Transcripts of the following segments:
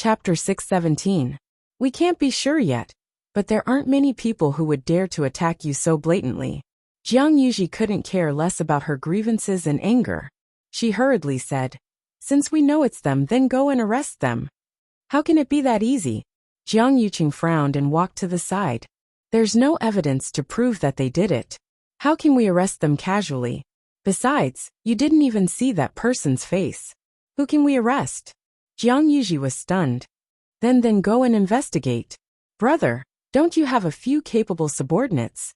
Chapter 617. We can't be sure yet, but there aren't many people who would dare to attack you so blatantly. Jiang Yuji couldn't care less about her grievances and anger. She hurriedly said, "Since we know it's them, then go and arrest them." "How can it be that easy?" Jiang Yuqing frowned and walked to the side. "There's no evidence to prove that they did it. How can we arrest them casually? Besides, you didn't even see that person's face. Who can we arrest?" Jiang Yuji was stunned. Then go and investigate. "Brother, don't you have a few capable subordinates?"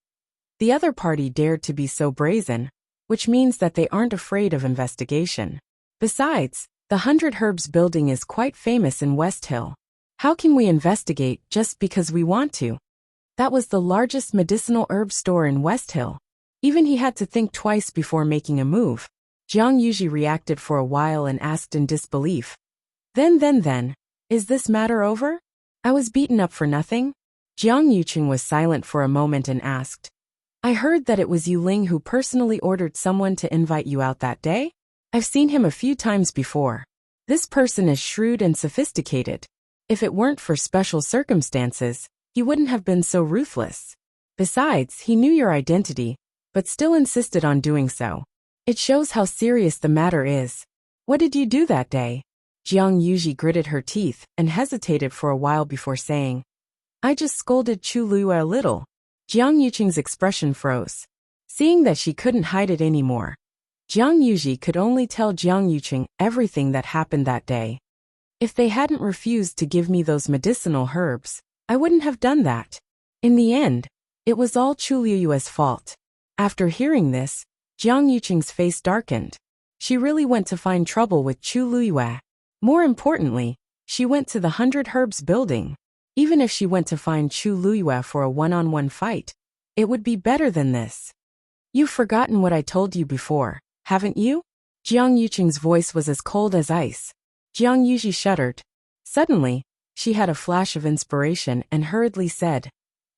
The other party dared to be so brazen, which means that they aren't afraid of investigation. Besides, the 100 Herbs building is quite famous in West Hill. How can we investigate just because we want to? That was the largest medicinal herb store in West Hill. Even he had to think twice before making a move. Jiang Yuji reacted for a while and asked in disbelief. Then, is this matter over? I was beaten up for nothing?" Jiang Yuqing was silent for a moment and asked, "I heard that it was Yu Ling who personally ordered someone to invite you out that day? I've seen him a few times before. This person is shrewd and sophisticated. If it weren't for special circumstances, he wouldn't have been so ruthless. Besides, he knew your identity, but still insisted on doing so. It shows how serious the matter is. What did you do that day?" Jiang Yuji gritted her teeth and hesitated for a while before saying, "I just scolded Chu Luyue a little." Jiang Yuqing's expression froze. Seeing that she couldn't hide it anymore, Jiang Yuji could only tell Jiang Yuqing everything that happened that day. "If they hadn't refused to give me those medicinal herbs, I wouldn't have done that. In the end, it was all Chu Luyue's fault." After hearing this, Jiang Yuqing's face darkened. She really went to find trouble with Chu Luyue. More importantly, she went to the 100 Herbs building. Even if she went to find Chu Luyue for a one-on-one fight, it would be better than this. "You've forgotten what I told you before, haven't you?" Jiang Yuqing's voice was as cold as ice. Jiang Yuji shuddered. Suddenly, she had a flash of inspiration and hurriedly said,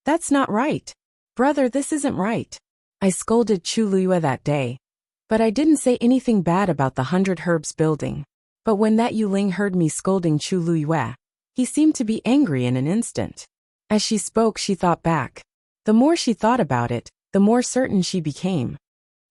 "That's not right. Brother, this isn't right. I scolded Chu Luyue that day, but I didn't say anything bad about the 100 Herbs building. But when that Yu Ling heard me scolding Chu Luyue, he seemed to be angry in an instant." As she spoke, she thought back. The more she thought about it, the more certain she became.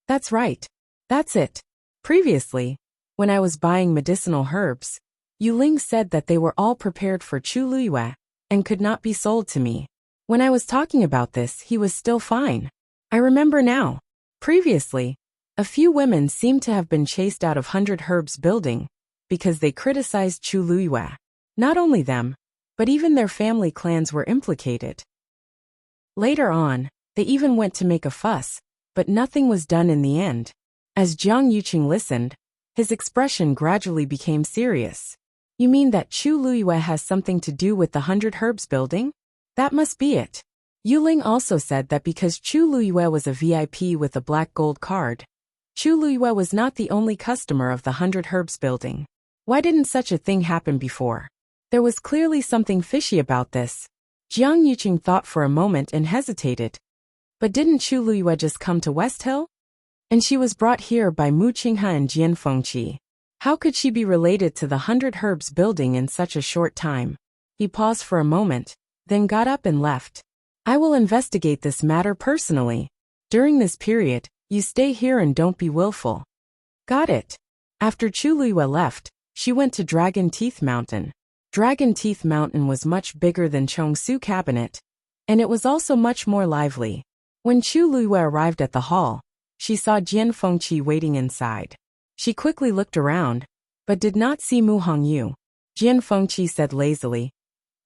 "That's right. That's it. Previously, when I was buying medicinal herbs, Yu Ling said that they were all prepared for Chu Luyue and could not be sold to me. When I was talking about this, he was still fine. I remember now. Previously, a few women seemed to have been chased out of 100 Herbs building because they criticized Chu Luyue. Not only them, but even their family clans were implicated. Later on, they even went to make a fuss, but nothing was done in the end." As Jiang Yuqing listened, his expression gradually became serious. "You mean that Chu Luyue has something to do with the 100 Herbs building? That must be it." Yu Ling also said that because Chu Luyue was a VIP with a black gold card, Chu Luyue was not the only customer of the 100 Herbs building. Why didn't such a thing happen before? There was clearly something fishy about this. Jiang Yuqing thought for a moment and hesitated. But didn't Chu Luyue just come to West Hill? And she was brought here by Mu Qinghe and Jian Fengqi. How could she be related to the 100 Herbs building in such a short time? He paused for a moment, then got up and left. "I will investigate this matter personally. During this period, you stay here and don't be willful." "Got it." After Chu Luyue left, she went to Dragon Teeth Mountain. Dragon Teeth Mountain was much bigger than Chongsu Cabinet, and it was also much more lively. When Chu Luyue arrived at the hall, she saw Jian Fengqi waiting inside. She quickly looked around, but did not see Mu Hongyu. Jian Fengqi said lazily,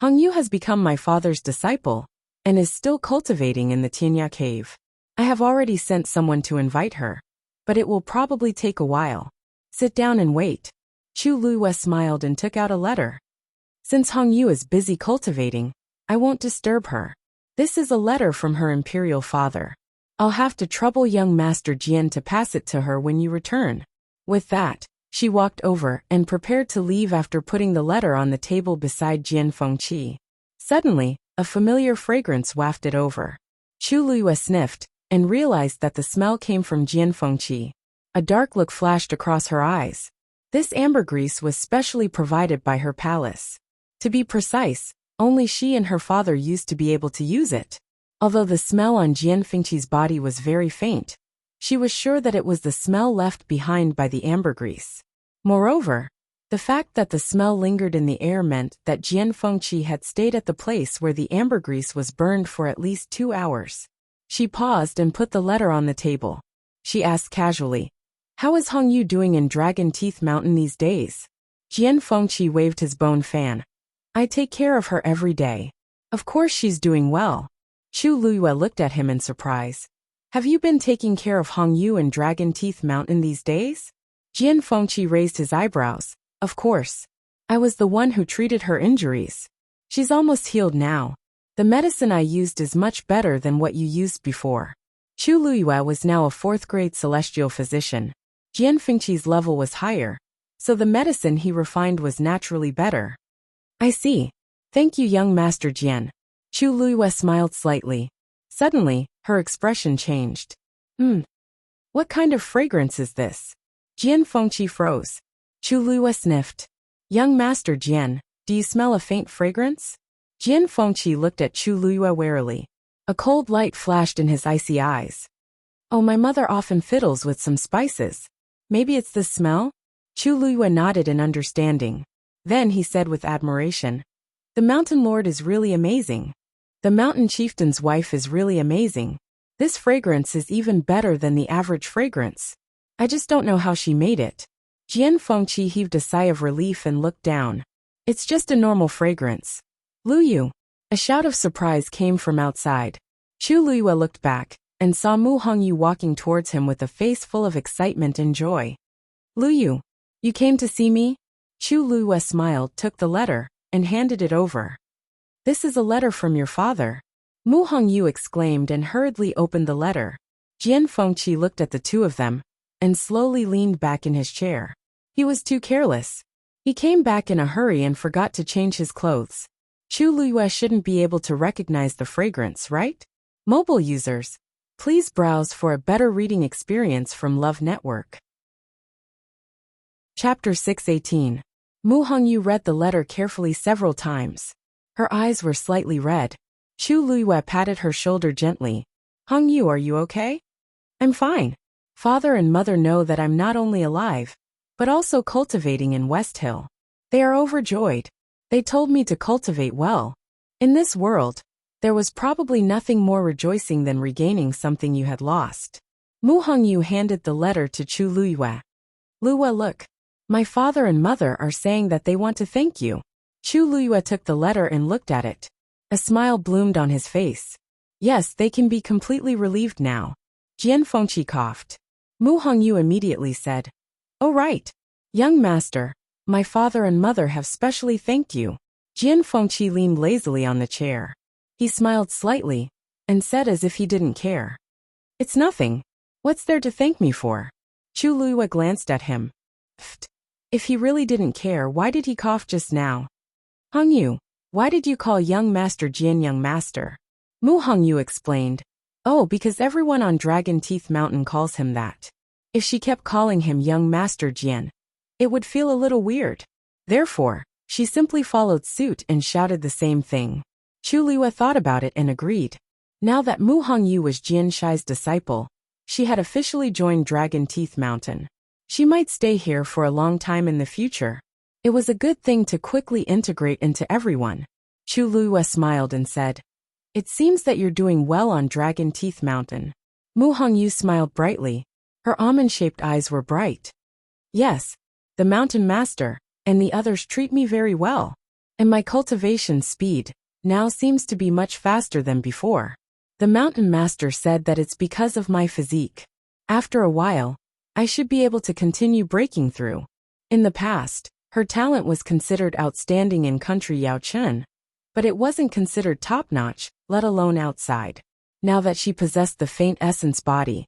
"Hongyu has become my father's disciple, and is still cultivating in the Tianya cave. I have already sent someone to invite her, but it will probably take a while. Sit down and wait." Chu Luyue smiled and took out a letter. "Since Hongyu is busy cultivating, I won't disturb her. This is a letter from her imperial father. I'll have to trouble young Master Jian to pass it to her when you return." With that, she walked over and prepared to leave after putting the letter on the table beside Jian Fengqi. Suddenly, a familiar fragrance wafted over. Chu Luyue sniffed and realized that the smell came from Jian Fengqi. A dark look flashed across her eyes. This ambergris was specially provided by her palace. To be precise, only she and her father used to be able to use it. Although the smell on Jian Fengqi's body was very faint, she was sure that it was the smell left behind by the ambergris. Moreover, the fact that the smell lingered in the air meant that Jian Fengqi had stayed at the place where the ambergris was burned for at least 2 hours. She paused and put the letter on the table. She asked casually, "How is Hong Yu doing in Dragon Teeth Mountain these days?" Jian Fengqi waved his bone fan. "I take care of her every day. Of course she's doing well." Chu Luyue looked at him in surprise. "Have you been taking care of Hong Yu in Dragon Teeth Mountain these days?" Jian Fengqi raised his eyebrows. "Of course. I was the one who treated her injuries. She's almost healed now. The medicine I used is much better than what you used before." Chu Luyue was now a 4th-grade celestial physician. Jian Fengqi's level was higher, so the medicine he refined was naturally better. "I see. Thank you, young Master Jian." Chu Luyue smiled slightly. Suddenly, her expression changed. What kind of fragrance is this?" Jian Fengqi froze. Chu Luyue sniffed. "Young Master Jian, do you smell a faint fragrance?" Jian Fengqi looked at Chu Luyue warily. A cold light flashed in his icy eyes. "Oh, my mother often fiddles with some spices. Maybe it's the smell?" Chu Luyue nodded in understanding. Then he said with admiration, "The Mountain Lord is really amazing. The Mountain Chieftain's wife is really amazing. This fragrance is even better than the average fragrance. I just don't know how she made it." Jian Fengqi heaved a sigh of relief and looked down. "It's just a normal fragrance." "Luyu!" A shout of surprise came from outside. Chu Luyue looked back and saw Mu Hongyu walking towards him with a face full of excitement and joy. "Luyu, you came to see me?" Chu Luyue smiled, took the letter, and handed it over. "This is a letter from your father," Mu Hongyu exclaimed and hurriedly opened the letter. Jian Fengqi looked at the two of them and slowly leaned back in his chair. He was too careless. He came back in a hurry and forgot to change his clothes. Chu Luyue shouldn't be able to recognize the fragrance, right? Mobile users, please browse for a better reading experience from Love Network. Chapter 618. Mu Hongyu read the letter carefully several times. Her eyes were slightly red. Chu Luyue patted her shoulder gently. "Hongyu, are you okay?" "I'm fine. Father and mother know that I'm not only alive, but also cultivating in West Hill. They are overjoyed. They told me to cultivate well. In this world, there was probably nothing more rejoicing than regaining something you had lost." Mu Hongyu handed the letter to Chu Luyue. "Luyue, look. My father and mother are saying that they want to thank you." Chu Luyue took the letter and looked at it. A smile bloomed on his face. "Yes, they can be completely relieved now." Jian Fengqi coughed. Mu Hongyu immediately said, "Oh right. Young master, my father and mother have specially thanked you." Jian Fengqi leaned lazily on the chair. He smiled slightly and said as if he didn't care, "It's nothing. What's there to thank me for?" Chu Luyue glanced at him. Pfft. If he really didn't care, why did he cough just now? "Hongyu, why did you call young Master Jian young master?" Mu Hongyu explained. "Oh, because everyone on Dragon Teeth Mountain calls him that. If she kept calling him young Master Jian, it would feel a little weird. Therefore, she simply followed suit and shouted the same thing." Chu Luyue thought about it and agreed. Now that Mu Hongyu was Jian Shai's disciple, she had officially joined Dragon Teeth Mountain. She might stay here for a long time in the future. It was a good thing to quickly integrate into everyone. Chu Luyue smiled and said, "It seems that you're doing well on Dragon Teeth Mountain." Mu Hongyu smiled brightly. Her almond-shaped eyes were bright. "Yes, the mountain master and the others treat me very well. And my cultivation speed now seems to be much faster than before. The mountain master said that it's because of my physique. After a while, I should be able to continue breaking through." In the past, her talent was considered outstanding in country Yaochen, but it wasn't considered top-notch, let alone outside. Now that she possessed the faint essence body,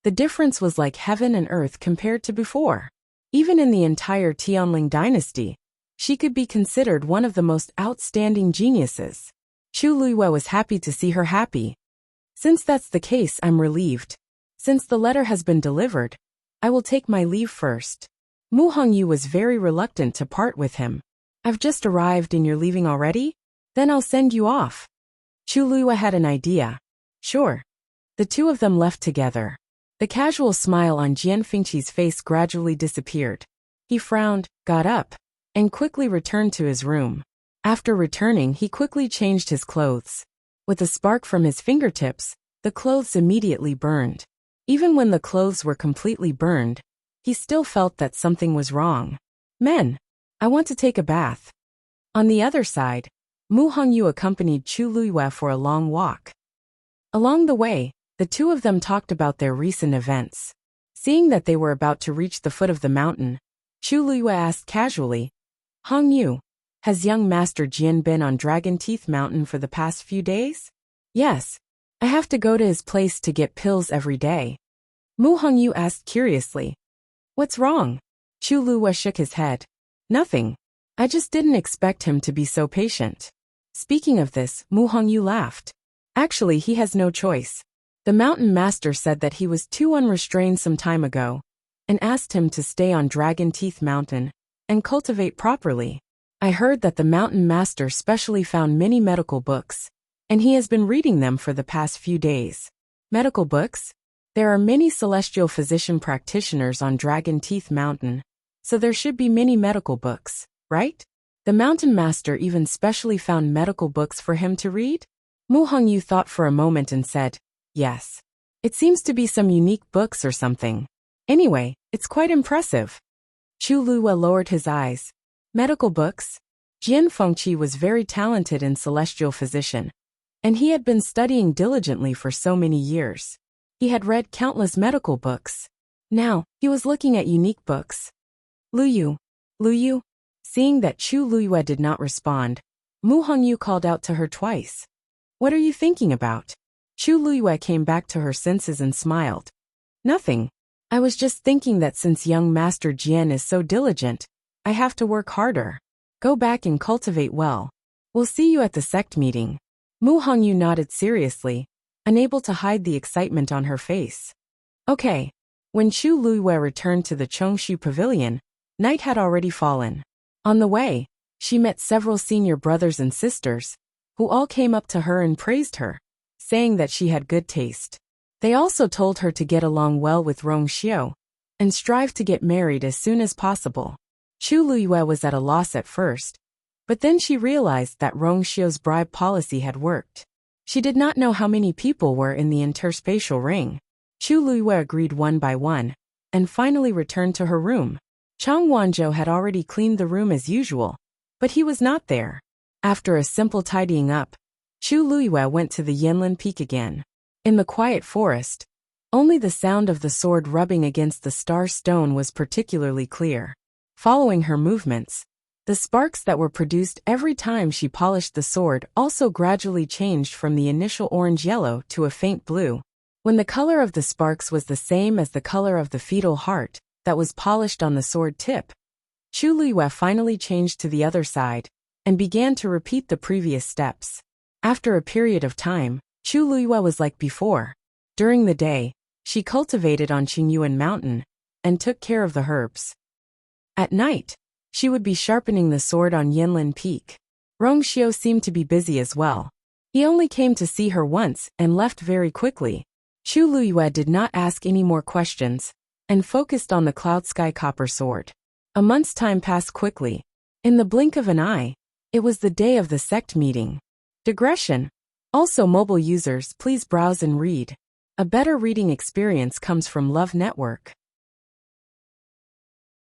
the difference was like heaven and earth compared to before. Even in the entire Tianling dynasty, she could be considered one of the most outstanding geniuses. Chu Luyue was happy to see her happy. "Since that's the case, I'm relieved. Since the letter has been delivered, I will take my leave first." Mu Hongyu was very reluctant to part with him. I've just arrived and you're leaving already? Then I'll send you off. Chu Luiyue had an idea. Sure. The two of them left together. The casual smile on Jian Fengqi's face gradually disappeared. He frowned, got up, and quickly returned to his room. After returning, he quickly changed his clothes. With a spark from his fingertips, the clothes immediately burned. Even when the clothes were completely burned, he still felt that something was wrong. Men, I want to take a bath. On the other side, Mu Hongyu accompanied Chu Luiyue for a long walk. Along the way, the two of them talked about their recent events. Seeing that they were about to reach the foot of the mountain, Chu Luiyue asked casually, Hongyu, has young Master Jian been on Dragon Teeth Mountain for the past few days? Yes. I have to go to his place to get pills every day. Mu Hongyu asked curiously. What's wrong? Chu Luiyue shook his head. Nothing. I just didn't expect him to be so patient. Speaking of this, Mu Hongyu laughed. Actually, he has no choice. The mountain master said that he was too unrestrained some time ago, and asked him to stay on Dragon Teeth Mountain and cultivate properly. I heard that the mountain master specially found many medical books, and he has been reading them for the past few days. Medical books? There are many celestial physician practitioners on Dragon Teeth Mountain, so there should be many medical books, right? The mountain master even specially found medical books for him to read? Mu Hongyu thought for a moment and said, yes. It seems to be some unique books or something. Anyway, it's quite impressive. Chu Luiyue lowered his eyes. Medical books? Jian Fengqi was very talented in celestial physician, and he had been studying diligently for so many years. He had read countless medical books. Now, he was looking at unique books. Luyu. Seeing that Chu Luiyue did not respond, Mu Hongyu called out to her twice. What are you thinking about? Chu Luiyue came back to her senses and smiled. Nothing. I was just thinking that since young Master Jian is so diligent, I have to work harder. Go back and cultivate well. We'll see you at the sect meeting. Mu Hongyu nodded seriously, unable to hide the excitement on her face. Okay. When Chu Luiyue returned to the Chongshu Pavilion, night had already fallen. On the way, she met several senior brothers and sisters, who all came up to her and praised her, saying that she had good taste. They also told her to get along well with Rong Xiu, and strive to get married as soon as possible. Chu Luiyue was at a loss at first, but then she realized that Rong Xiu's bribe policy had worked. She did not know how many people were in the interspatial ring. Chu Luiyue agreed one by one, and finally returned to her room. Chang Wanzhou had already cleaned the room as usual, but he was not there. After a simple tidying up, Chu Luiyue went to the Yanlin Peak again. In the quiet forest, only the sound of the sword rubbing against the star stone was particularly clear. Following her movements, the sparks that were produced every time she polished the sword also gradually changed from the initial orange-yellow to a faint blue. When the color of the sparks was the same as the color of the fetal heart that was polished on the sword tip, Chu Luiyue finally changed to the other side and began to repeat the previous steps. After a period of time, Chu Luiyue was like before. During the day, she cultivated on Qingyuan Mountain and took care of the herbs. At night, she would be sharpening the sword on Yanlin Peak. Rong Xiu seemed to be busy as well. He only came to see her once and left very quickly. Chu Luiyue did not ask any more questions and focused on the cloud sky copper sword. A month's time passed quickly. In the blink of an eye, it was the day of the sect meeting. Digression. Also, mobile users, please browse and read. A better reading experience comes from Love Network.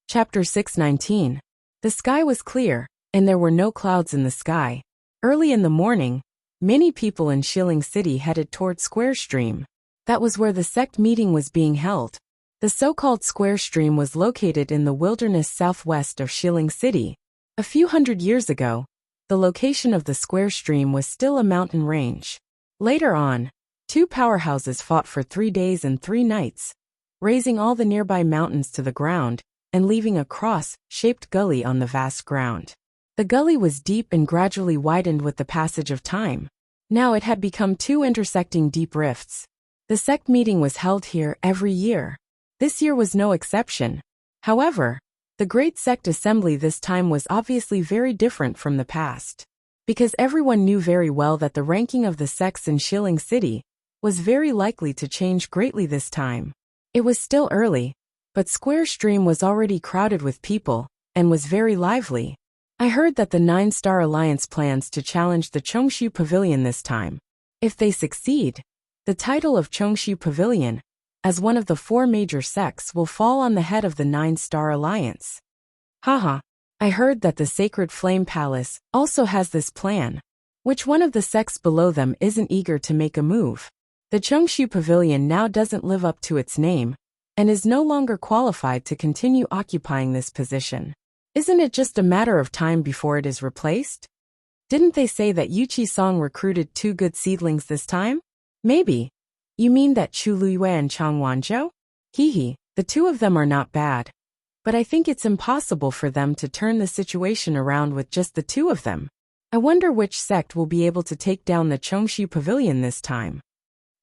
Chapter 619. The sky was clear, and there were no clouds in the sky. Early in the morning, many people in Shilling City headed toward Square Stream. That was where the sect meeting was being held. The so-called Square Stream was located in the wilderness southwest of Shilling City. A few hundred years ago, the location of the Square Stream was still a mountain range. Later on, two powerhouses fought for 3 days and 3 nights, razing all the nearby mountains to the ground and leaving a cross-shaped gully on the vast ground. The gully was deep and gradually widened with the passage of time. Now it had become 2 intersecting deep rifts. The sect meeting was held here every year. This year was no exception. However, The Great Sect Assembly this time was obviously very different from the past. Because everyone knew very well that the ranking of the sects in Shilling City was very likely to change greatly this time. It was still early, but Square Stream was already crowded with people, and was very lively. I heard that the 9-Star Alliance plans to challenge the Chongshu Pavilion this time. If they succeed, the title of Chongshu Pavilion, as one of the 4 major sects, will fall on the head of the 9-Star Alliance. Haha, I heard that the Sacred Flame Palace also has this plan. Which one of the sects below them isn't eager to make a move? The Chongshu Pavilion now doesn't live up to its name, and is no longer qualified to continue occupying this position. Isn't it just a matter of time before it is replaced? Didn't they say that Yuchi Song recruited 2 good seedlings this time? Maybe. You mean that Chu Luyue and Chang Wanzhou? Hehe, the 2 of them are not bad. But I think it's impossible for them to turn the situation around with just the 2 of them. I wonder which sect will be able to take down the Chongshu Pavilion this time.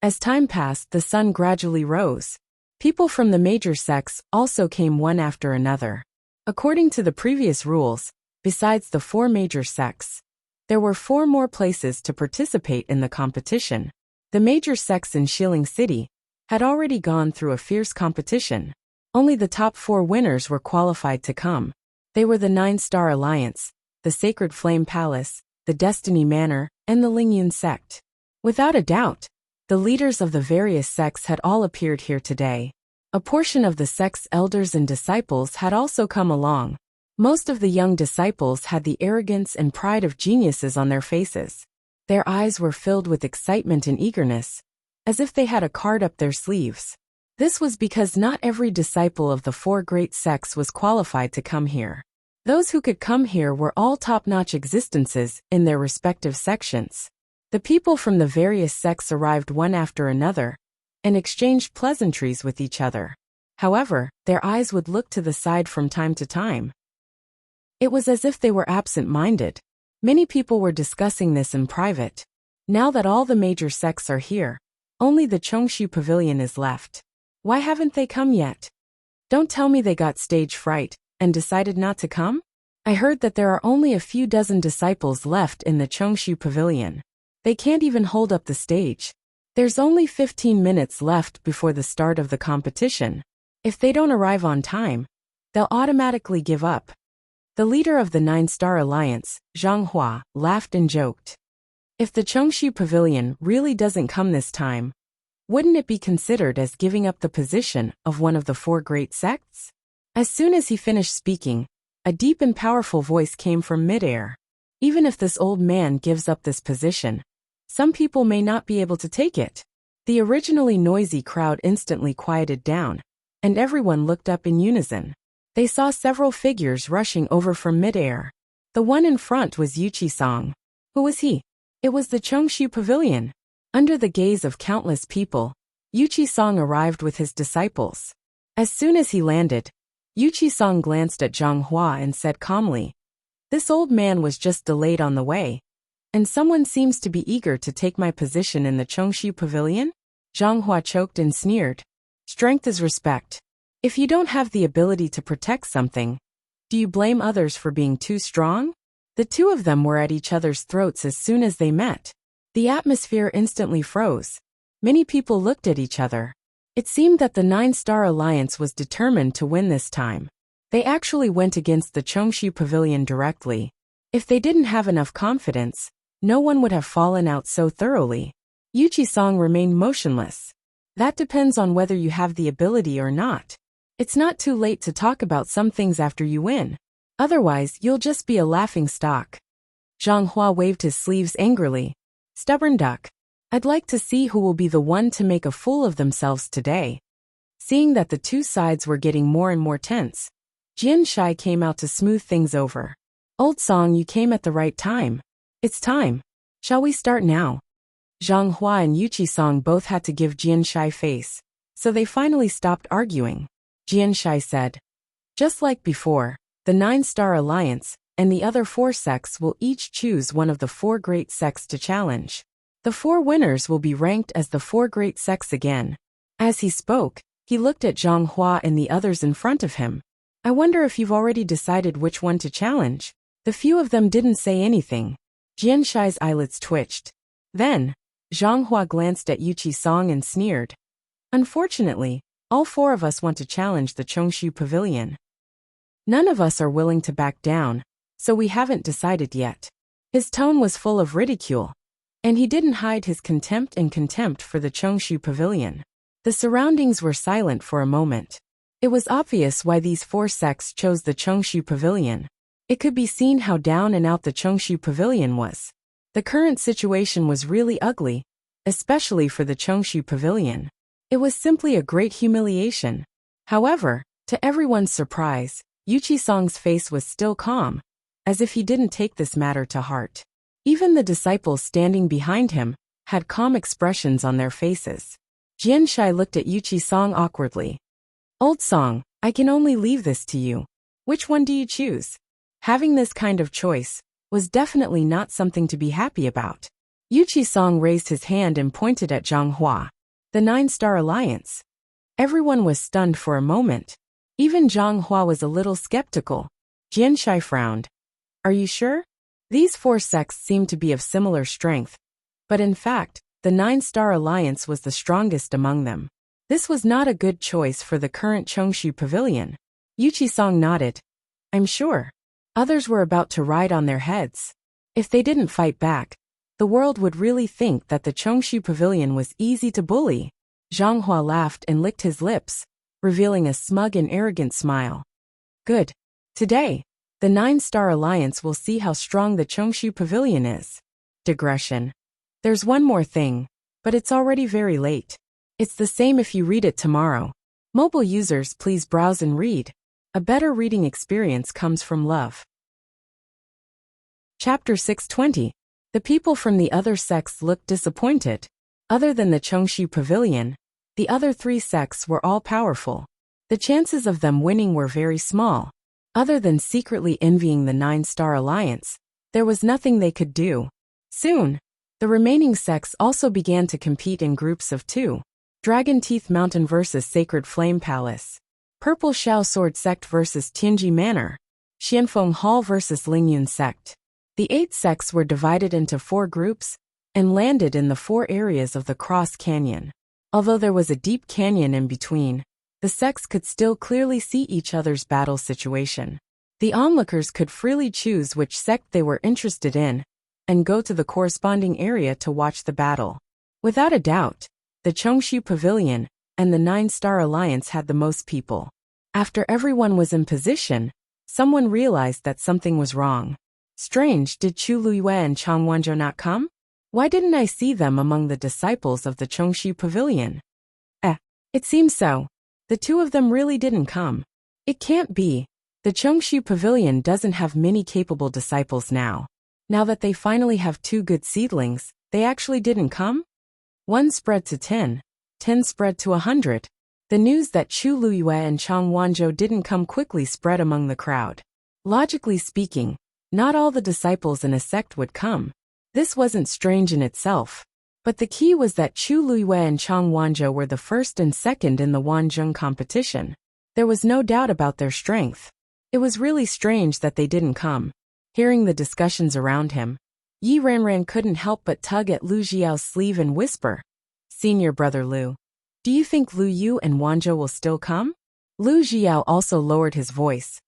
As time passed, the sun gradually rose. People from the major sects also came one after another. According to the previous rules, besides the 4 major sects, there were 4 more places to participate in the competition. The major sects in Shilling City had already gone through a fierce competition. Only the top 4 winners were qualified to come. They were the 9-Star Alliance, the Sacred Flame Palace, the Destiny Manor, and the Lingyun sect. Without a doubt, the leaders of the various sects had all appeared here today. A portion of the sect's elders and disciples had also come along. Most of the young disciples had the arrogance and pride of geniuses on their faces. Their eyes were filled with excitement and eagerness, as if they had a card up their sleeves. This was because not every disciple of the 4 great sects was qualified to come here. Those who could come here were all top-notch existences in their respective sections. The people from the various sects arrived one after another, and exchanged pleasantries with each other. However, their eyes would look to the side from time to time. It was as if they were absent-minded. Many people were discussing this in private. Now that all the major sects are here, only the Chongshu Pavilion is left. Why haven't they come yet? Don't tell me they got stage fright and decided not to come? I heard that there are only a few dozen disciples left in the Chongshu Pavilion. They can't even hold up the stage. There's only 15 minutes left before the start of the competition. If they don't arrive on time, they'll automatically give up. The leader of the 9-Star Alliance, Zhang Hua, laughed and joked. If the Chongshu Pavilion really doesn't come this time, wouldn't it be considered as giving up the position of one of the 4 great sects? As soon as he finished speaking, a deep and powerful voice came from midair. Even if this old man gives up this position, some people may not be able to take it. The originally noisy crowd instantly quieted down, and everyone looked up in unison. They saw several figures rushing over from midair. The one in front was Yuchi Song. Who was he? It was the Chongshu Pavilion. Under the gaze of countless people, Yuchi Song arrived with his disciples. As soon as he landed, Yuchi Song glanced at Zhang Hua and said calmly, "This old man was just delayed on the way, and someone seems to be eager to take my position in the Chongshu Pavilion?" Zhang Hua choked and sneered. Strength is respect. If you don't have the ability to protect something, do you blame others for being too strong? The 2 of them were at each other's throats as soon as they met. The atmosphere instantly froze. Many people looked at each other. It seemed that the 9-Star Alliance was determined to win this time. They actually went against the Chongshu Pavilion directly. If they didn't have enough confidence, no one would have fallen out so thoroughly. Yuchi Song remained motionless. That depends on whether you have the ability or not. It's not too late to talk about some things after you win. Otherwise, you'll just be a laughing stock. Zhang Hua waved his sleeves angrily. Stubborn duck. I'd like to see who will be the one to make a fool of themselves today. Seeing that the 2 sides were getting more and more tense, Jian Shai came out to smooth things over. Old Song, you came at the right time. It's time. Shall we start now? Zhang Hua and Yuchi Song both had to give Jian Shai face, so they finally stopped arguing. Jian Shai said, "Just like before, the 9-Star Alliance and the other 4 sects will each choose one of the 4 great sects to challenge. The 4 winners will be ranked as the 4 great sects again." As he spoke, he looked at Zhang Hua and the others in front of him. I wonder if you've already decided which one to challenge. The few of them didn't say anything. Jian Shai's eyelids twitched. Then, Zhang Hua glanced at Yuqi Song and sneered. Unfortunately, all four of us want to challenge the Chongshu Pavilion. None of us are willing to back down, so we haven't decided yet. His tone was full of ridicule, and he didn't hide his contempt for the Chongshu Pavilion. The surroundings were silent for a moment. It was obvious why these four sects chose the Chongshu Pavilion. It could be seen how down and out the Chongshu Pavilion was. The current situation was really ugly, especially for the Chongshu Pavilion. It was simply a great humiliation. However, to everyone's surprise, Yuqi Song's face was still calm, as if he didn't take this matter to heart. Even the disciples standing behind him had calm expressions on their faces. Jian Shai looked at Yuqi Song awkwardly. Old Song, I can only leave this to you. Which one do you choose? Having this kind of choice was definitely not something to be happy about. Yuqi Song raised his hand and pointed at Zhang Hua. The Nine-Star Alliance. Everyone was stunned for a moment. Even Zhang Hua was a little skeptical. Jian Shai frowned. Are you sure? These four sects seemed to be of similar strength, but in fact, the Nine-Star Alliance was the strongest among them. This was not a good choice for the current Chongshu Pavilion. Yuqi Song nodded. I'm sure. Others were about to ride on their heads. If they didn't fight back, the world would really think that the Chongshu Pavilion was easy to bully. Zhang Hua laughed and licked his lips, revealing a smug and arrogant smile. Good. Today, the Nine-Star Alliance will see how strong the Chongshu Pavilion is. Digression. There's one more thing, but it's already very late. It's the same if you read it tomorrow. Mobile users, please browse and read. A better reading experience comes from love. Chapter 620. The people from the other sects looked disappointed. Other than the Chongshu Pavilion, the other three sects were all powerful. The chances of them winning were very small. Other than secretly envying the Nine-Star Alliance, there was nothing they could do. Soon, the remaining sects also began to compete in groups of two. Dragon Teeth Mountain vs. Sacred Flame Palace. Purple Shao Sword Sect vs. Tianji Manor. Xianfeng Hall vs. Lingyun Sect. The 8 sects were divided into 4 groups and landed in the 4 areas of the Cross Canyon. Although there was a deep canyon in between, the sects could still clearly see each other's battle situation. The onlookers could freely choose which sect they were interested in and go to the corresponding area to watch the battle. Without a doubt, the Chongshu Pavilion and the Nine-Star Alliance had the most people. After everyone was in position, someone realized that something was wrong. Strange, did Chu Luyue and Chang Wanzhou not come? Why didn't I see them among the disciples of the Chongshu Pavilion? It seems so. The 2 of them really didn't come. It can't be. The Chongshu Pavilion doesn't have many capable disciples now. Now that they finally have 2 good seedlings, they actually didn't come? 1 spread to 10. 10 spread to 100. The news that Chu Luyue and Chang Wanzhou didn't come quickly spread among the crowd. Logically speaking, not all the disciples in a sect would come. This wasn't strange in itself. But the key was that Chu Luyue and Chang Wanzhou were the first and second in the Wanzhong competition. There was no doubt about their strength. It was really strange that they didn't come. Hearing the discussions around him, Yi Ranran couldn't help but tug at Lu Jiao's sleeve and whisper, Senior brother Lu, do you think Lu Yu and Wanzhou will still come? Lu Jiao also lowered his voice.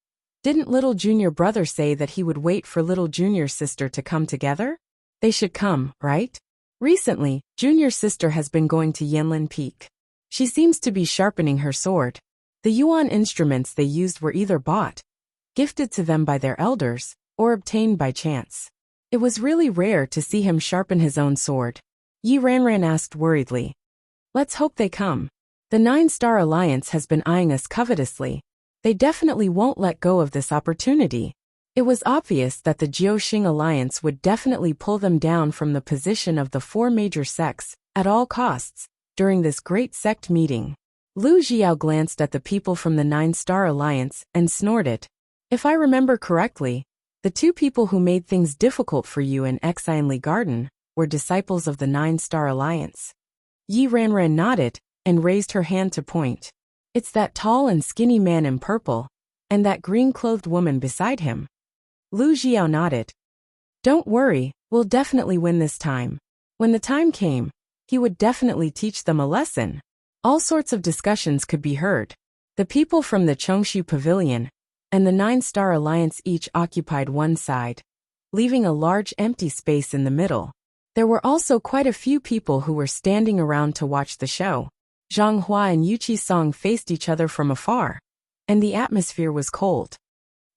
Didn't little junior brother say that he would wait for little junior sister to come together? They should come, right? Recently, junior sister has been going to Yanlin Peak. She seems to be sharpening her sword. The yuan instruments they used were either bought, gifted to them by their elders, or obtained by chance. It was really rare to see him sharpen his own sword. Yi Ranran asked worriedly. Let's hope they come. The Nine-Star Alliance has been eyeing us covetously. They definitely won't let go of this opportunity. It was obvious that the Jiuxing Alliance would definitely pull them down from the position of the 4 major sects, at all costs, during this great sect meeting. Lu Jiao glanced at the people from the Nine-Star Alliance and snorted. If I remember correctly, the 2 people who made things difficult for you in Exilely Garden were disciples of the Nine-Star Alliance. Yi Ranran nodded and raised her hand to point. It's that tall and skinny man in purple, and that green-clothed woman beside him. Lu Jiao nodded. Don't worry, we'll definitely win this time. When the time came, he would definitely teach them a lesson. All sorts of discussions could be heard. The people from the Chongshu Pavilion and the 9-Star Alliance each occupied one side, leaving a large empty space in the middle. There were also quite a few people who were standing around to watch the show. Zhang Hua and Yu Qisong faced each other from afar, and the atmosphere was cold.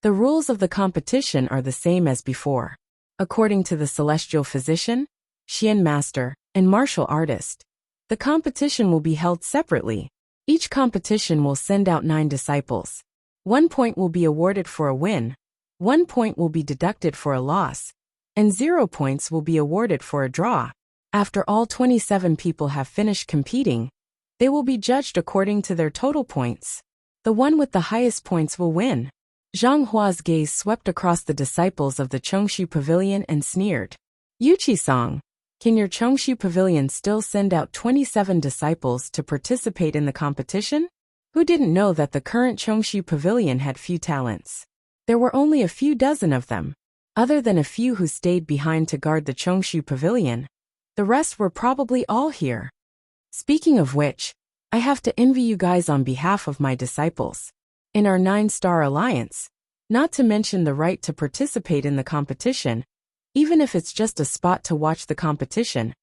The rules of the competition are the same as before. According to the celestial physician, Xian master, and martial artist, the competition will be held separately. Each competition will send out 9 disciples. 1 point will be awarded for a win, 1 point will be deducted for a loss, and 0 points will be awarded for a draw. After all 27 people have finished competing, they will be judged according to their total points. The one with the highest points will win. Zhang Hua's gaze swept across the disciples of the Chongshu Pavilion and sneered. Yu Qisong, can your Chongshu Pavilion still send out 27 disciples to participate in the competition? Who didn't know that the current Chongshu Pavilion had few talents? There were only a few dozen of them. Other than a few who stayed behind to guard the Chongshu Pavilion, the rest were probably all here. Speaking of which, I have to envy you guys on behalf of my disciples. In our 9-Star Alliance, not to mention the right to participate in the competition, even if it's just a spot to watch the competition,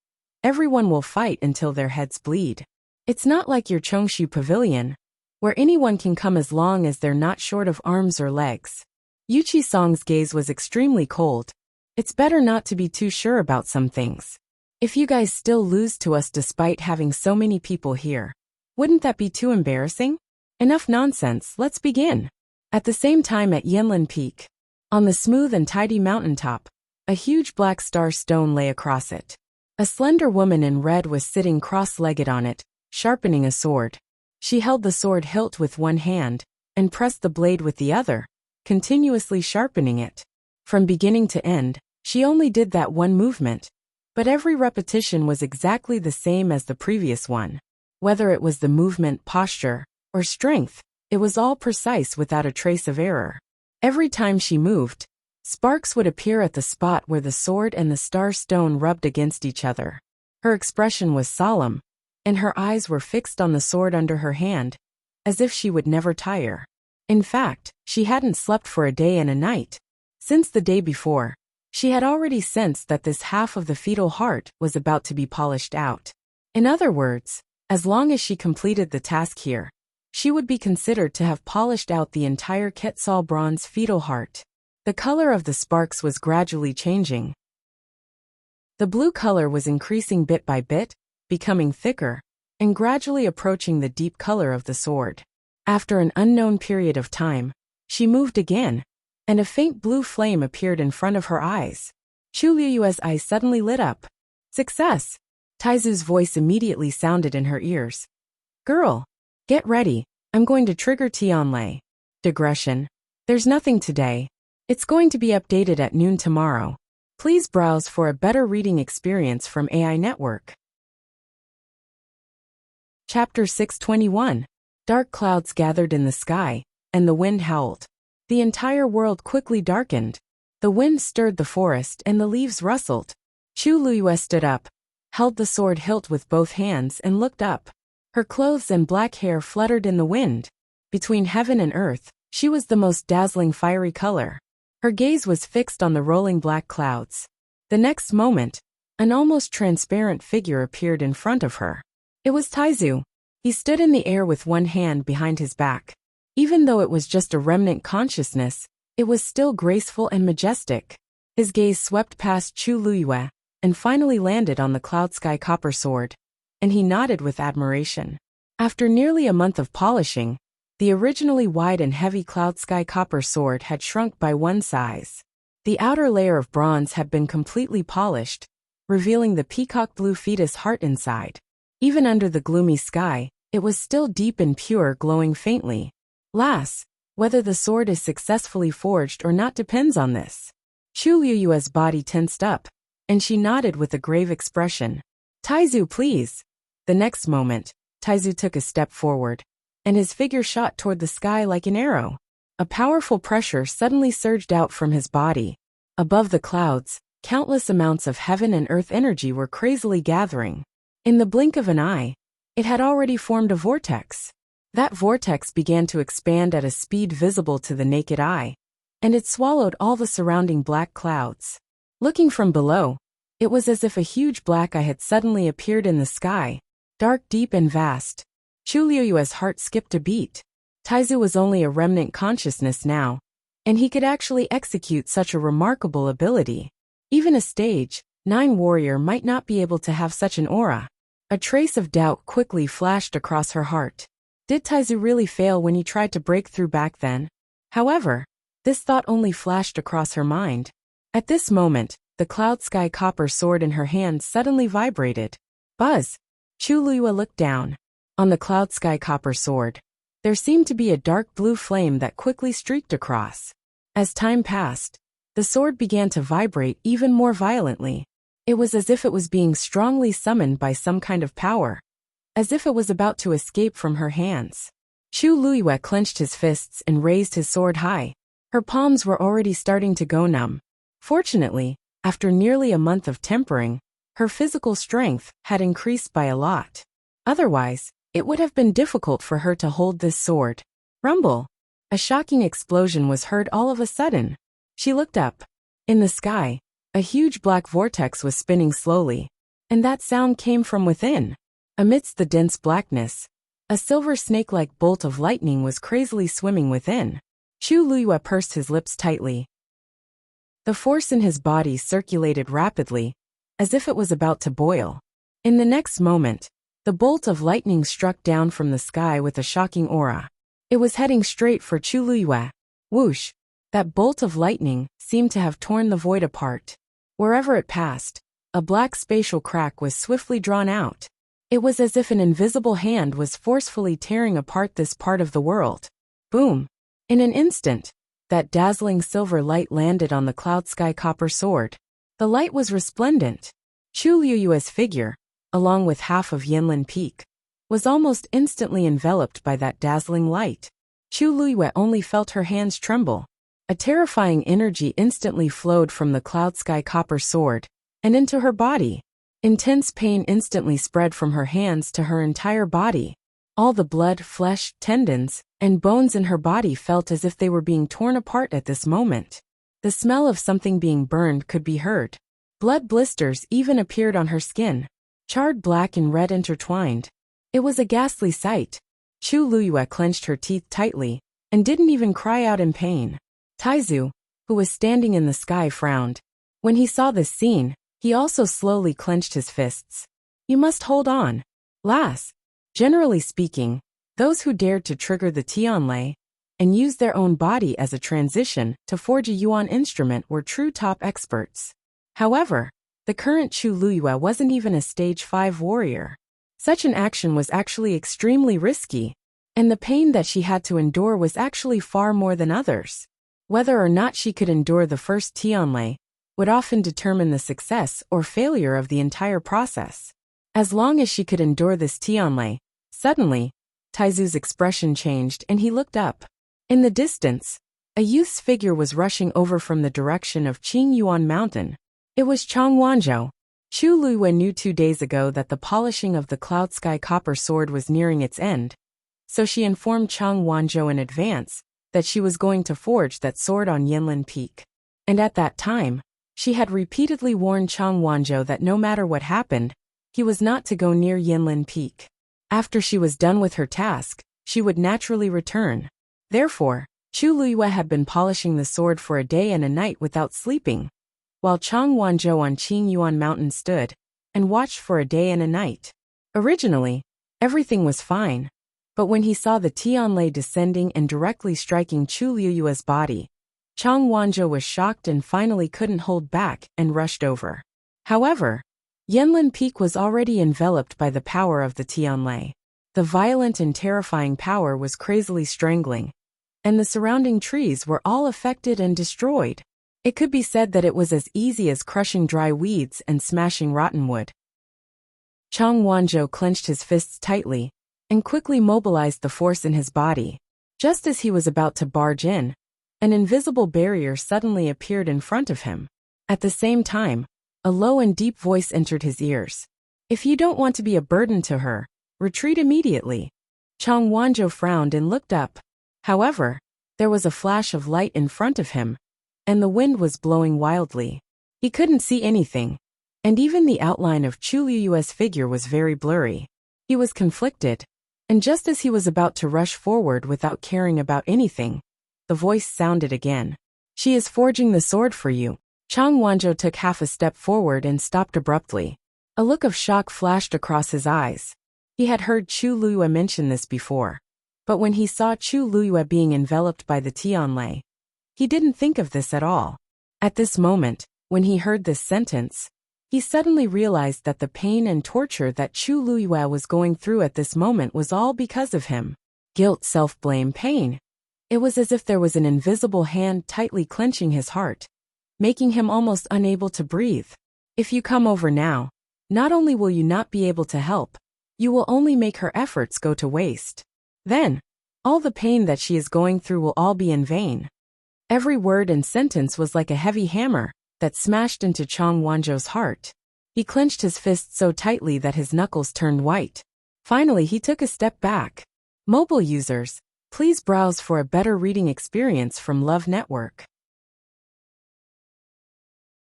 everyone will fight until their heads bleed. It's not like your Chongshu Pavilion, where anyone can come as long as they're not short of arms or legs. Yu Qisong's gaze was extremely cold. It's better not to be too sure about some things. If you guys still lose to us despite having so many people here, wouldn't that be too embarrassing? Enough nonsense, let's begin. At the same time at Yanlin Peak, on the smooth and tidy mountaintop, a huge black star stone lay across it. A slender woman in red was sitting cross-legged on it, sharpening a sword. She held the sword hilt with one hand and pressed the blade with the other, continuously sharpening it. From beginning to end, she only did that one movement, but every repetition was exactly the same as the previous one. Whether it was the movement, posture, or strength, it was all precise without a trace of error. Every time she moved, sparks would appear at the spot where the sword and the star stone rubbed against each other. Her expression was solemn, and her eyes were fixed on the sword under her hand, as if she would never tire. In fact, she hadn't slept for a day and a night. Since the day before, she had already sensed that this half of the fetal heart was about to be polished out. In other words, as long as she completed the task here, she would be considered to have polished out the entire Quetzal bronze fetal heart. The color of the sparks was gradually changing. The blue color was increasing bit by bit, becoming thicker, and gradually approaching the deep color of the sword. After an unknown period of time, she moved again, and a faint blue flame appeared in front of her eyes. Chu Liyue's eyes suddenly lit up. Success! Taizu's voice immediately sounded in her ears. Girl, get ready, I'm going to trigger Tianlei. Digression. There's nothing today. It's going to be updated at noon tomorrow. Please browse for a better reading experience from AI Network. Chapter 621. Dark clouds gathered in the sky, and the wind howled. The entire world quickly darkened. The wind stirred the forest and the leaves rustled. Chu Liyue stood up, held the sword hilt with both hands and looked up. Her clothes and black hair fluttered in the wind. Between heaven and earth, she was the most dazzling fiery color. Her gaze was fixed on the rolling black clouds. The next moment, an almost transparent figure appeared in front of her. It was Taizu. He stood in the air with one hand behind his back. Even though it was just a remnant consciousness, it was still graceful and majestic. His gaze swept past Chu Liyue and finally landed on the cloud sky copper sword, and he nodded with admiration. After nearly a month of polishing, the originally wide and heavy cloud sky copper sword had shrunk by one size. The outer layer of bronze had been completely polished, revealing the peacock blue fetus heart inside. Even under the gloomy sky, it was still deep and pure, glowing faintly. Las, whether the sword is successfully forged or not depends on this. Chu Liyue's body tensed up, and she nodded with a grave expression. Taizu, please. The next moment, Taizu took a step forward, and his figure shot toward the sky like an arrow. A powerful pressure suddenly surged out from his body. Above the clouds, countless amounts of heaven and earth energy were crazily gathering. In the blink of an eye, it had already formed a vortex. That vortex began to expand at a speed visible to the naked eye, and it swallowed all the surrounding black clouds. Looking from below, it was as if a huge black eye had suddenly appeared in the sky, dark, deep, and vast. Chu Liuyue's heart skipped a beat. Taizu was only a remnant consciousness now, and he could actually execute such a remarkable ability. Even a stage 9 warrior might not be able to have such an aura. A trace of doubt quickly flashed across her heart. Did Taizu really fail when he tried to break through back then? However, this thought only flashed across her mind. At this moment, the cloud sky copper sword in her hand suddenly vibrated. Buzz! Chu Liyue looked down. On the cloud sky copper sword, there seemed to be a dark blue flame that quickly streaked across. As time passed, the sword began to vibrate even more violently. It was as if it was being strongly summoned by some kind of power, as if it was about to escape from her hands. Chu Liyue clenched his fists and raised his sword high. Her palms were already starting to go numb. Fortunately, after nearly a month of tempering, her physical strength had increased by a lot. Otherwise, it would have been difficult for her to hold this sword. Rumble! A shocking explosion was heard all of a sudden. She looked up. In the sky, a huge black vortex was spinning slowly, and that sound came from within. Amidst the dense blackness, a silver snake-like bolt of lightning was crazily swimming within. Chu Liyue pursed his lips tightly. The force in his body circulated rapidly, as if it was about to boil. In the next moment, the bolt of lightning struck down from the sky with a shocking aura. It was heading straight for Chu Liyue. Whoosh! That bolt of lightning seemed to have torn the void apart. Wherever it passed, a black spatial crack was swiftly drawn out. It was as if an invisible hand was forcefully tearing apart this part of the world. Boom! In an instant, that dazzling silver light landed on the cloud sky copper sword. The light was resplendent. Chu Liyue's figure, along with half of Yinlin Peak, was almost instantly enveloped by that dazzling light. Chu Liyue only felt her hands tremble. A terrifying energy instantly flowed from the cloud sky copper sword and into her body. Intense pain instantly spread from her hands to her entire body. All the blood, flesh, tendons, and bones in her body felt as if they were being torn apart at this moment. The smell of something being burned could be heard. Blood blisters even appeared on her skin, charred black and red intertwined. It was a ghastly sight. Chu Liyue clenched her teeth tightly and didn't even cry out in pain. Taizu, who was standing in the sky, frowned. When he saw this scene, he also slowly clenched his fists. You must hold on. Lass. Generally speaking, those who dared to trigger the Tianlei and use their own body as a transition to forge a yuan instrument were true top experts. However, the current Chu Liyue wasn't even a stage 5 warrior. Such an action was actually extremely risky, and the pain that she had to endure was actually far more than others. Whether or not she could endure the first Tianlei would often determine the success or failure of the entire process. As long as she could endure this Tianlei, suddenly, Taizu's expression changed and he looked up. In the distance, a youth's figure was rushing over from the direction of Qingyuan Mountain. It was Chang Wanzhou. Chu Liyue knew 2 days ago that the polishing of the cloud sky copper sword was nearing its end, so she informed Chang Wanzhou in advance that she was going to forge that sword on Yinlin Peak. And at that time, she had repeatedly warned Chang Wanzhou that no matter what happened, he was not to go near Yinlin Peak. After she was done with her task, she would naturally return. Therefore, Chu Liyue had been polishing the sword for a day and a night without sleeping, while Chang Wanzhou on Qingyuan Mountain stood and watched for a day and a night. Originally, everything was fine, but when he saw the Tianlei descending and directly striking Chu Liyue's body, Chang Wanzhou was shocked and finally couldn't hold back and rushed over. However, Yinlin Peak was already enveloped by the power of the Tianlei. The violent and terrifying power was crazily strangling, and the surrounding trees were all affected and destroyed. It could be said that it was as easy as crushing dry weeds and smashing rotten wood. Chang Wanzhou clenched his fists tightly and quickly mobilized the force in his body. Just as he was about to barge in, an invisible barrier suddenly appeared in front of him. At the same time, a low and deep voice entered his ears. If you don't want to be a burden to her, retreat immediately. Chang Wanzhou frowned and looked up. However, there was a flash of light in front of him, and the wind was blowing wildly. He couldn't see anything, and even the outline of Chu Liyue's figure was very blurry. He was conflicted, and just as he was about to rush forward without caring about anything, the voice sounded again. She is forging the sword for you. Chang Wanzhou took half a step forward and stopped abruptly. A look of shock flashed across his eyes. He had heard Chu Liyue mention this before, but when he saw Chu Liyue being enveloped by the Tianlei, he didn't think of this at all. At this moment, when he heard this sentence, he suddenly realized that the pain and torture that Chu Liyue was going through at this moment was all because of him. Guilt, self-blame, pain. It was as if there was an invisible hand tightly clenching his heart, making him almost unable to breathe. If you come over now, not only will you not be able to help, you will only make her efforts go to waste. Then, all the pain that she is going through will all be in vain. Every word and sentence was like a heavy hammer that smashed into Chang Wanzhou's heart. He clenched his fists so tightly that his knuckles turned white. Finally, he took a step back. Mobile users, please browse for a better reading experience from Love Network.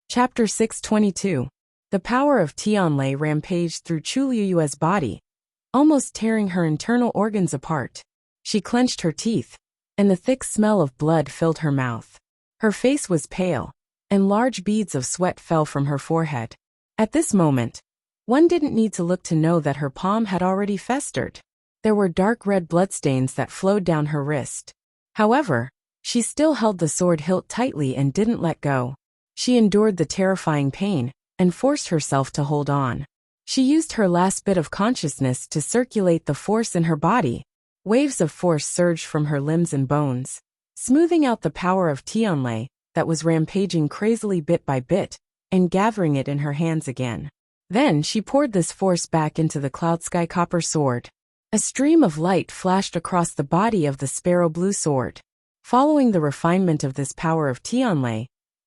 Chapter 622. The power of Tianlei rampaged through Chu Liyue's body, almost tearing her internal organs apart. She clenched her teeth, and the thick smell of blood filled her mouth. Her face was pale, and large beads of sweat fell from her forehead. At this moment, one didn't need to look to know that her palm had already festered. There were dark red bloodstains that flowed down her wrist. However, she still held the sword hilt tightly and didn't let go. She endured the terrifying pain and forced herself to hold on. She used her last bit of consciousness to circulate the force in her body. Waves of force surged from her limbs and bones, smoothing out the power of Tianlei that was rampaging crazily bit by bit and gathering it in her hands again. Then she poured this force back into the cloud sky copper sword. A stream of light flashed across the body of the sparrow blue sword. Following the refinement of this power of Tianlei,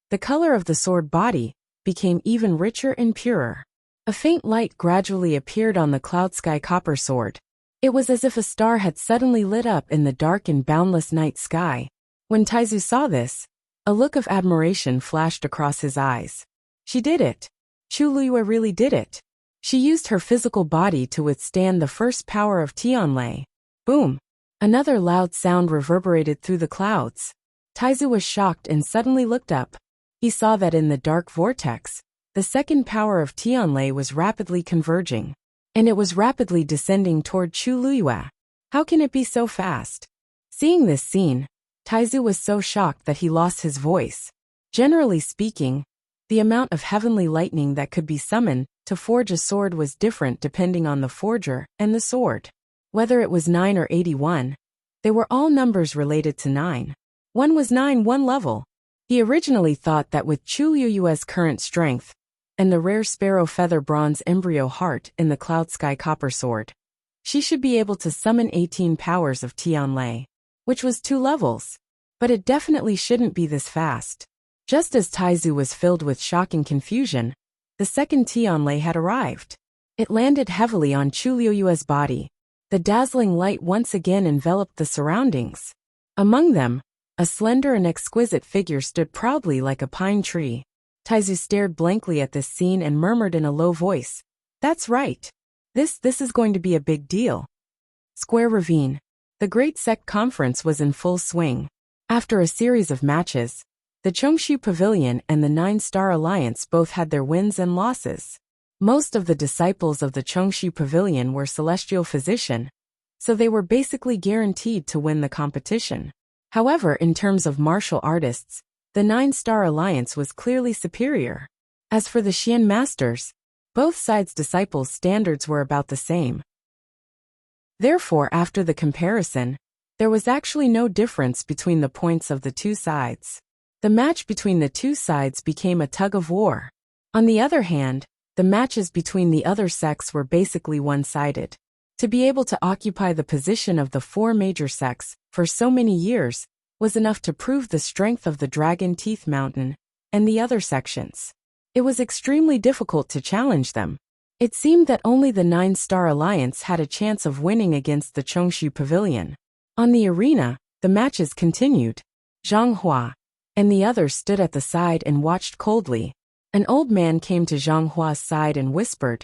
the color of the sword body became even richer and purer. A faint light gradually appeared on the cloud sky copper sword. It was as if a star had suddenly lit up in the dark and boundless night sky. When Taizu saw this, a look of admiration flashed across his eyes. She did it. Chu Liyue really did it. She used her physical body to withstand the first power of Tianlei. Boom! Another loud sound reverberated through the clouds. Taizu was shocked and suddenly looked up. He saw that in the dark vortex, the second power of Tianlei was rapidly converging, and it was rapidly descending toward Chu Liyue. How can it be so fast? Seeing this scene, Taizu was so shocked that he lost his voice. Generally speaking, the amount of heavenly lightning that could be summoned to forge a sword was different depending on the forger and the sword. Whether it was 9 or 81, they were all numbers related to 9. One was 9 one level. He originally thought that with Chu Liyue's current strength, and the rare sparrow feather bronze embryo heart in the cloud sky copper sword, she should be able to summon 18 powers of Tianlei, which was 2 levels. But it definitely shouldn't be this fast. Just as Taizu was filled with shock and confusion, the second Tianlei had arrived. It landed heavily on Chu Liyue's body. The dazzling light once again enveloped the surroundings. Among them, a slender and exquisite figure stood proudly like a pine tree. Taizu stared blankly at this scene and murmured in a low voice, "That's right. This is going to be a big deal." Square Ravine. The Great Sect Conference was in full swing. After a series of matches, the Chongshu Pavilion and the 9-Star Alliance both had their wins and losses. Most of the disciples of the Chongshu Pavilion were celestial physician, so they were basically guaranteed to win the competition. However, in terms of martial artists, the 9-Star Alliance was clearly superior. As for the Xian Masters, both sides' disciples' standards were about the same. Therefore, after the comparison, there was actually no difference between the points of the two sides. The match between the two sides became a tug of war. On the other hand, the matches between the other sects were basically one-sided. To be able to occupy the position of the four major sects for so many years was enough to prove the strength of the Dragon Teeth Mountain and the other sections. It was extremely difficult to challenge them. It seemed that only the 9-Star Alliance had a chance of winning against the Chongshu Pavilion. On the arena, the matches continued. Zhang Hua and the others stood at the side and watched coldly. An old man came to Zhang Hua's side and whispered,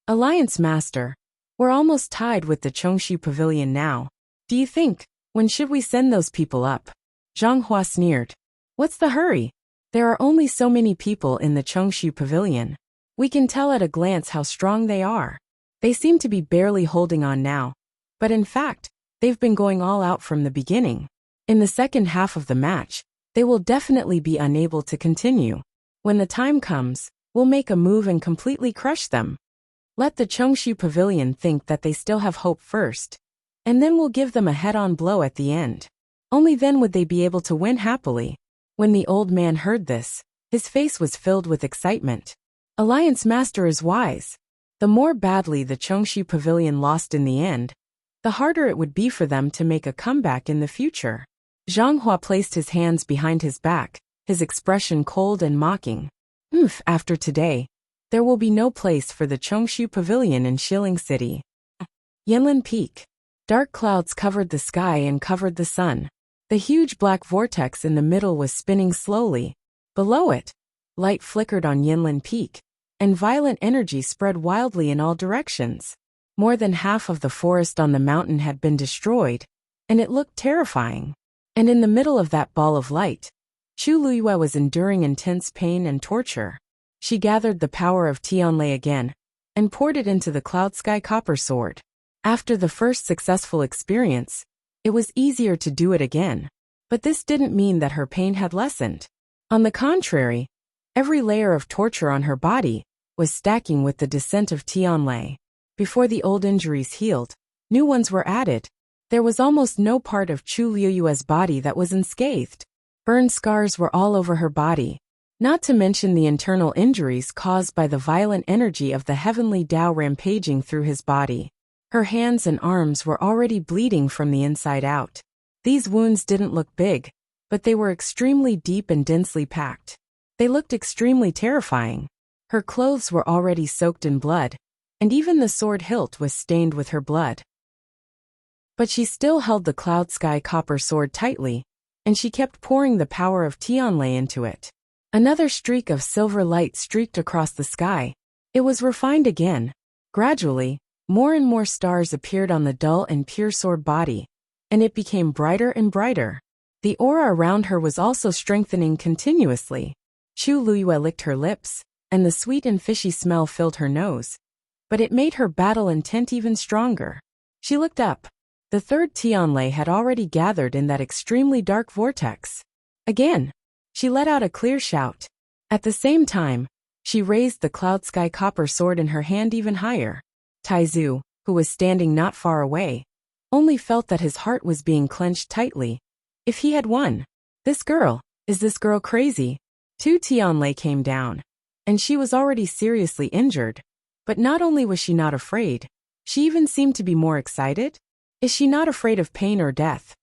"Alliance Master, we're almost tied with the Chongshu Pavilion now. Do you think, when should we send those people up?" Zhang Hua sneered. "What's the hurry? There are only so many people in the Chongshu Pavilion. We can tell at a glance how strong they are. They seem to be barely holding on now, but in fact, they've been going all out from the beginning. In the second half of the match, they will definitely be unable to continue. When the time comes, we'll make a move and completely crush them. Let the Chongshu Pavilion think that they still have hope first, and then we'll give them a head-on blow at the end. Only then would they be able to win happily." When the old man heard this, his face was filled with excitement. Alliance Master is wise. The more badly the Chongshu Pavilion lost in the end, the harder it would be for them to make a comeback in the future. Zhang Hua placed his hands behind his back, his expression cold and mocking. After today, there will be no place for the Chongshu Pavilion in Shilling City." Yanlin Peak. Dark clouds covered the sky and covered the sun. The huge black vortex in the middle was spinning slowly. Below it, light flickered on Yinlin Peak, and violent energy spread wildly in all directions. More than half of the forest on the mountain had been destroyed, and it looked terrifying. And in the middle of that ball of light, Chu Luyue was enduring intense pain and torture. She gathered the power of Tianlei again, and poured it into the Cloud Sky Copper Sword. After the first successful experience, it was easier to do it again. But this didn't mean that her pain had lessened. On the contrary, every layer of torture on her body was stacking with the descent of Tianlei. Before the old injuries healed, new ones were added. There was almost no part of Chu Liyue's body that was unscathed. Burn scars were all over her body, not to mention the internal injuries caused by the violent energy of the heavenly Tao rampaging through his body. Her hands and arms were already bleeding from the inside out. These wounds didn't look big, but they were extremely deep and densely packed. They looked extremely terrifying. Her clothes were already soaked in blood, and even the sword hilt was stained with her blood. But she still held the Cloud Sky Copper Sword tightly, and she kept pouring the power of Tianlei into it. Another streak of silver light streaked across the sky. It was refined again. Gradually, more and more stars appeared on the dull and pure sword body, and it became brighter and brighter. The aura around her was also strengthening continuously. Chu Luyue licked her lips, and the sweet and fishy smell filled her nose. But it made her battle intent even stronger. She looked up. The third Tianlei had already gathered in that extremely dark vortex. Again, she let out a clear shout. At the same time, she raised the Cloud Sky Copper Sword in her hand even higher. Taizu, who was standing not far away, only felt that his heart was being clenched tightly. If he had won, is this girl crazy? 2 Tianlei came down, and she was already seriously injured. But not only was she not afraid, she even seemed to be more excited. Is she not afraid of pain or death?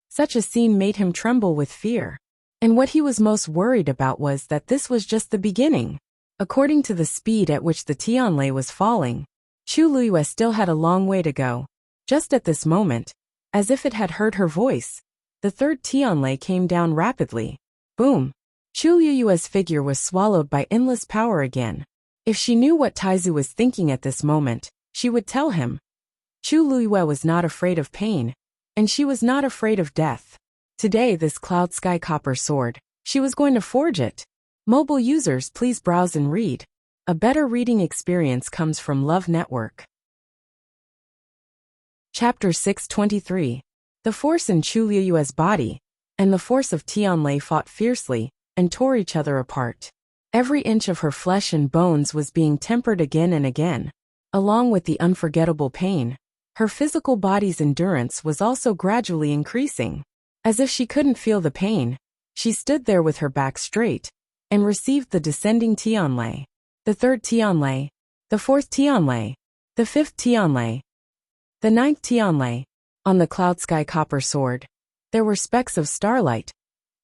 Such a scene made him tremble with fear. And what he was most worried about was that this was just the beginning. According to the speed at which the Tianlei was falling, Chu Luyue still had a long way to go. Just at this moment, as if it had heard her voice, the third Tianlei came down rapidly. Boom! Chu Luyue's figure was swallowed by endless power again. If she knew what Taizu was thinking at this moment, she would tell him. Chu Luyue was not afraid of pain, and she was not afraid of death. Today, this Cloud Sky Copper Sword, she was going to forge it. Mobile users, please browse and read. A better reading experience comes from Love Network. Chapter 623. The force in Chu Liyue's body and the force of Tianlei fought fiercely and tore each other apart. Every inch of her flesh and bones was being tempered again and again. Along with the unforgettable pain, her physical body's endurance was also gradually increasing. As if she couldn't feel the pain, she stood there with her back straight and received the descending Tianlei. The third Tianlei, the fourth Tianlei, the fifth Tianlei. The ninth Tianlei. On the cloud sky copper sword, there were specks of starlight,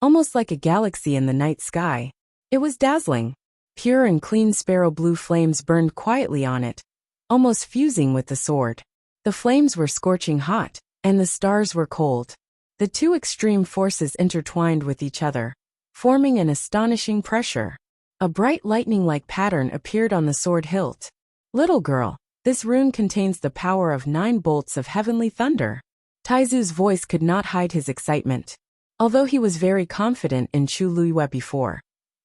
almost like a galaxy in the night sky. It was dazzling. Pure and clean sparrow blue flames burned quietly on it, almost fusing with the sword. The flames were scorching hot, and the stars were cold. The two extreme forces intertwined with each other, forming an astonishing pressure. A bright lightning-like pattern appeared on the sword hilt. Little girl, this rune contains the power of 9 bolts of heavenly thunder. Taizu's voice could not hide his excitement. Although he was very confident in Chu Luiyue before,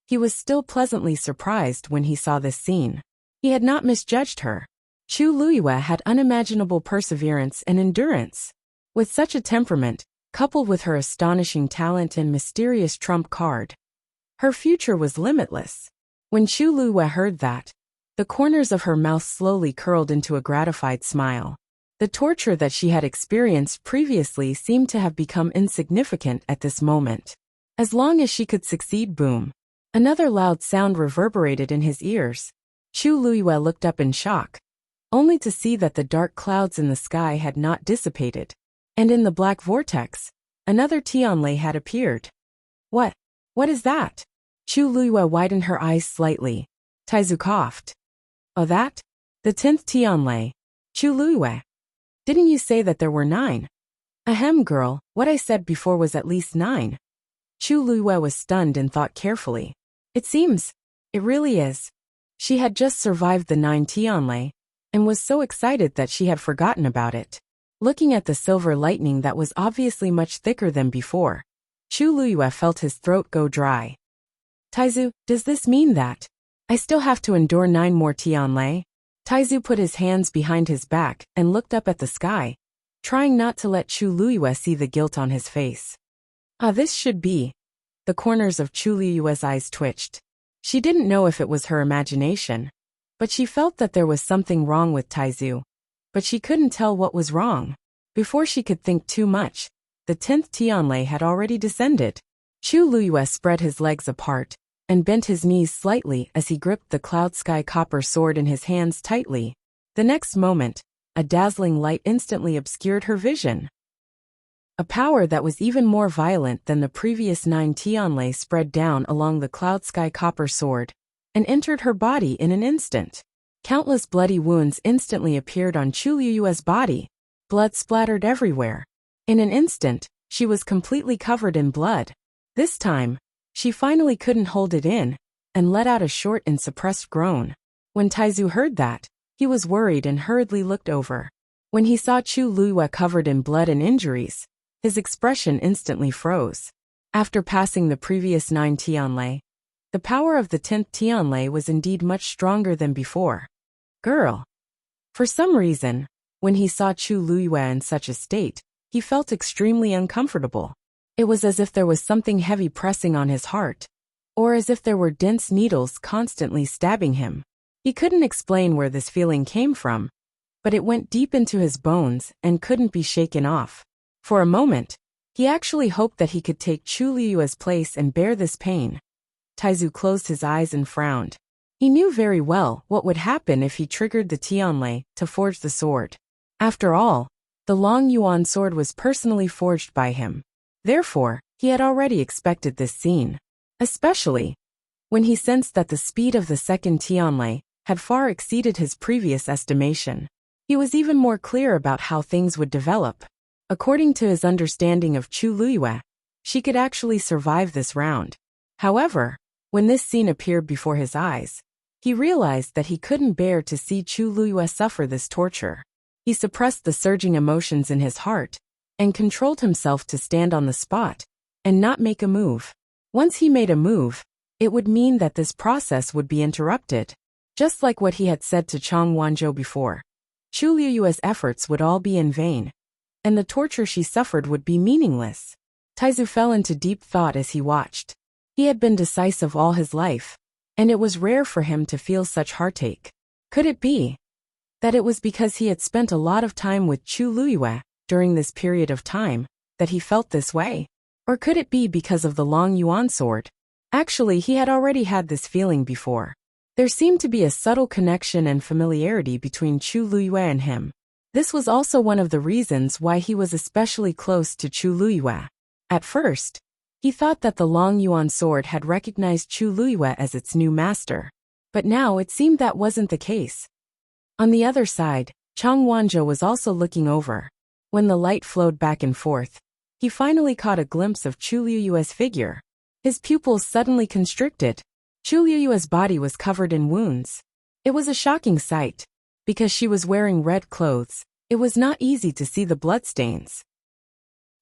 he was still pleasantly surprised when he saw this scene. He had not misjudged her. Chu Luiyue had unimaginable perseverance and endurance. With such a temperament, coupled with her astonishing talent and mysterious trump card, her future was limitless. When Chu Luiyue heard that, the corners of her mouth slowly curled into a gratified smile. The torture that she had experienced previously seemed to have become insignificant at this moment. As long as she could succeed, boom. Another loud sound reverberated in his ears. Chu Luiyue looked up in shock, only to see that the dark clouds in the sky had not dissipated. And in the black vortex, another Tianlei had appeared. What is that? Chu Luiyue widened her eyes slightly. Taizu coughed. Oh, that? The 10th Tianlei. Chu Luiyue. Didn't you say that there were 9? Ahem, girl, what I said before was at least 9. Chu Luiyue was stunned and thought carefully. It seems. It really is. She had just survived the 9 Tianlei, and was so excited that she had forgotten about it. Looking at the silver lightning that was obviously much thicker than before, Chu Luiyue felt his throat go dry. Taizu, does this mean that I still have to endure 9 more Tianlei? Taizu put his hands behind his back and looked up at the sky, trying not to let Chu Luiyue see the guilt on his face. This should be. The corners of Chu Luiyue's eyes twitched. She didn't know if it was her imagination, but she felt that there was something wrong with Taizu. But she couldn't tell what was wrong. Before she could think too much, the 10th Tianlei had already descended. Chu Luiyue spread his legs apart and bent his knees slightly as he gripped the cloud sky copper sword in his hands tightly. The next moment, a dazzling light instantly obscured her vision. A power that was even more violent than the previous 9 Tianlei spread down along the cloud sky copper sword and entered her body in an instant. Countless bloody wounds instantly appeared on Chu Luiyue's body. Blood splattered everywhere. In an instant, she was completely covered in blood. This time, she finally couldn't hold it in, and let out a short and suppressed groan. When Taizu heard that, he was worried and hurriedly looked over. When he saw Chu Luiyue covered in blood and injuries, his expression instantly froze. After passing the previous 9 Tianlei, the power of the 10th Tianlei was indeed much stronger than before. Girl. For some reason, when he saw Chu Luiyue in such a state, he felt extremely uncomfortable. It was as if there was something heavy pressing on his heart, or as if there were dense needles constantly stabbing him. He couldn't explain where this feeling came from, but it went deep into his bones and couldn't be shaken off. For a moment, he actually hoped that he could take Chu Luiyue's place and bear this pain. Taizu closed his eyes and frowned. He knew very well what would happen if he triggered the Tianlei to forge the sword. After all, the Long Yuan sword was personally forged by him. Therefore, he had already expected this scene. Especially when he sensed that the speed of the second Tianlei had far exceeded his previous estimation. He was even more clear about how things would develop. According to his understanding of Chu Luiyue, she could actually survive this round. However, when this scene appeared before his eyes, he realized that he couldn't bear to see Chu Luiyue suffer this torture. He suppressed the surging emotions in his heart and controlled himself to stand on the spot and not make a move. Once he made a move, it would mean that this process would be interrupted. Just like what he had said to Chang Wanzhou before, Chu Luiyue's efforts would all be in vain, and the torture she suffered would be meaningless. Taizu fell into deep thought as he watched. He had been decisive all his life, and it was rare for him to feel such heartache. Could it be that it was because he had spent a lot of time with Chu Luiyue during this period of time that he felt this way? Or could it be because of the Long Yuan sword? Actually, he had already had this feeling before. There seemed to be a subtle connection and familiarity between Chu Luiyue and him. This was also one of the reasons why he was especially close to Chu Luyue. At first, he thought that the Long Yuan sword had recognized Chu Luyue as its new master. But now it seemed that wasn't the case. On the other side, Chang Wanzhou was also looking over. When the light flowed back and forth, he finally caught a glimpse of Chu Luyue's figure. His pupils suddenly constricted. Chu Luyue's body was covered in wounds. It was a shocking sight. Because she was wearing red clothes, it was not easy to see the bloodstains.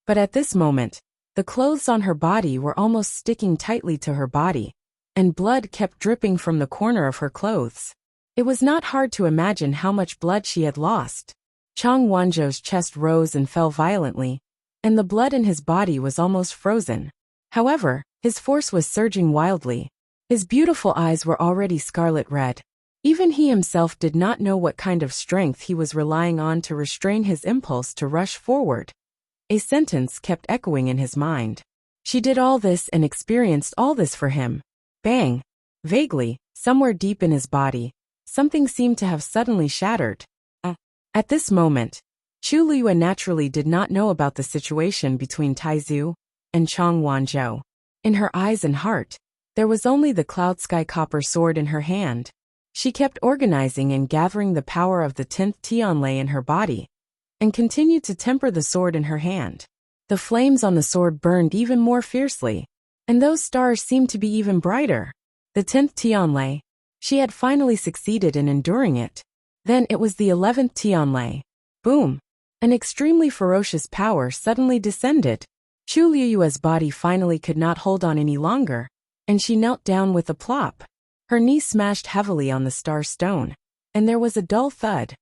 But at this moment, the clothes on her body were almost sticking tightly to her body, and blood kept dripping from the corner of her clothes. It was not hard to imagine how much blood she had lost. Chang Wanzhou's chest rose and fell violently, and the blood in his body was almost frozen. However, his force was surging wildly. His beautiful eyes were already scarlet red. Even he himself did not know what kind of strength he was relying on to restrain his impulse to rush forward. A sentence kept echoing in his mind. She did all this and experienced all this for him. Bang! Vaguely, somewhere deep in his body, something seemed to have suddenly shattered. At this moment, Chu Luyue naturally did not know about the situation between Taizu and Chang Wanzhou. In her eyes and heart, there was only the cloud sky copper sword in her hand. She kept organizing and gathering the power of the 10th Tianlei in her body, and continued to temper the sword in her hand. The flames on the sword burned even more fiercely, and those stars seemed to be even brighter. The 10th Tianlei, she had finally succeeded in enduring it. Then it was the 11th Tianlei. Boom! An extremely ferocious power suddenly descended. Chu Luyue's body finally could not hold on any longer, and she knelt down with a plop. Her knee smashed heavily on the star stone, and there was a dull thud.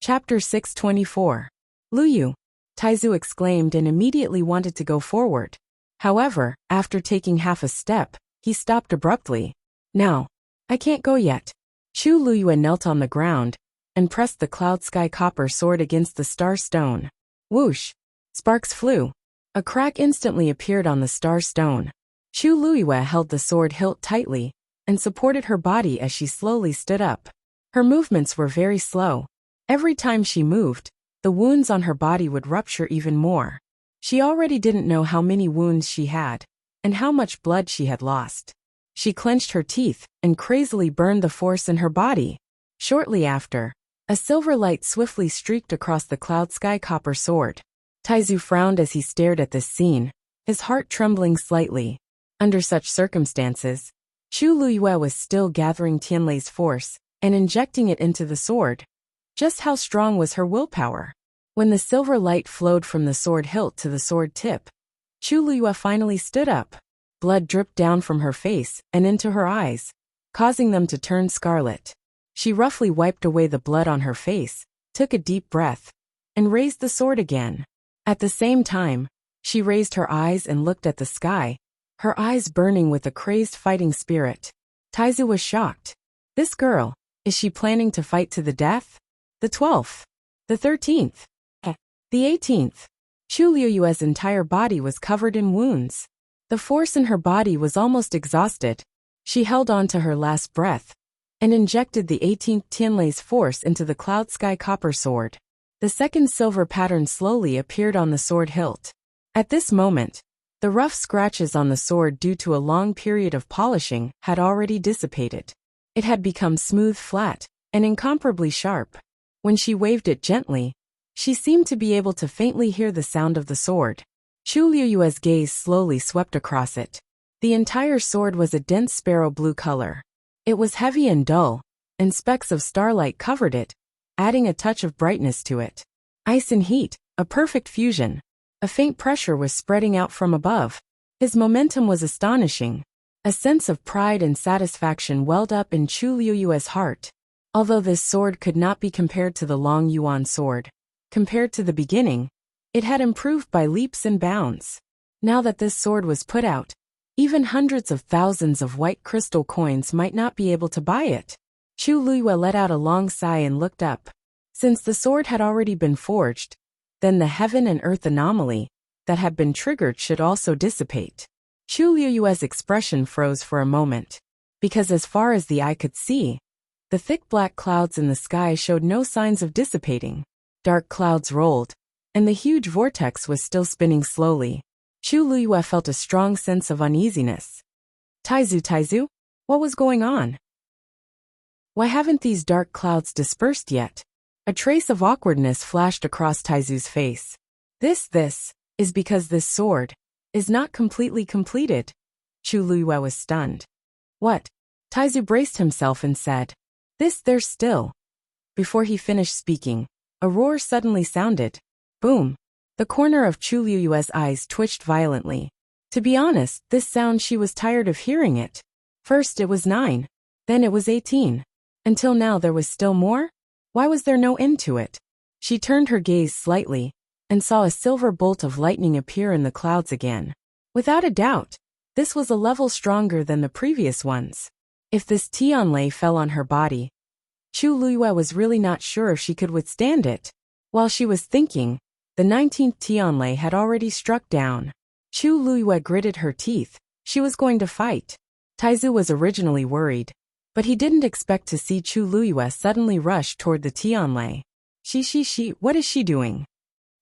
Chapter 624. Luyu, Taizu exclaimed and immediately wanted to go forward. However, after taking half a step, he stopped abruptly. Now, I can't go yet. Chu Luyue knelt on the ground and pressed the cloud sky copper sword against the star stone. Whoosh! Sparks flew. A crack instantly appeared on the star stone. Chu Luyue held the sword hilt tightly and supported her body as she slowly stood up. Her movements were very slow. Every time she moved, the wounds on her body would rupture even more. She already didn't know how many wounds she had and how much blood she had lost. She clenched her teeth and crazily burned the force in her body. Shortly after, a silver light swiftly streaked across the cloud sky copper sword. Taizu frowned as he stared at this scene, his heart trembling slightly. Under such circumstances, Chu Luyue was still gathering Tianlei's force and injecting it into the sword. Just how strong was her willpower? When the silver light flowed from the sword hilt to the sword tip, Chu Luyue finally stood up. Blood dripped down from her face and into her eyes, causing them to turn scarlet. She roughly wiped away the blood on her face, took a deep breath, and raised the sword again. At the same time, she raised her eyes and looked at the sky, her eyes burning with a crazed fighting spirit. Taizu was shocked. This girl, is she planning to fight to the death? The 12th. The 13th. The 18th. Chu Luyue's entire body was covered in wounds. The force in her body was almost exhausted. She held on to her last breath and injected the 18th Tianlei's force into the cloud sky copper sword. The second silver pattern slowly appeared on the sword hilt. At this moment, the rough scratches on the sword due to a long period of polishing had already dissipated. It had become smooth, flat, and incomparably sharp. When she waved it gently, she seemed to be able to faintly hear the sound of the sword. Chu Luyue's gaze slowly swept across it. The entire sword was a dense sparrow blue color. It was heavy and dull, and specks of starlight covered it, adding a touch of brightness to it. Ice and heat, a perfect fusion. A faint pressure was spreading out from above. His momentum was astonishing. A sense of pride and satisfaction welled up in Chu Luyue's heart. Although this sword could not be compared to the Long Yuan sword, compared to the beginning, it had improved by leaps and bounds. Now that this sword was put out, even hundreds of thousands of white crystal coins might not be able to buy it. Chu Luyue let out a long sigh and looked up. Since the sword had already been forged, then the heaven and earth anomaly that had been triggered should also dissipate. Chu Luyue's expression froze for a moment, because as far as the eye could see, The thick black clouds in the sky showed no signs of dissipating. Dark clouds rolled, and the huge vortex was still spinning slowly. Chu Liyue felt a strong sense of uneasiness. Taizu, what was going on? Why haven't these dark clouds dispersed yet? A trace of awkwardness flashed across Taizu's face. This is because this sword is not completely completed. Chu Liyue was stunned. What? Taizu braced himself and said, They're still. Before he finished speaking, a roar suddenly sounded. Boom. The corner of Chu Liyue's eyes twitched violently. To be honest, this sound she was tired of hearing it. First it was 9. Then it was 18. Until now there was still more? Why was there no end to it? She turned her gaze slightly, and saw a silver bolt of lightning appear in the clouds again. Without a doubt, this was a level stronger than the previous ones. If this Tianlei fell on her body, Chu Liyue was really not sure if she could withstand it. While she was thinking, the 19th Tianlei had already struck down. Chu Liyue gritted her teeth. She was going to fight. Taizu was originally worried, but he didn't expect to see Chu Liyue suddenly rush toward the Tianlei. What is she doing?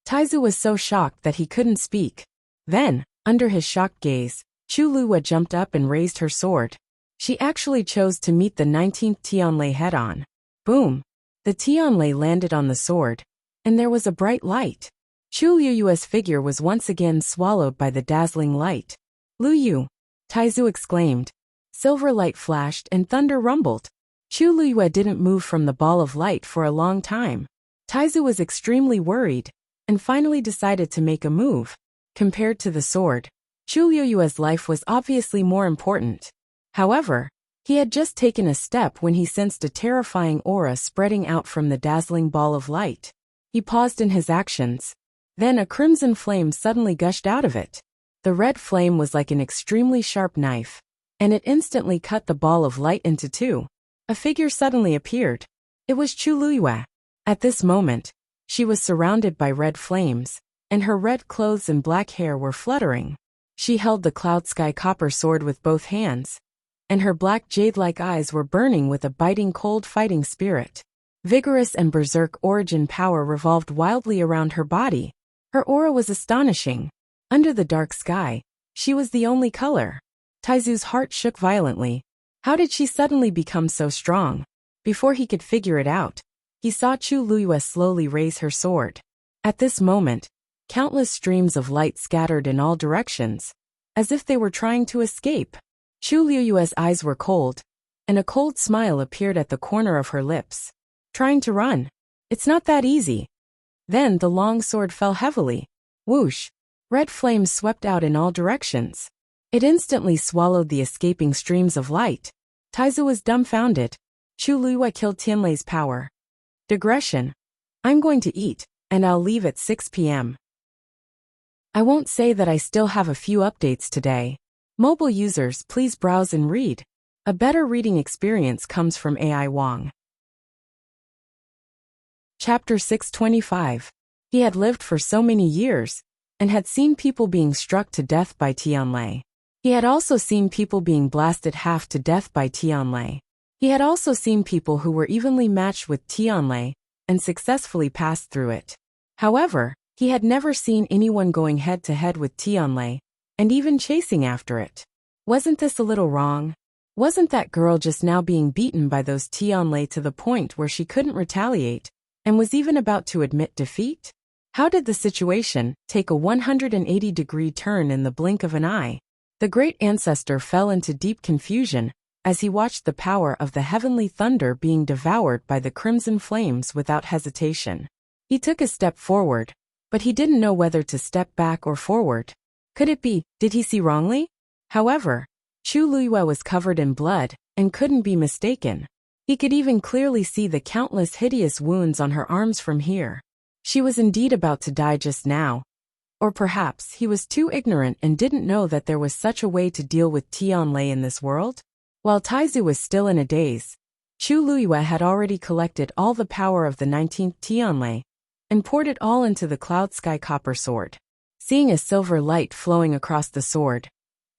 Taizu was so shocked that he couldn't speak. Then, under his shocked gaze, Chu Liyue jumped up and raised her sword. She actually chose to meet the 19th Tianlei head-on. Boom! The Tianlei landed on the sword, and there was a bright light. Chu Liyue's figure was once again swallowed by the dazzling light. Liu! Taizu exclaimed. Silver light flashed and thunder rumbled. Chu Liyue didn't move from the ball of light for a long time. Taizu was extremely worried, and finally decided to make a move. Compared to the sword, Chu Liyue's life was obviously more important. However, he had just taken a step when he sensed a terrifying aura spreading out from the dazzling ball of light. He paused in his actions. Then a crimson flame suddenly gushed out of it. The red flame was like an extremely sharp knife, and it instantly cut the ball of light into two. A figure suddenly appeared. It was Chu Liyue. At this moment, she was surrounded by red flames, and her red clothes and black hair were fluttering. She held the cloud sky copper sword with both hands, and her black jade-like eyes were burning with a biting cold fighting spirit. Vigorous and berserk origin power revolved wildly around her body. Her aura was astonishing. Under the dark sky, she was the only color. Taizu's heart shook violently. How did she suddenly become so strong? Before he could figure it out, he saw Chu Liyue slowly raise her sword. At this moment, countless streams of light scattered in all directions, as if they were trying to escape. Chu Liyue's eyes were cold, and a cold smile appeared at the corner of her lips. Trying to run? It's not that easy. Then the long sword fell heavily. Whoosh! Red flames swept out in all directions. It instantly swallowed the escaping streams of light. Taizu was dumbfounded. Chu Liyue killed Tianlei's power. Digression. I'm going to eat, and I'll leave at 6 p.m. I won't say that I still have a few updates today. Mobile users, please browse and read. A better reading experience comes from AI Wong. Chapter 625. He had lived for so many years, and had seen people being struck to death by Tianlei. He had also seen people being blasted half to death by Tianlei. He had also seen people who were evenly matched with Tianlei, and successfully passed through it. However, he had never seen anyone going head-to-head with Tianlei, and even chasing after it. Wasn't this a little wrong? Wasn't that girl just now being beaten by those Tianlei to the point where she couldn't retaliate, and was even about to admit defeat? How did the situation take a 180-degree turn in the blink of an eye? The great ancestor fell into deep confusion as he watched the power of the heavenly thunder being devoured by the crimson flames without hesitation. He took a step forward, but he didn't know whether to step back or forward. Could it be, did he see wrongly? However, Chu Liyue was covered in blood and couldn't be mistaken. He could even clearly see the countless hideous wounds on her arms from here. She was indeed about to die just now. Or perhaps he was too ignorant and didn't know that there was such a way to deal with Tianlei in this world? While Taizu was still in a daze, Chu Liyue had already collected all the power of the 19th Tianlei and poured it all into the cloud sky copper sword. Seeing a silver light flowing across the sword,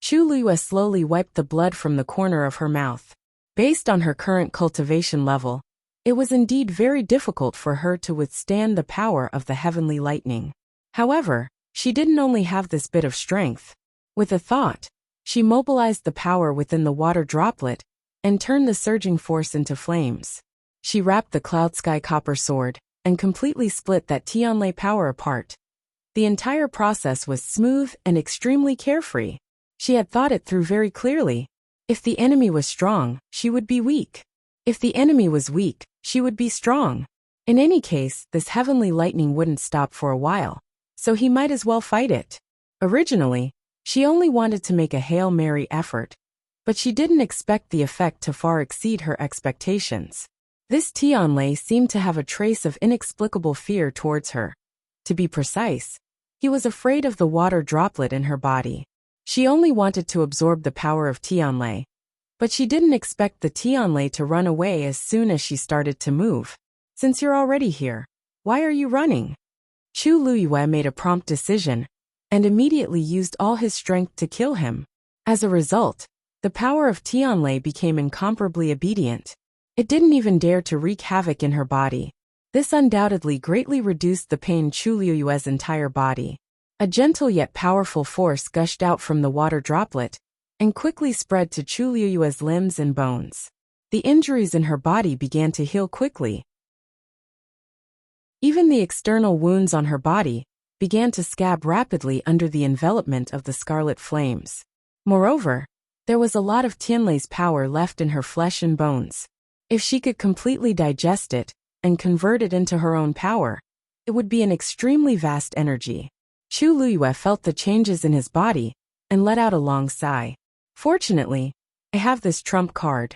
Chu Liyue slowly wiped the blood from the corner of her mouth. Based on her current cultivation level, it was indeed very difficult for her to withstand the power of the heavenly lightning. However, she didn't only have this bit of strength. With a thought, she mobilized the power within the water droplet and turned the surging force into flames. She wrapped the cloud sky copper sword and completely split that Tianlei power apart. The entire process was smooth and extremely carefree. She had thought it through very clearly. If the enemy was strong, she would be weak. If the enemy was weak, she would be strong. In any case, this heavenly lightning wouldn't stop for a while, so he might as well fight it. Originally, she only wanted to make a Hail Mary effort, but she didn't expect the effect to far exceed her expectations. This Tianlei seemed to have a trace of inexplicable fear towards her. To be precise, he was afraid of the water droplet in her body. She only wanted to absorb the power of Tianlei, but she didn't expect the Tianlei to run away as soon as she started to move. Since you're already here, why are you running? Chu Luyue made a prompt decision and immediately used all his strength to kill him. As a result, the power of Tianlei became incomparably obedient. It didn't even dare to wreak havoc in her body. This undoubtedly greatly reduced the pain Chu Luyue's entire body. A gentle yet powerful force gushed out from the water droplet and quickly spread to Chu Luyue's limbs and bones. The injuries in her body began to heal quickly. Even the external wounds on her body began to scab rapidly under the envelopment of the scarlet flames. Moreover, there was a lot of Tianlei's power left in her flesh and bones. If she could completely digest it and convert it into her own power, it would be an extremely vast energy. Chu Luyue felt the changes in his body and let out a long sigh. Fortunately, I have this trump card.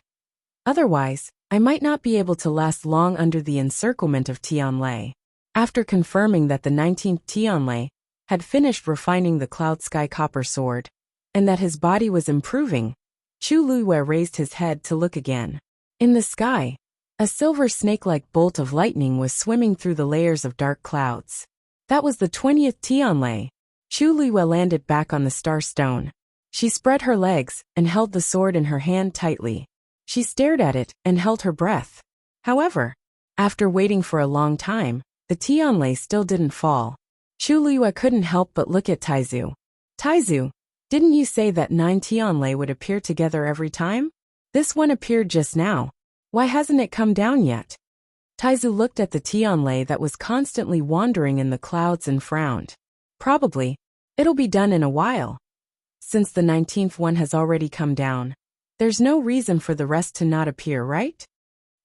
Otherwise, I might not be able to last long under the encirclement of Tianlei. After confirming that the 19th Tianlei had finished refining the cloud sky copper sword, and that his body was improving, Chu Luyue raised his head to look again. In the sky, a silver snake-like bolt of lightning was swimming through the layers of dark clouds. That was the 20th Tianlei. Chu Luyue landed back on the star stone. She spread her legs and held the sword in her hand tightly. She stared at it and held her breath. However, after waiting for a long time, the Tianlei still didn't fall. Chu Luyue couldn't help but look at Taizu. Taizu, didn't you say that 9 Tianlei would appear together every time? This one appeared just now. Why hasn't it come down yet? Taizu looked at the Tianlei that was constantly wandering in the clouds and frowned. Probably. It'll be done in a while. Since the 19th one has already come down, there's no reason for the rest to not appear, right?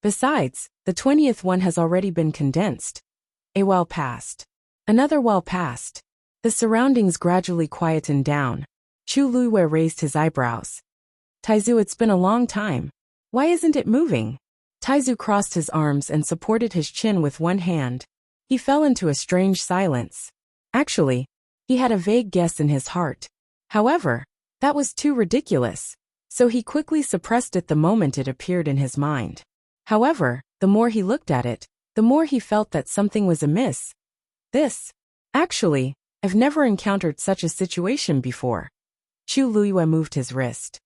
Besides, the 20th one has already been condensed. A while passed. Another while passed. The surroundings gradually quietened down. Chu Luyue raised his eyebrows. Taizu, it's been a long time. Why isn't it moving? Taizu crossed his arms and supported his chin with one hand. He fell into a strange silence. Actually, he had a vague guess in his heart. However, that was too ridiculous, so he quickly suppressed it the moment it appeared in his mind. However, the more he looked at it, the more he felt that something was amiss. Actually, I've never encountered such a situation before. Chu Luyue moved his wrist.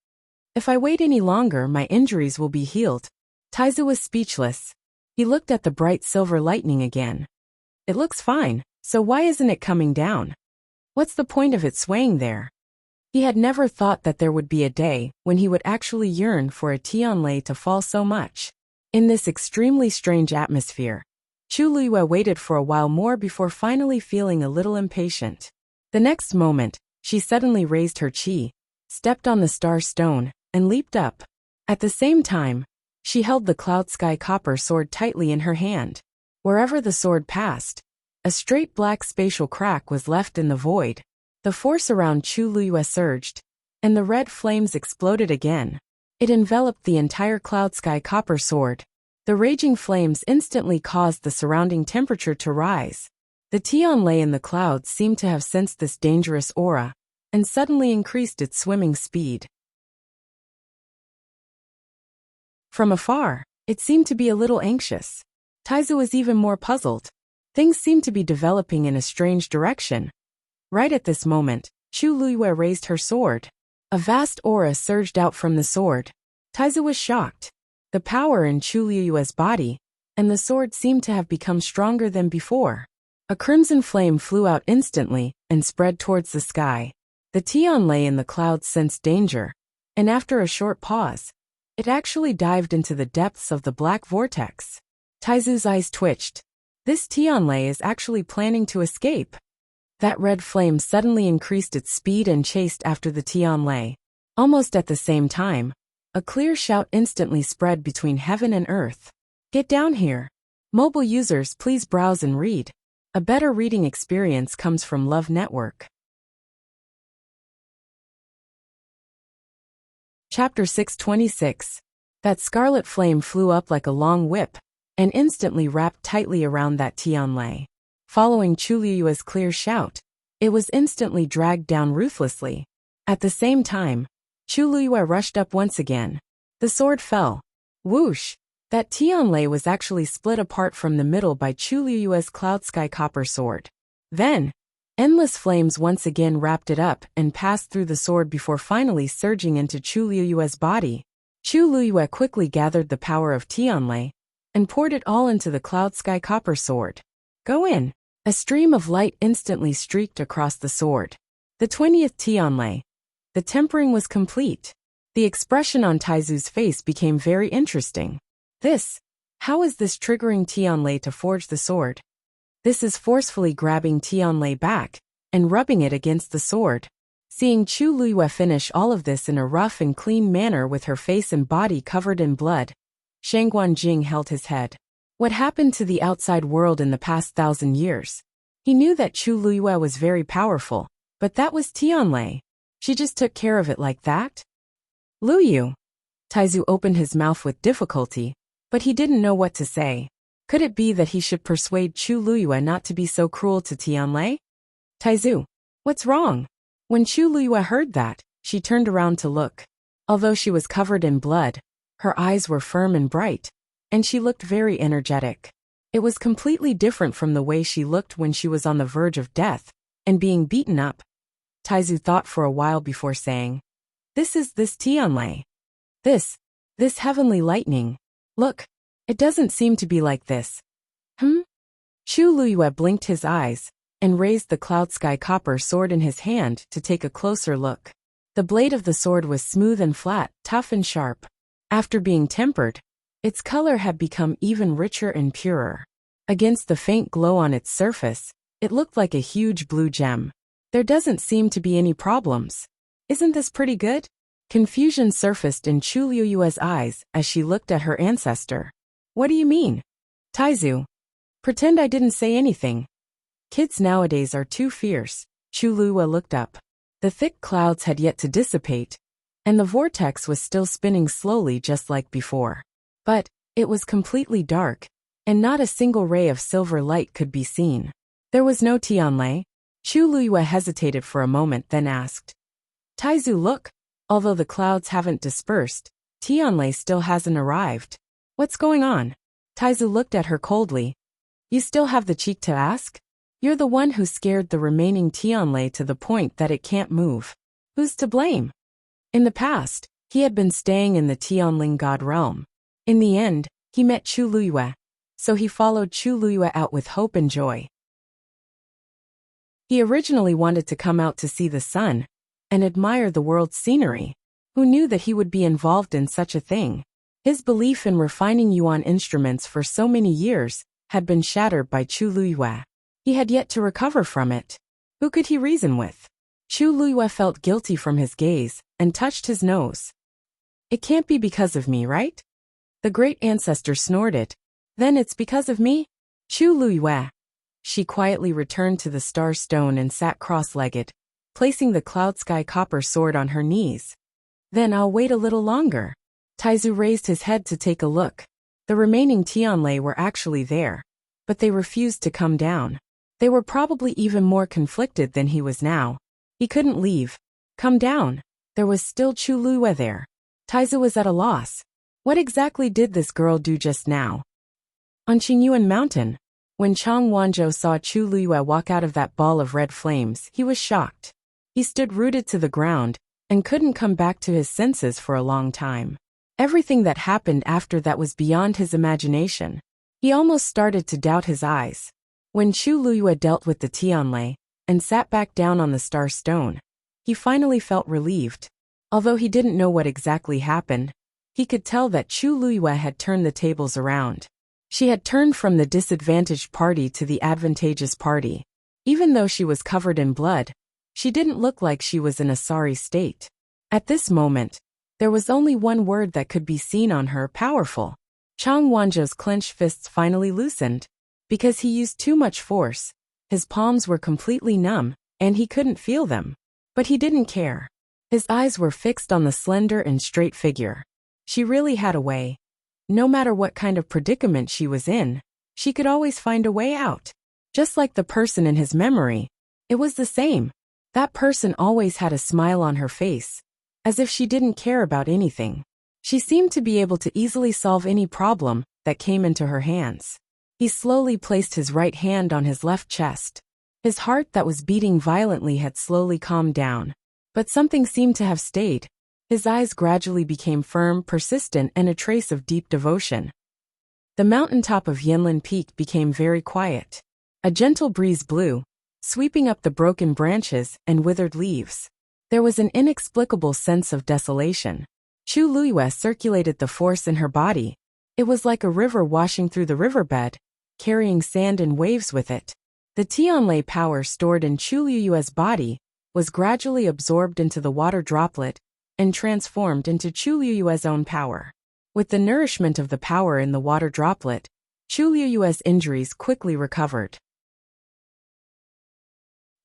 If I wait any longer, my injuries will be healed. Taizu was speechless. He looked at the bright silver lightning again. It looks fine, so why isn't it coming down? What's the point of it swaying there? He had never thought that there would be a day when he would actually yearn for a Tianlei to fall so much. In this extremely strange atmosphere, Chu Luyue waited for a while more before finally feeling a little impatient. The next moment, she suddenly raised her chi, stepped on the star stone, and leaped up. At the same time, she held the cloud sky copper sword tightly in her hand. Wherever the sword passed, a straight black spatial crack was left in the void. The force around Chu Luyue surged, and the red flames exploded again. It enveloped the entire cloud sky copper sword. The raging flames instantly caused the surrounding temperature to rise. The Tianlei in the clouds seemed to have sensed this dangerous aura, and suddenly increased its swimming speed. From afar, it seemed to be a little anxious. Taizu was even more puzzled. Things seemed to be developing in a strange direction. Right at this moment, Chu Luyue raised her sword. A vast aura surged out from the sword. Taizu was shocked. the power in Chu Liyue's body, and the sword seemed to have become stronger than before. A crimson flame flew out instantly and spread towards the sky. The Tianlei in the clouds sensed danger, and after a short pause, it actually dived into the depths of the black vortex. Taizu's eyes twitched. This Tianlei is actually planning to escape. That red flame suddenly increased its speed and chased after the Tianlei. Almost at the same time, a clear shout instantly spread between heaven and earth. Get down here. Mobile users, please browse and read. A better reading experience comes from Love Network. Chapter 626. That scarlet flame flew up like a long whip, and instantly wrapped tightly around that Tianlei. Following Chu Liyue's clear shout, it was instantly dragged down ruthlessly. At the same time, Chu Liyue rushed up once again. The sword fell. Whoosh! That Tianlei was actually split apart from the middle by Chu Liyue's cloud sky copper sword. Then, endless flames once again wrapped it up and passed through the sword before finally surging into Chu Liyue's body. Chu Liyue quickly gathered the power of Tianlei and poured it all into the cloud sky copper sword. Go in! A stream of light instantly streaked across the sword. The 20th Tianlei. The tempering was complete. The expression on Taizu's face became very interesting. How is this triggering Tianlei to forge the sword? This is forcefully grabbing Tianlei back and rubbing it against the sword. Seeing Chu Liyue finish all of this in a rough and clean manner with her face and body covered in blood, Shang Guanjing held his head. What happened to the outside world in the past 1,000 years? He knew that Chu Liyue was very powerful, but that was Tianlei. She just took care of it like that? Luyu. Taizu opened his mouth with difficulty, but he didn't know what to say. Could it be that he should persuade Chu Liyue not to be so cruel to Tianlei? Taizu, what's wrong? When Chu Liyue heard that, she turned around to look. Although she was covered in blood, her eyes were firm and bright, and she looked very energetic. It was completely different from the way she looked when she was on the verge of death and being beaten up. Taizu thought for a while before saying, this Tianlei. This heavenly lightning. Look, it doesn't seem to be like this. Chu Liyue blinked his eyes and raised the cloud sky copper sword in his hand to take a closer look. The blade of the sword was smooth and flat, tough and sharp. After being tempered, its color had become even richer and purer. Against the faint glow on its surface, it looked like a huge blue gem. There doesn't seem to be any problems. Isn't this pretty good? Confusion surfaced in Chu Liyue's eyes as she looked at her ancestor. What do you mean? Taizu. Pretend I didn't say anything. Kids nowadays are too fierce. Chu Liyue looked up. The thick clouds had yet to dissipate, and the vortex was still spinning slowly just like before. But it was completely dark, and not a single ray of silver light could be seen. There was no Tianlei. Chu Liyue hesitated for a moment, then asked, Taizu, look. Although the clouds haven't dispersed, Tianlei still hasn't arrived. What's going on? Taizu looked at her coldly. You still have the cheek to ask? You're the one who scared the remaining Tianlei to the point that it can't move. Who's to blame? In the past, he had been staying in the Tianling God realm. In the end, he met Chu Liyue, so he followed Chu Liyue out with hope and joy. He originally wanted to come out to see the sun and admire the world's scenery. Who knew that he would be involved in such a thing? His belief in refining yuan instruments for so many years had been shattered by Chu Liyue. He had yet to recover from it. Who could he reason with? Chu Liyue felt guilty from his gaze and touched his nose. It can't be because of me, right? The great ancestor snorted. Then it's because of me? Chu Liyue. She quietly returned to the star stone and sat cross-legged, placing the cloud sky copper sword on her knees. Then I'll wait a little longer. Taizu raised his head to take a look. The remaining Tianlei were actually there, but they refused to come down. They were probably even more conflicted than he was now. He couldn't leave. Come down. There was still Chu Liyue there. Taizu was at a loss. What exactly did this girl do just now? On Qingyuan Mountain, when Chang Wanzhou saw Chu Liyue walk out of that ball of red flames, he was shocked. He stood rooted to the ground and couldn't come back to his senses for a long time. Everything that happened after that was beyond his imagination. He almost started to doubt his eyes. When Chu Luyue dealt with the Tianlei and sat back down on the star stone, he finally felt relieved. Although he didn't know what exactly happened, he could tell that Chu Luyue had turned the tables around. She had turned from the disadvantaged party to the advantageous party. Even though she was covered in blood, she didn't look like she was in a sorry state. At this moment, there was only one word that could be seen on her: powerful. Chang Wanzhou's clenched fists finally loosened. Because he used too much force, his palms were completely numb, and he couldn't feel them. But he didn't care. His eyes were fixed on the slender and straight figure. She really had a way. No matter what kind of predicament she was in, she could always find a way out. Just like the person in his memory, it was the same. That person always had a smile on her face, as if she didn't care about anything. She seemed to be able to easily solve any problem that came into her hands. He slowly placed his right hand on his left chest. His heart that was beating violently had slowly calmed down. But something seemed to have stayed. His eyes gradually became firm, persistent, and a trace of deep devotion. The mountaintop of Yanlin Peak became very quiet. A gentle breeze blew, sweeping up the broken branches and withered leaves. There was an inexplicable sense of desolation. Chu Luyue circulated the force in her body. It was like a river washing through the riverbed, carrying sand and waves with it. The Tianlei power stored in Chu Luyue's body was gradually absorbed into the water droplet and transformed into Chu Luyue's own power. With the nourishment of the power in the water droplet, Chu Luyue's injuries quickly recovered.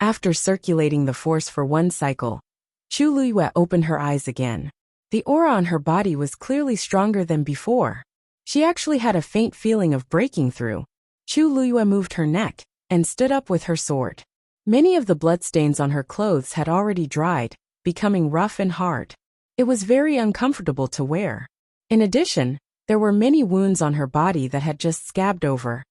After circulating the force for one cycle, Chu Luyue opened her eyes again. The aura on her body was clearly stronger than before. She actually had a faint feeling of breaking through. Chu Luyue moved her neck and stood up with her sword. Many of the bloodstains on her clothes had already dried, becoming rough and hard. It was very uncomfortable to wear. In addition, there were many wounds on her body that had just scabbed over.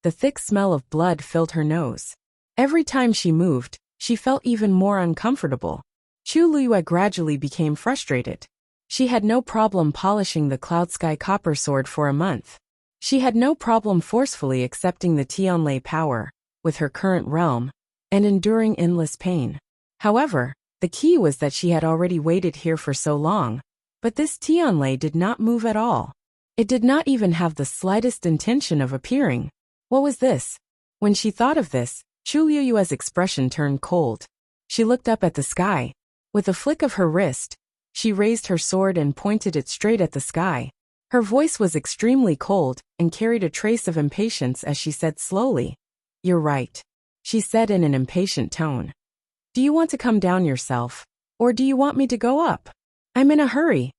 The thick smell of blood filled her nose. Every time she moved, she felt even more uncomfortable. Chu Luyue gradually became frustrated. She had no problem polishing the Cloud Sky Copper Sword for a month. She had no problem forcefully accepting the Tianlei power, with her current realm, and enduring endless pain. However, the key was that she had already waited here for so long, but this Tianlei did not move at all. It did not even have the slightest intention of appearing. What was this? When she thought of this, Chu Luyue's expression turned cold. She looked up at the sky. With a flick of her wrist, she raised her sword and pointed it straight at the sky. Her voice was extremely cold and carried a trace of impatience as she said slowly, "You're right," she said in an impatient tone. "Do you want to come down yourself, or do you want me to go up? I'm in a hurry."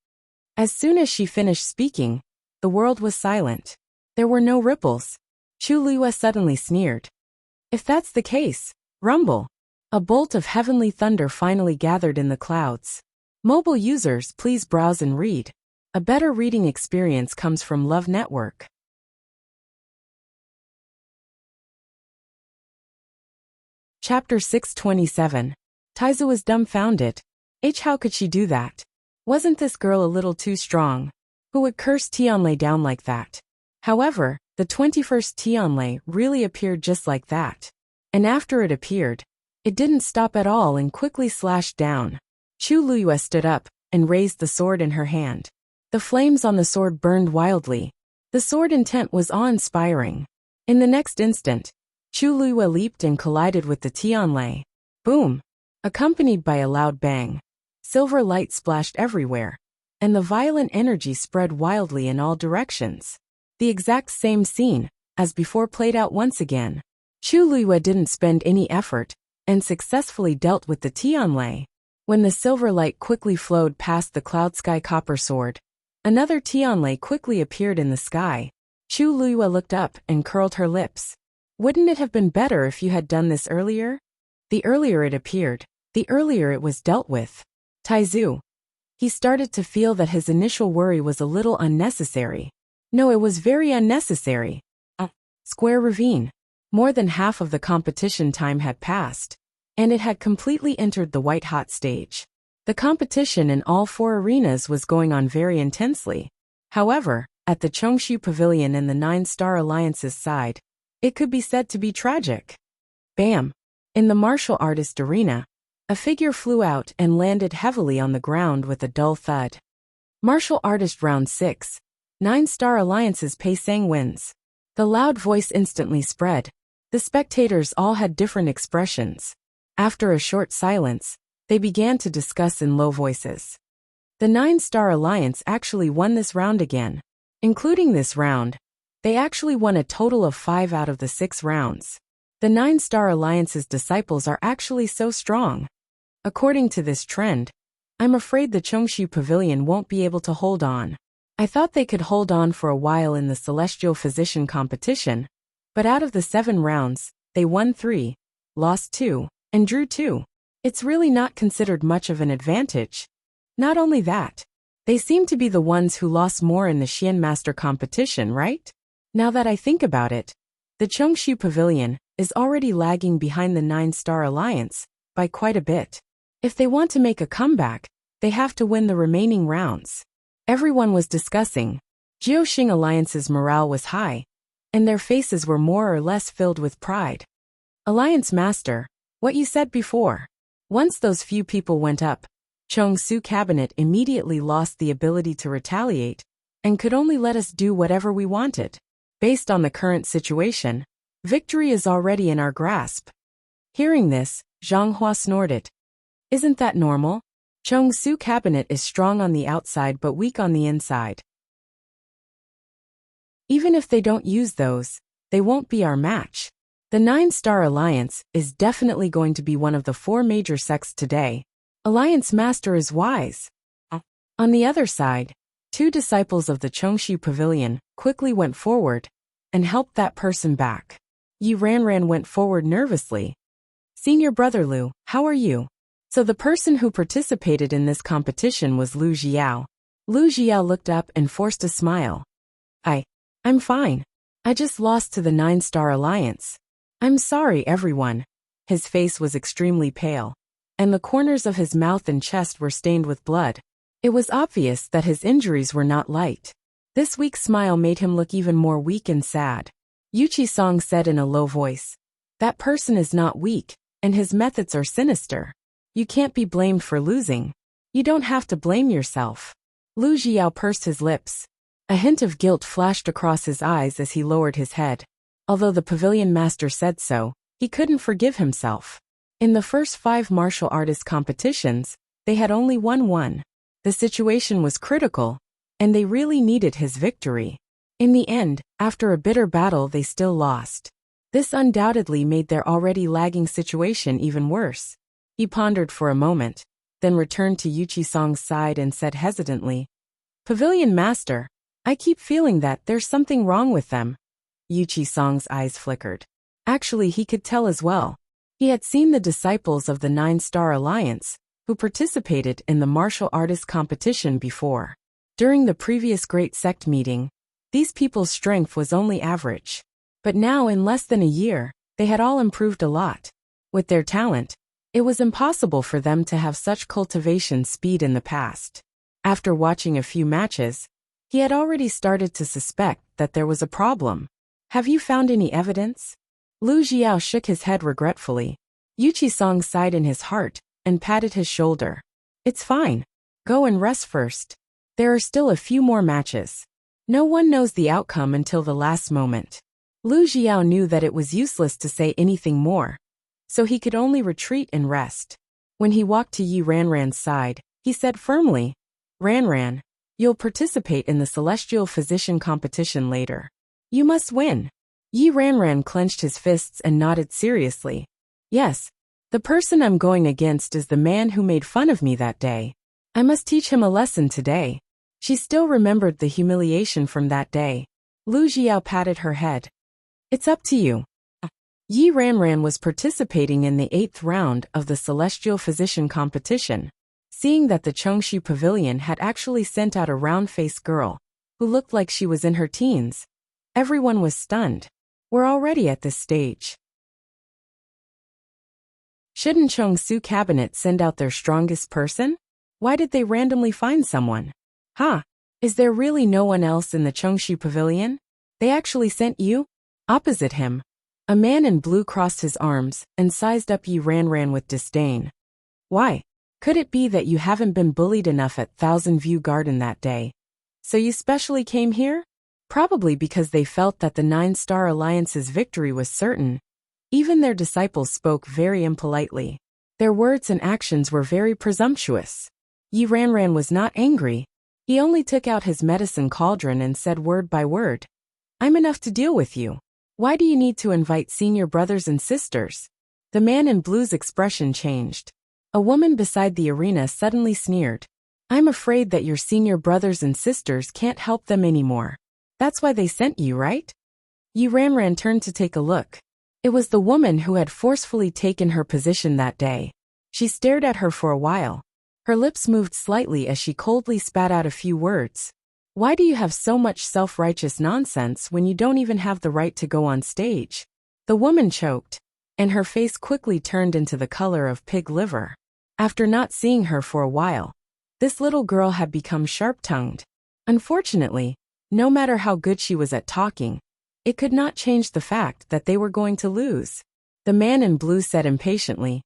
As soon as she finished speaking, the world was silent. There were no ripples. Chu Luyue suddenly sneered. "If that's the case, rumble." A bolt of heavenly thunder finally gathered in the clouds. Mobile users, please browse and read. A better reading experience comes from Love Network. Chapter 627. Taizu was dumbfounded. How could she do that? Wasn't this girl a little too strong? Who would curse Tianlei down like that? However, the 21st Tianlei really appeared just like that. And after it appeared, it didn't stop at all and quickly slashed down. Chu Luyue stood up and raised the sword in her hand. The flames on the sword burned wildly. The sword intent was awe-inspiring. In the next instant, Chu Luyue leaped and collided with the Tianlei. Boom! Accompanied by a loud bang. Silver light splashed everywhere, and the violent energy spread wildly in all directions. The exact same scene, as before, played out once again. Chu Luyue didn't spend any effort, and successfully dealt with the Tianlei. When the silver light quickly flowed past the Cloud Sky Copper Sword, another Tianlei quickly appeared in the sky. Chu Luyue looked up and curled her lips. Wouldn't it have been better if you had done this earlier? The earlier it appeared, the earlier it was dealt with. Taizu. He started to feel that his initial worry was a little unnecessary. No, it was very unnecessary. Square Ravine. More than half of the competition time had passed, and it had completely entered the white-hot stage. The competition in all 4 arenas was going on very intensely. However, at the Chongshu Pavilion and the 9-Star Alliance's side, it could be said to be tragic. Bam! In the martial artist arena, a figure flew out and landed heavily on the ground with a dull thud. Martial artist round 6. 9-Star Alliance's Pei Sang wins. The loud voice instantly spread. The spectators all had different expressions. After a short silence, they began to discuss in low voices. The 9-Star Alliance actually won this round again. Including this round, they actually won a total of 5 out of the 6 rounds. The 9-Star Alliance's disciples are actually so strong. According to this trend, I'm afraid the Chongshu Pavilion won't be able to hold on. I thought they could hold on for a while in the Celestial Physician competition, but out of the 7 rounds, they won 3, lost 2, and drew 2. It's really not considered much of an advantage. Not only that, they seem to be the ones who lost more in the Xian Master competition, right? Now that I think about it, the Chongshu Pavilion is already lagging behind the 9-Star Alliance by quite a bit. If they want to make a comeback, they have to win the remaining rounds. Everyone was discussing. Jiuxing Alliance's morale was high, and their faces were more or less filled with pride. Alliance Master, what you said before. Once those few people went up, Chongsu Cabinet immediately lost the ability to retaliate, and could only let us do whatever we wanted. Based on the current situation, victory is already in our grasp. Hearing this, Zhang Hua snorted. Isn't that normal? Chongsu Cabinet is strong on the outside but weak on the inside. Even if they don't use those, they won't be our match. The 9-Star Alliance is definitely going to be one of the 4 major sects today. Alliance Master is wise. On the other side, 2 disciples of the Chongshu Pavilion quickly went forward and helped that person back. Yi Ranran went forward nervously. Senior Brother Lu, how are you? So the person who participated in this competition was Lu Jiao. Lu Jiao looked up and forced a smile. I'm fine. I just lost to the 9-Star Alliance. I'm sorry, everyone. His face was extremely pale, and the corners of his mouth and chest were stained with blood. It was obvious that his injuries were not light. This weak smile made him look even more weak and sad. Yuchi Song said in a low voice, "That person is not weak, and his methods are sinister. You can't be blamed for losing. You don't have to blame yourself." Lu Jiao pursed his lips. A hint of guilt flashed across his eyes as he lowered his head. Although the pavilion master said so, he couldn't forgive himself. In the first 5 martial artist competitions, they had only won 1. The situation was critical, and they really needed his victory. In the end, after a bitter battle, they still lost. This undoubtedly made their already lagging situation even worse. He pondered for a moment, then returned to Yuchi Song's side and said hesitantly, "Pavilion Master, I keep feeling that there's something wrong with them." Yuchi Song's eyes flickered. Actually, he could tell as well. He had seen the disciples of the 9-Star Alliance, who participated in the martial artist competition before. During the previous Great Sect meeting, these people's strength was only average. But now, in less than a year, they had all improved a lot. With their talent, it was impossible for them to have such cultivation speed in the past. After watching a few matches, he had already started to suspect that there was a problem. "Have you found any evidence?" Lu Jiao shook his head regretfully. Yuchi Song sighed in his heart and patted his shoulder. "It's fine. Go and rest first. There are still a few more matches. No one knows the outcome until the last moment." Lu Jiao knew that it was useless to say anything more, so he could only retreat and rest. When he walked to Yi Ranran's side, he said firmly, "Ranran, you'll participate in the Celestial Physician competition later. You must win." Yi Ranran clenched his fists and nodded seriously. "Yes, the person I'm going against is the man who made fun of me that day. I must teach him a lesson today." She still remembered the humiliation from that day. Lu Jiao patted her head. "It's up to you." Yi Ranran was participating in the 8th round of the Celestial Physician competition. Seeing that the Chongshu Pavilion had actually sent out a round-faced girl, who looked like she was in her teens, everyone was stunned. We're already at this stage. Shouldn't Chongshu Cabinet send out their strongest person? Why did they randomly find someone? Huh? Is there really no one else in the Cheongshu Pavilion? They actually sent you? Opposite him, a man in blue crossed his arms and sized up Yi Ranran with disdain. Why? Could it be that you haven't been bullied enough at Thousand View Garden that day? So you specially came here? Probably because they felt that the Nine-Star Alliance's victory was certain. Even their disciples spoke very impolitely. Their words and actions were very presumptuous. Yi Ranran was not angry. He only took out his medicine cauldron and said word by word, "I'm enough to deal with you. Why do you need to invite senior brothers and sisters?" The man in blue's expression changed. A woman beside the arena suddenly sneered. "I'm afraid that your senior brothers and sisters can't help them anymore. That's why they sent you, right?" Yi Ranran turned to take a look. It was the woman who had forcefully taken her position that day. She stared at her for a while. Her lips moved slightly as she coldly spat out a few words. "Why do you have so much self-righteous nonsense when you don't even have the right to go on stage?" The woman choked, and her face quickly turned into the color of pig liver. After not seeing her for a while, this little girl had become sharp-tongued. Unfortunately, no matter how good she was at talking, it could not change the fact that they were going to lose. The man in blue said impatiently,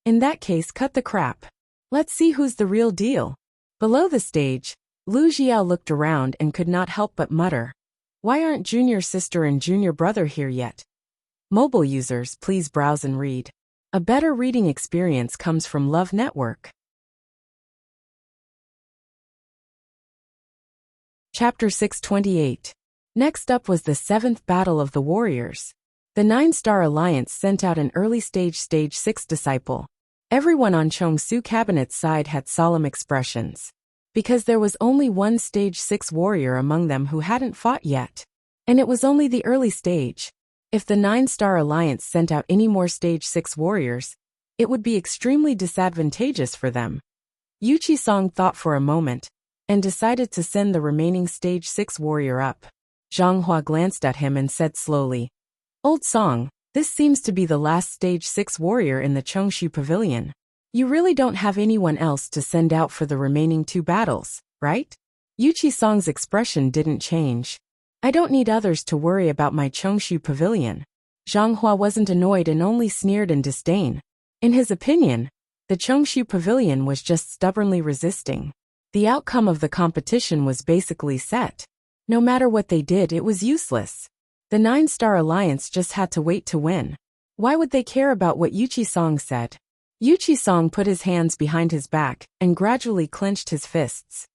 "In that case, cut the crap. Let's see who's the real deal." Below the stage, Lu Jiao looked around and could not help but mutter, "Why aren't junior sister and junior brother here yet?" Mobile users, please browse and read. A better reading experience comes from Love Network. Chapter 628. Next up was the 7th Battle of the Warriors. The Nine-Star Alliance sent out an early Stage 6 disciple. Everyone on Cheongshu Cabinet's side had solemn expressions, because there was only one Stage 6 warrior among them who hadn't fought yet. And it was only the early stage. If the Nine-Star Alliance sent out any more Stage 6 warriors, it would be extremely disadvantageous for them. Yu Qisong thought for a moment, and decided to send the remaining Stage 6 warrior up. Zhang Hua glanced at him and said slowly, "Old Song, this seems to be the last Stage 6 warrior in the Cheongshu Pavilion. You really don't have anyone else to send out for the remaining 2 battles, right?" Yu Qisong's expression didn't change. "I don't need others to worry about my Cheongshu Pavilion." Zhang Hua wasn't annoyed and only sneered in disdain. In his opinion, the Cheongshu Pavilion was just stubbornly resisting. The outcome of the competition was basically set. No matter what they did, it was useless. The Nine-Star Alliance just had to wait to win. Why would they care about what Yu Qisong said? Yu Qisong put his hands behind his back and gradually clenched his fists.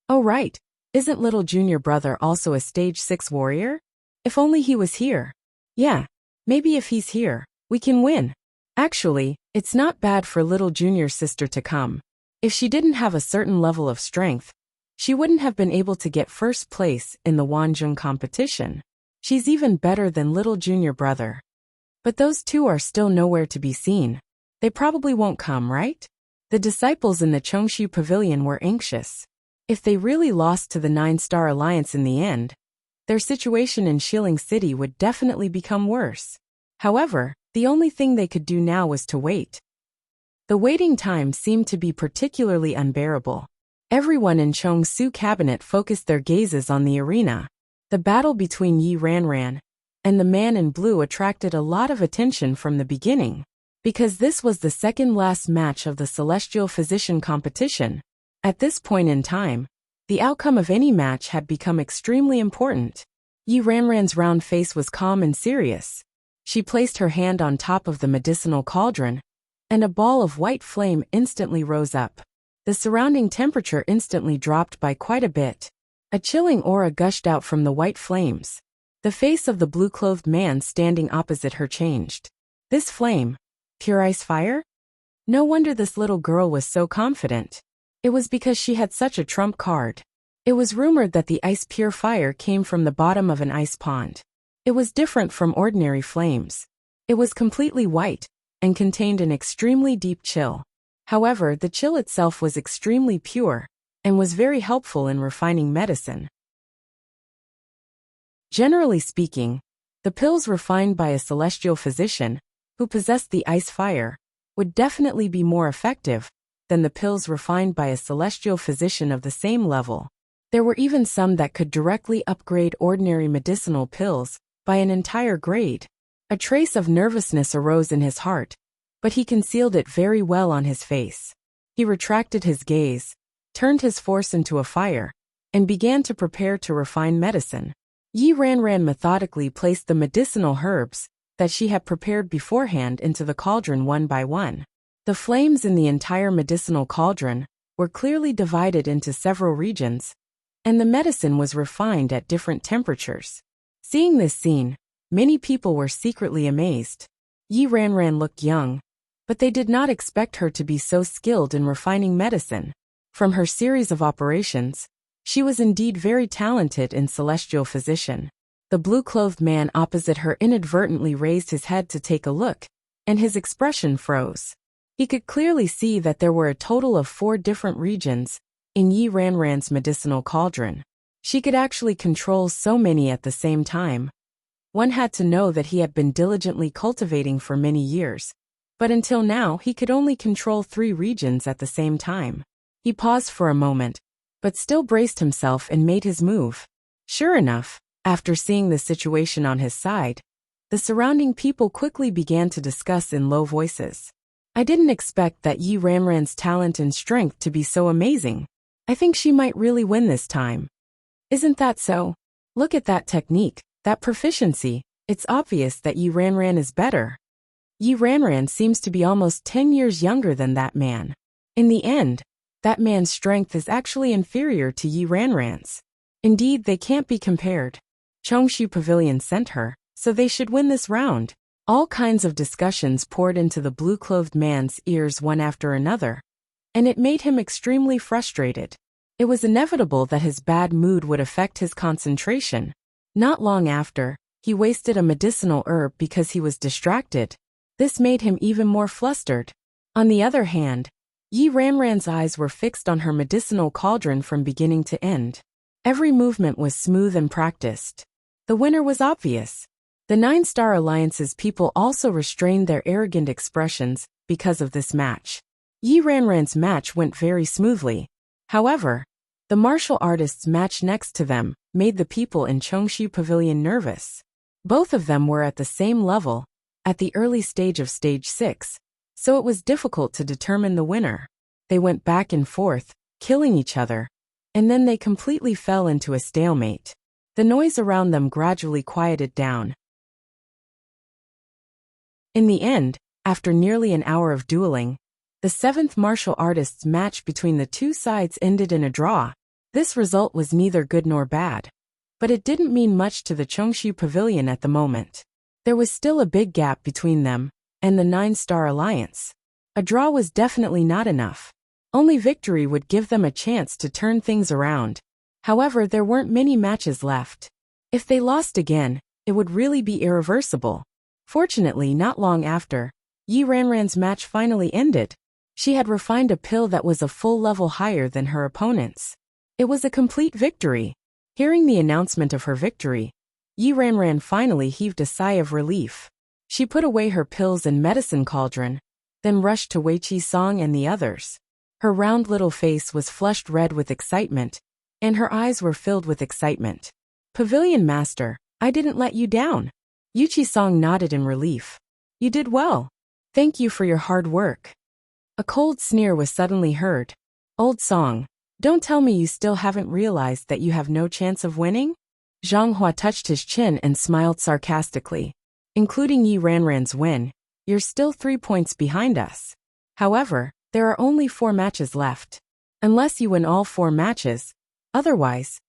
"Oh right, isn't little junior brother also a Stage 6 warrior? If only he was here. Yeah, maybe if he's here, we can win. Actually, it's not bad for little junior sister to come. If she didn't have a certain level of strength, she wouldn't have been able to get first place in the Wanzhong competition. She's even better than little junior brother." But those two are still nowhere to be seen. They probably won't come, right? The disciples in the Cheongshu Pavilion were anxious. If they really lost to the Nine-Star Alliance in the end, their situation in Shilling City would definitely become worse. However, the only thing they could do now was to wait. The waiting time seemed to be particularly unbearable. Everyone in Cheongshu Cabinet focused their gazes on the arena. The battle between Yi Ranran and the man in blue attracted a lot of attention from the beginning, because this was the second last match of the Celestial Physician competition. At this point in time, the outcome of any match had become extremely important. Yi Ranran's round face was calm and serious. She placed her hand on top of the medicinal cauldron, and a ball of white flame instantly rose up. The surrounding temperature instantly dropped by quite a bit. A chilling aura gushed out from the white flames. The face of the blue-clothed man standing opposite her changed. This flame, pure ice fire? No wonder this little girl was so confident. It was because she had such a trump card. It was rumored that the ice pure fire came from the bottom of an ice pond. It was different from ordinary flames. It was completely white and contained an extremely deep chill. However, the chill itself was extremely pure and was very helpful in refining medicine. Generally speaking, the pills refined by a celestial physician who possessed the ice fire would definitely be more effective than the pills refined by a celestial physician of the same level. There were even some that could directly upgrade ordinary medicinal pills by an entire grade. A trace of nervousness arose in his heart, but he concealed it very well on his face. He retracted his gaze, turned his force into a fire, and began to prepare to refine medicine. Yi Ranran methodically placed the medicinal herbs that she had prepared beforehand into the cauldron one by one. The flames in the entire medicinal cauldron were clearly divided into several regions, and the medicine was refined at different temperatures. Seeing this scene, many people were secretly amazed. Yi Ranran looked young, but they did not expect her to be so skilled in refining medicine. From her series of operations, she was indeed very talented in celestial physician. The blue-clothed man opposite her inadvertently raised his head to take a look, and his expression froze. He could clearly see that there were a total of 4 different regions in Yi Ranran's medicinal cauldron. She could actually control so many at the same time. One had to know that he had been diligently cultivating for many years, but until now he could only control 3 regions at the same time. He paused for a moment, but still braced himself and made his move. Sure enough, after seeing the situation on his side, the surrounding people quickly began to discuss in low voices. I didn't expect that Yi Ranran's talent and strength to be so amazing. I think she might really win this time. Isn't that so? Look at that technique, that proficiency. It's obvious that Yi Ranran is better. Yi Ranran seems to be almost 10 years younger than that man. In the end, that man's strength is actually inferior to Yi Ranran's. Indeed, they can't be compared. Chongshu Pavilion sent her, so they should win this round. All kinds of discussions poured into the blue-clothed man's ears one after another, and it made him extremely frustrated. It was inevitable that his bad mood would affect his concentration. Not long after, he wasted a medicinal herb because he was distracted. This made him even more flustered. On the other hand, Yi Ranran's eyes were fixed on her medicinal cauldron from beginning to end. Every movement was smooth and practiced. The winner was obvious. The 9-Star Alliance's people also restrained their arrogant expressions because of this match. Yi Ranran's match went very smoothly. However, the martial artists' match next to them made the people in Chongshu Pavilion nervous. Both of them were at the same level, at the early stage of Stage 6, so it was difficult to determine the winner. They went back and forth, killing each other, and then they completely fell into a stalemate. The noise around them gradually quieted down. In the end, after nearly an hour of dueling, the 7th martial artists' match between the two sides ended in a draw. This result was neither good nor bad, but it didn't mean much to the Chongshu Pavilion at the moment. There was still a big gap between them and the 9-Star Alliance. A draw was definitely not enough. Only victory would give them a chance to turn things around. However, there weren't many matches left. If they lost again, it would really be irreversible. Fortunately, not long after, Yi Ranran's match finally ended. She had refined a pill that was a full level higher than her opponent's. It was a complete victory. Hearing the announcement of her victory, Yi Ranran finally heaved a sigh of relief. She put away her pills and medicine cauldron, then rushed to Wei Qi-song and the others. Her round little face was flushed red with excitement, and her eyes were filled with excitement. Pavilion Master, I didn't let you down. Yu Qi-song nodded in relief. You did well. Thank you for your hard work. A cold sneer was suddenly heard. Old Song, don't tell me you still haven't realized that you have no chance of winning? Zhang Hua touched his chin and smiled sarcastically. Including Yi Ranran's win, you're still 3 points behind us. However, there are only 4 matches left. Unless you win all 4 matches, otherwise,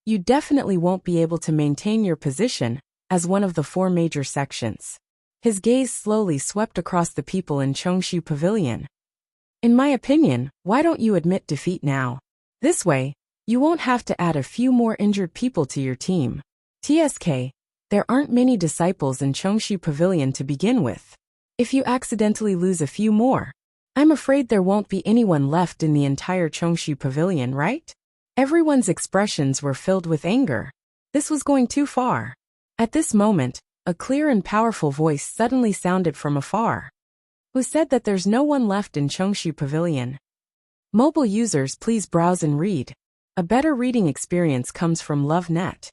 you definitely won't be able to maintain your position as one of the 4 major sections. His gaze slowly swept across the people in Chongshu Pavilion. In my opinion, why don't you admit defeat now? This way, you won't have to add a few more injured people to your team. TSK, there aren't many disciples in Chongshu Pavilion to begin with. If you accidentally lose a few more, I'm afraid there won't be anyone left in the entire Chongshu Pavilion, right? Everyone's expressions were filled with anger. This was going too far. At this moment, a clear and powerful voice suddenly sounded from afar. Who said that there's no one left in Chongshu Pavilion? Mobile users, please browse and read. A better reading experience comes from LoveNet.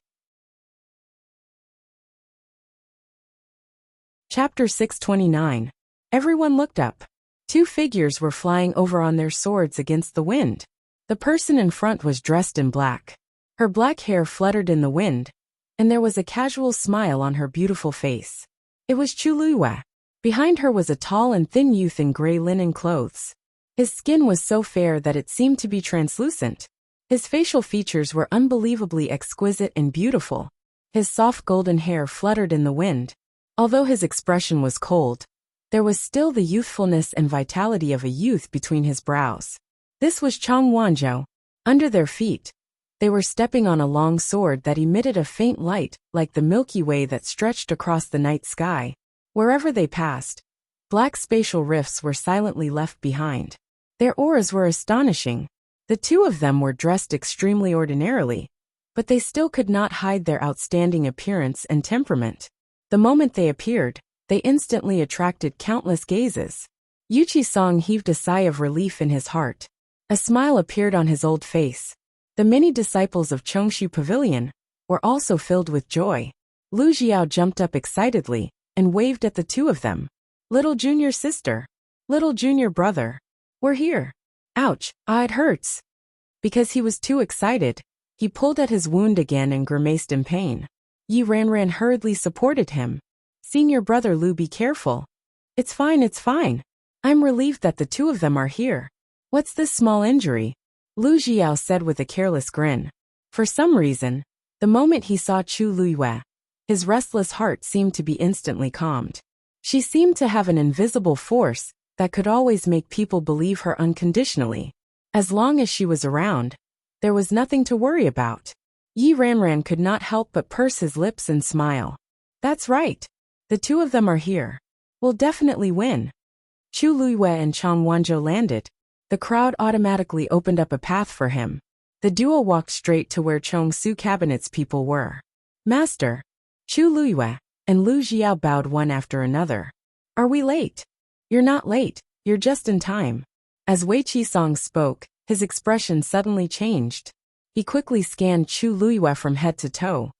Chapter 629. Everyone looked up. Two figures were flying over on their swords against the wind. The person in front was dressed in black. Her black hair fluttered in the wind, and there was a casual smile on her beautiful face. It was Chu Luiyue. Behind her was a tall and thin youth in gray linen clothes. His skin was so fair that it seemed to be translucent. His facial features were unbelievably exquisite and beautiful. His soft golden hair fluttered in the wind. Although his expression was cold, there was still the youthfulness and vitality of a youth between his brows. This was Chang Wanzhou. Under their feet, they were stepping on a long sword that emitted a faint light like the Milky Way that stretched across the night sky. Wherever they passed, black spatial rifts were silently left behind. Their auras were astonishing. The two of them were dressed extremely ordinarily, but they still could not hide their outstanding appearance and temperament. The moment they appeared, they instantly attracted countless gazes. Yu Qisong heaved a sigh of relief in his heart. A smile appeared on his old face. The many disciples of Chongshu Pavilion were also filled with joy. Lu Xiao jumped up excitedly and waved at the two of them. Little junior sister. Little junior brother. We're here. Ouch, it hurts. Because he was too excited, he pulled at his wound again and grimaced in pain. Yi Ranran hurriedly supported him. Senior brother Lu, be careful. It's fine. I'm relieved that the two of them are here. What's this small injury? Lu Xiao said with a careless grin. For some reason, the moment he saw Chu Luiyue, his restless heart seemed to be instantly calmed. She seemed to have an invisible force that could always make people believe her unconditionally. As long as she was around, there was nothing to worry about. Yi Ranran could not help but purse his lips and smile. That's right. The two of them are here. We'll definitely win. Chu Luiyue and Chang Wanzhou landed. The crowd automatically opened up a path for him. The duo walked straight to where Chong Su Cabinet's people were. Master. Chu Luiyue and Lu Xiao bowed one after another. Are we late? You're not late, you're just in time. As Wei Qisong spoke, his expression suddenly changed. He quickly scanned Chu Luiyue from head to toe,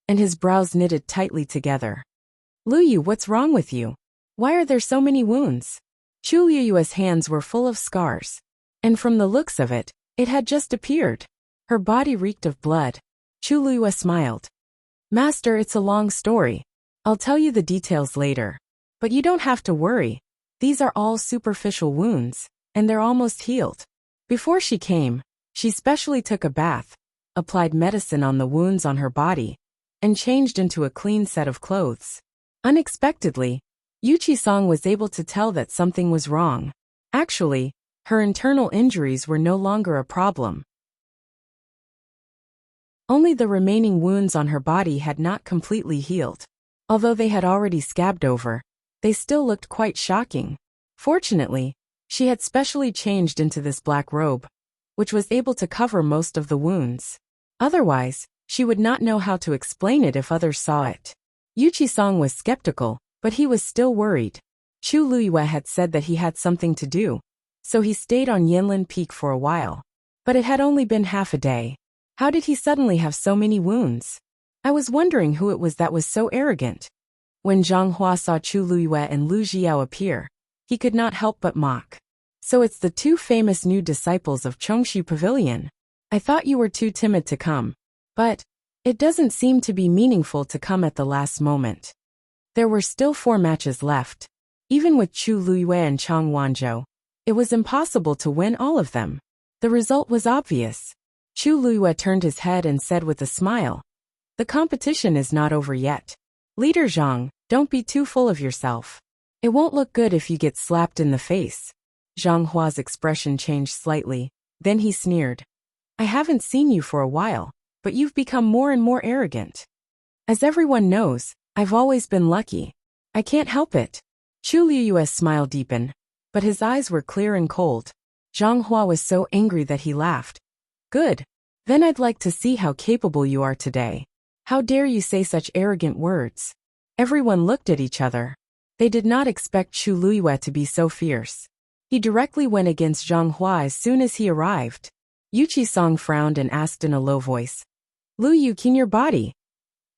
and his brows knitted tightly together. Luyu, what's wrong with you? Why are there so many wounds? Chu Luiyue's hands were full of scars, and from the looks of it, it had just appeared. Her body reeked of blood. Chu Luiyue smiled. Master, it's a long story. I'll tell you the details later. But you don't have to worry. These are all superficial wounds, and they're almost healed. Before she came, she specially took a bath, applied medicine on the wounds on her body, and changed into a clean set of clothes. Unexpectedly, Yu Qisong was able to tell that something was wrong. Actually, her internal injuries were no longer a problem. Only the remaining wounds on her body had not completely healed. Although they had already scabbed over, they still looked quite shocking. Fortunately, she had specially changed into this black robe, which was able to cover most of the wounds. Otherwise, she would not know how to explain it if others saw it. Yu Qisong was skeptical, but he was still worried. Chu Luiyue had said that he had something to do, so he stayed on Yanlin Peak for a while. But it had only been half a day. How did he suddenly have so many wounds? I was wondering who it was that was so arrogant. When Zhang Hua saw Chu Luiyue and Lu Xiao appear, he could not help but mock. So it's the two famous new disciples of Chongshu Pavilion. I thought you were too timid to come. But it doesn't seem to be meaningful to come at the last moment. There were still 4 matches left. Even with Chu Luiyue and Chang Wanzhou, it was impossible to win all of them. The result was obvious. Chu Luiyue turned his head and said with a smile, "The competition is not over yet. Leader Zhang, don't be too full of yourself. It won't look good if you get slapped in the face." Zhang Hua's expression changed slightly, then he sneered. "I haven't seen you for a while, but you've become more and more arrogant. As everyone knows, I've always been lucky. I can't help it." Chu Luiyue's smile deepened, but his eyes were clear and cold. Zhang Hua was so angry that he laughed. "Good. Then I'd like to see how capable you are today. How dare you say such arrogant words?" Everyone looked at each other. They did not expect Chu Luiyue to be so fierce. He directly went against Zhang Hua as soon as he arrived. Yuchi-song frowned and asked in a low voice, Lu Yu, can your body?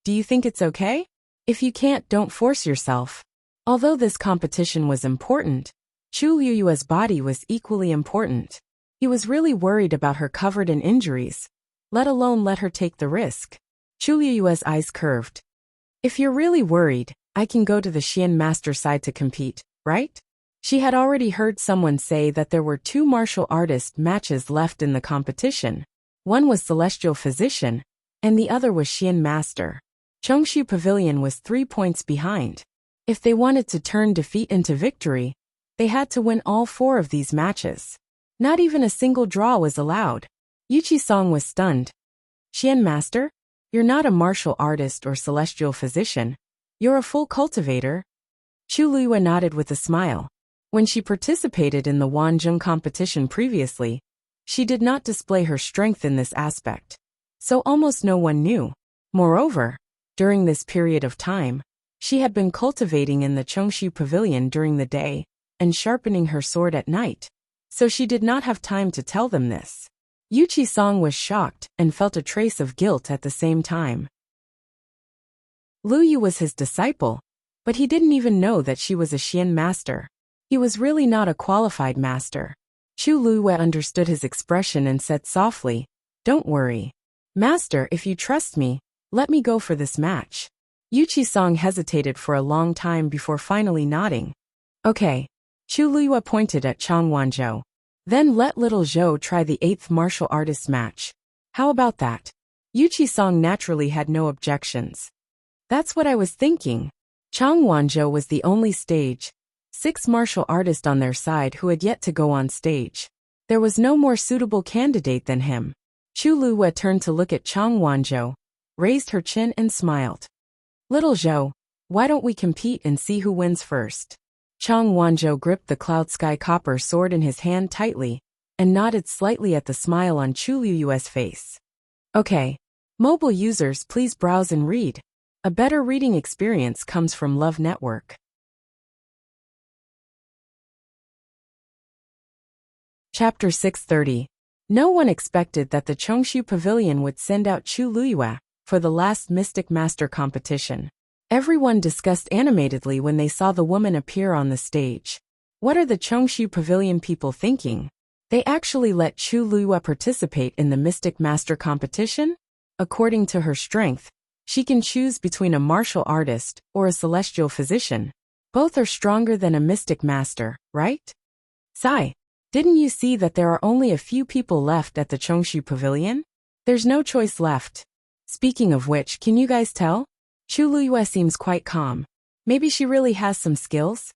Do you think it's okay? If you can't, don't force yourself. Although this competition was important, Chu Liyue's body was equally important. He was really worried about her covered in injuries, let alone let her take the risk. Chu Liyue's eyes curved. If you're really worried, I can go to the Xian master side to compete, right? She had already heard someone say that there were 2 martial artist matches left in the competition. One was Celestial Physician, and the other was Xian Master. Chongshu Pavilion was 3 points behind. If they wanted to turn defeat into victory, they had to win all 4 of these matches. Not even a single draw was allowed. Yuchi-song was stunned. Xian Master? You're not a martial artist or celestial physician. You're a full cultivator. Chu Liyue nodded with a smile. When she participated in the Wanzhong competition previously, she did not display her strength in this aspect, so almost no one knew. Moreover, during this period of time, she had been cultivating in the Chongshu Pavilion during the day and sharpening her sword at night, so she did not have time to tell them this. Yuchi-song was shocked and felt a trace of guilt at the same time. Lu Yu was his disciple, but he didn't even know that she was a Xian master. He was really not a qualified master. Chu Liyue understood his expression and said softly, Don't worry. Master, if you trust me, let me go for this match. Yuchi-song hesitated for a long time before finally nodding. Okay. Chu Liyue pointed at Chang Wanzhou. Then let little Zhou try the 8th martial artist match. How about that? Yuchi-song naturally had no objections. That's what I was thinking. Chang Wanzhou was the only stage 6 martial artist on their side who had yet to go on stage. There was no more suitable candidate than him. Chu Liyue turned to look at Chang Wanzhou, raised her chin and smiled. Little Zhou, why don't we compete and see who wins first? Chang Wanzhou gripped the cloud sky copper sword in his hand tightly and nodded slightly at the smile on Chu Liyue's face. Okay. Mobile users, please browse and read. A better reading experience comes from Love Network. Chapter 630. No one expected that the Chongshu Pavilion would send out Chu Liyue for the last Mystic Master competition. Everyone discussed animatedly when they saw the woman appear on the stage. What are the Chongshu Pavilion people thinking? They actually let Chu Liyue participate in the Mystic Master competition? According to her strength, she can choose between a martial artist or a celestial physician. Both are stronger than a Mystic Master, right? Sai, didn't you see that there are only a few people left at the Chongshu Pavilion? There's no choice left. Speaking of which, can you guys tell? Chu Liyue seems quite calm. Maybe she really has some skills?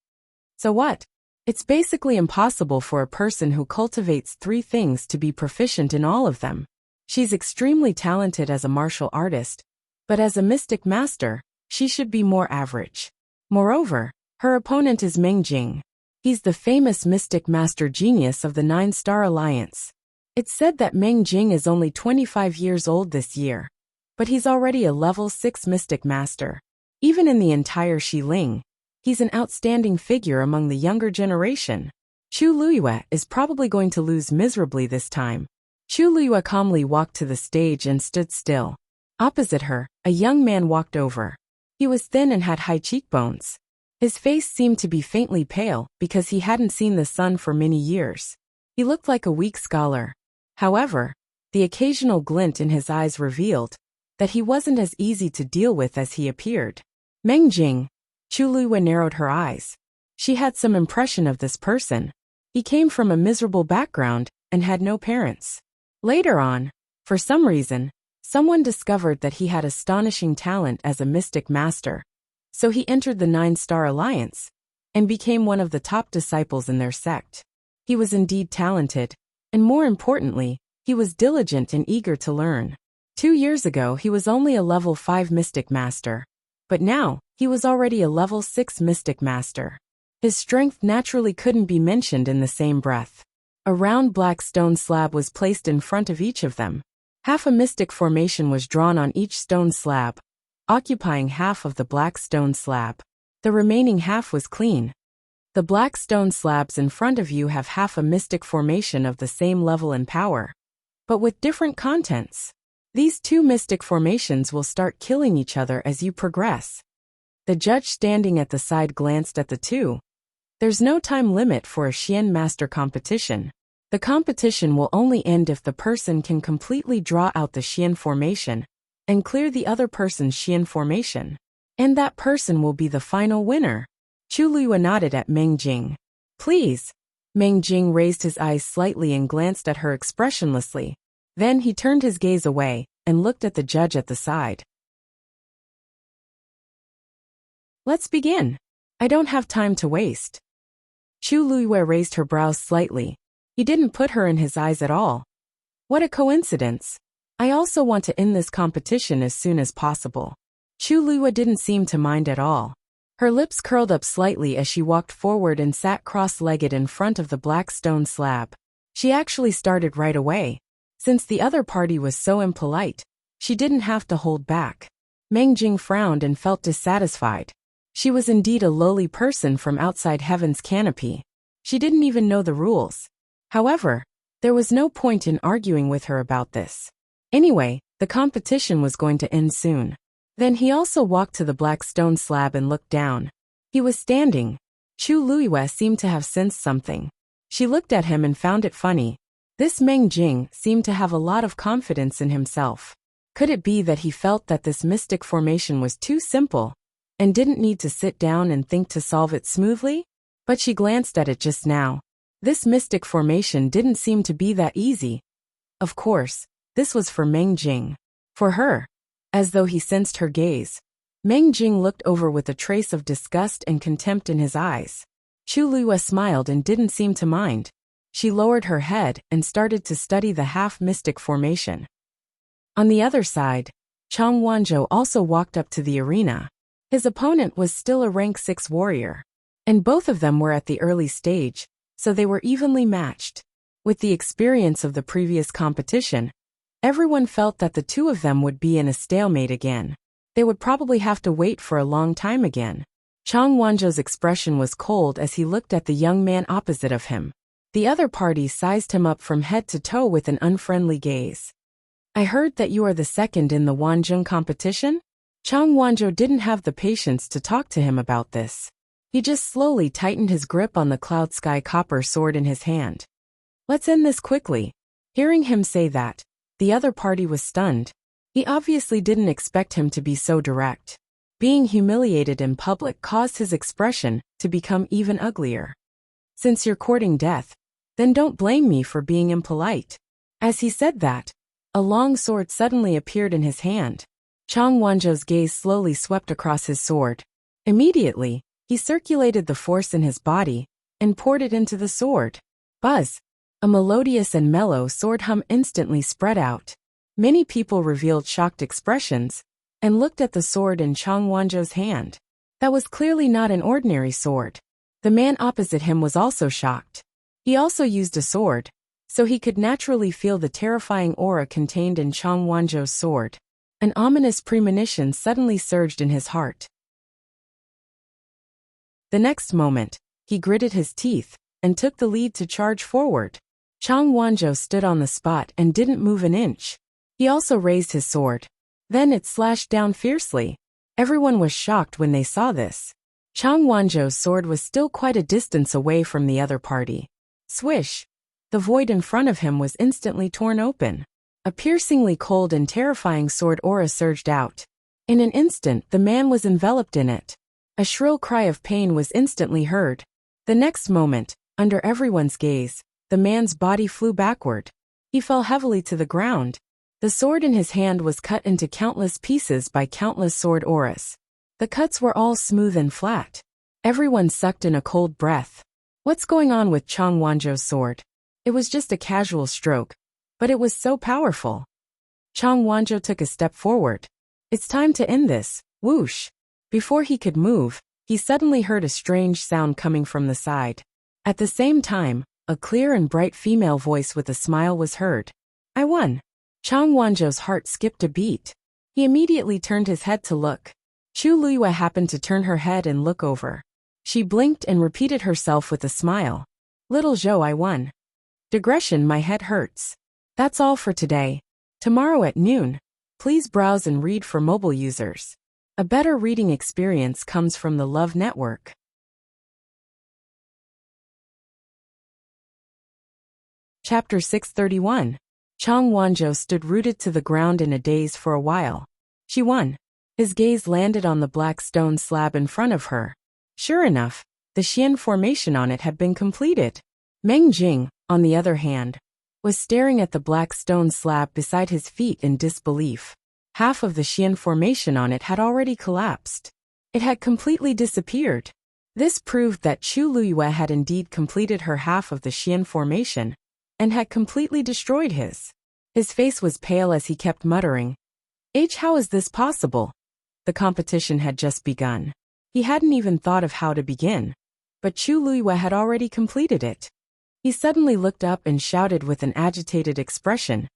So what? It's basically impossible for a person who cultivates 3 things to be proficient in all of them. She's extremely talented as a martial artist, but as a mystic master, she should be more average. Moreover, her opponent is Meng Jing. He's the famous mystic master genius of the 9-Star Alliance. It's said that Meng Jing is only 25 years old this year, but he's already a level 6 mystic master. Even in the entire Xiling, he's an outstanding figure among the younger generation. Chu Liyue is probably going to lose miserably this time. Chu Liyue calmly walked to the stage and stood still. Opposite her, a young man walked over. He was thin and had high cheekbones. His face seemed to be faintly pale because he hadn't seen the sun for many years. He looked like a weak scholar. However, the occasional glint in his eyes revealed that he wasn't as easy to deal with as he appeared. Meng Jing. Chu Liyue narrowed her eyes. She had some impression of this person. He came from a miserable background and had no parents. Later on, for some reason, someone discovered that he had astonishing talent as a mystic master. So he entered the 9-Star Alliance and became one of the top disciples in their sect. He was indeed talented, and more importantly, he was diligent and eager to learn. 2 years ago he was only a level 5 mystic master, but now he was already a level 6 mystic master. His strength naturally couldn't be mentioned in the same breath. A round black stone slab was placed in front of each of them. Half a mystic formation was drawn on each stone slab, occupying half of the black stone slab. The remaining half was clean. The black stone slabs in front of you have half a mystic formation of the same level and power, but with different contents. These two mystic formations will start killing each other as you progress. The judge standing at the side glanced at the two. There's no time limit for a Xian Master competition. The competition will only end if the person can completely draw out the Xian formation and clear the other person's Xian formation. And that person will be the final winner. Chu Luiyue nodded at Meng Jing. Please. Meng Jing raised his eyes slightly and glanced at her expressionlessly. Then he turned his gaze away and looked at the judge at the side. Let's begin. I don't have time to waste. Chu Luiyue raised her brows slightly. He didn't put her in his eyes at all. What a coincidence. I also want to end this competition as soon as possible. Chu Luiyue didn't seem to mind at all. Her lips curled up slightly as she walked forward and sat cross-legged in front of the black stone slab. She actually started right away. Since the other party was so impolite, she didn't have to hold back. Meng Jing frowned and felt dissatisfied. She was indeed a lowly person from outside heaven's canopy. She didn't even know the rules. However, there was no point in arguing with her about this. Anyway, the competition was going to end soon. Then he also walked to the black stone slab and looked down. He was standing. Chu Luiyue seemed to have sensed something. She looked at him and found it funny. This Meng Jing seemed to have a lot of confidence in himself. Could it be that he felt that this mystic formation was too simple and didn't need to sit down and think to solve it smoothly? But she glanced at it just now. This mystic formation didn't seem to be that easy. Of course, this was for Meng Jing. For her. As though he sensed her gaze, Meng Jing looked over with a trace of disgust and contempt in his eyes. Chu Luiyue smiled and didn't seem to mind. She lowered her head and started to study the half-mystic formation. On the other side, Chang Wanzhou also walked up to the arena. His opponent was still a rank 6 warrior. And both of them were at the early stage, so they were evenly matched. With the experience of the previous competition, everyone felt that the two of them would be in a stalemate again. They would probably have to wait for a long time again. Chang Wanzhou's expression was cold as he looked at the young man opposite of him. The other party sized him up from head to toe with an unfriendly gaze. I heard that you are the second in the Wanzhong competition? Chang Wanzhou didn't have the patience to talk to him about this. He just slowly tightened his grip on the cloud sky copper sword in his hand. Let's end this quickly. Hearing him say that, the other party was stunned. He obviously didn't expect him to be so direct. Being humiliated in public caused his expression to become even uglier. Since you're courting death, then don't blame me for being impolite. As he said that, a long sword suddenly appeared in his hand. Chang Wanzhou's gaze slowly swept across his sword. Immediately, he circulated the force in his body and poured it into the sword. Buzz! A melodious and mellow sword hum instantly spread out. Many people revealed shocked expressions and looked at the sword in Chang Wanzhou's hand. That was clearly not an ordinary sword. The man opposite him was also shocked. He also used a sword, so he could naturally feel the terrifying aura contained in Chang Wanzhou's sword. An ominous premonition suddenly surged in his heart. The next moment, he gritted his teeth and took the lead to charge forward. Chang Wanzhou stood on the spot and didn't move an inch. He also raised his sword. Then it slashed down fiercely. Everyone was shocked when they saw this. Chang Wanzhou's sword was still quite a distance away from the other party. Swish! The void in front of him was instantly torn open. A piercingly cold and terrifying sword aura surged out. In an instant, the man was enveloped in it. A shrill cry of pain was instantly heard. The next moment, under everyone's gaze, the man's body flew backward. He fell heavily to the ground. The sword in his hand was cut into countless pieces by countless sword auras. The cuts were all smooth and flat. Everyone sucked in a cold breath. What's going on with Chang Wanzhou's sword? It was just a casual stroke, but it was so powerful. Chang Wanzhou took a step forward. It's time to end this. Whoosh! Before he could move, he suddenly heard a strange sound coming from the side. At the same time, a clear and bright female voice with a smile was heard. I won. Chang Wanzhou's heart skipped a beat. He immediately turned his head to look. Chu Luiyue happened to turn her head and look over. She blinked and repeated herself with a smile. Little Zhou, I won. Digression, my head hurts. That's all for today. Tomorrow at noon, please browse and read for mobile users. A better reading experience comes from the Love Network. Chapter 631. Chang Wanzhou stood rooted to the ground in a daze for a while. She won. His gaze landed on the black stone slab in front of her. Sure enough, the Xian formation on it had been completed. Meng Jing, on the other hand, was staring at the black stone slab beside his feet in disbelief. Half of the Xian formation on it had already collapsed. It had completely disappeared. This proved that Chu Luyue had indeed completed her half of the Xian formation, and had completely destroyed his. His face was pale as he kept muttering, how is this possible? The competition had just begun. He hadn't even thought of how to begin, but Chu Luyue had already completed it. He suddenly looked up and shouted with an agitated expression,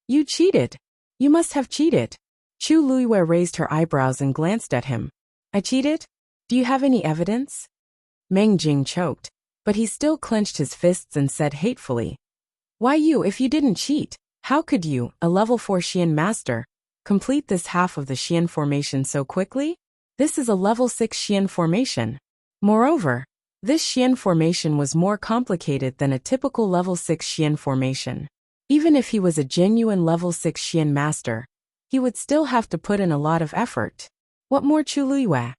You cheated! You must have cheated! Chu Luyue raised her eyebrows and glanced at him. I cheated? Do you have any evidence? Meng Jing choked, but he still clenched his fists and said hatefully, Why you, if you didn't cheat, how could you, a level 4 Xian master, complete this half of the Xian formation so quickly? This is a level 6 Xian formation. Moreover, this Xian formation was more complicated than a typical level 6 Xian formation. Even if he was a genuine level 6 Xian master, he would still have to put in a lot of effort. What more, Chu Luyue?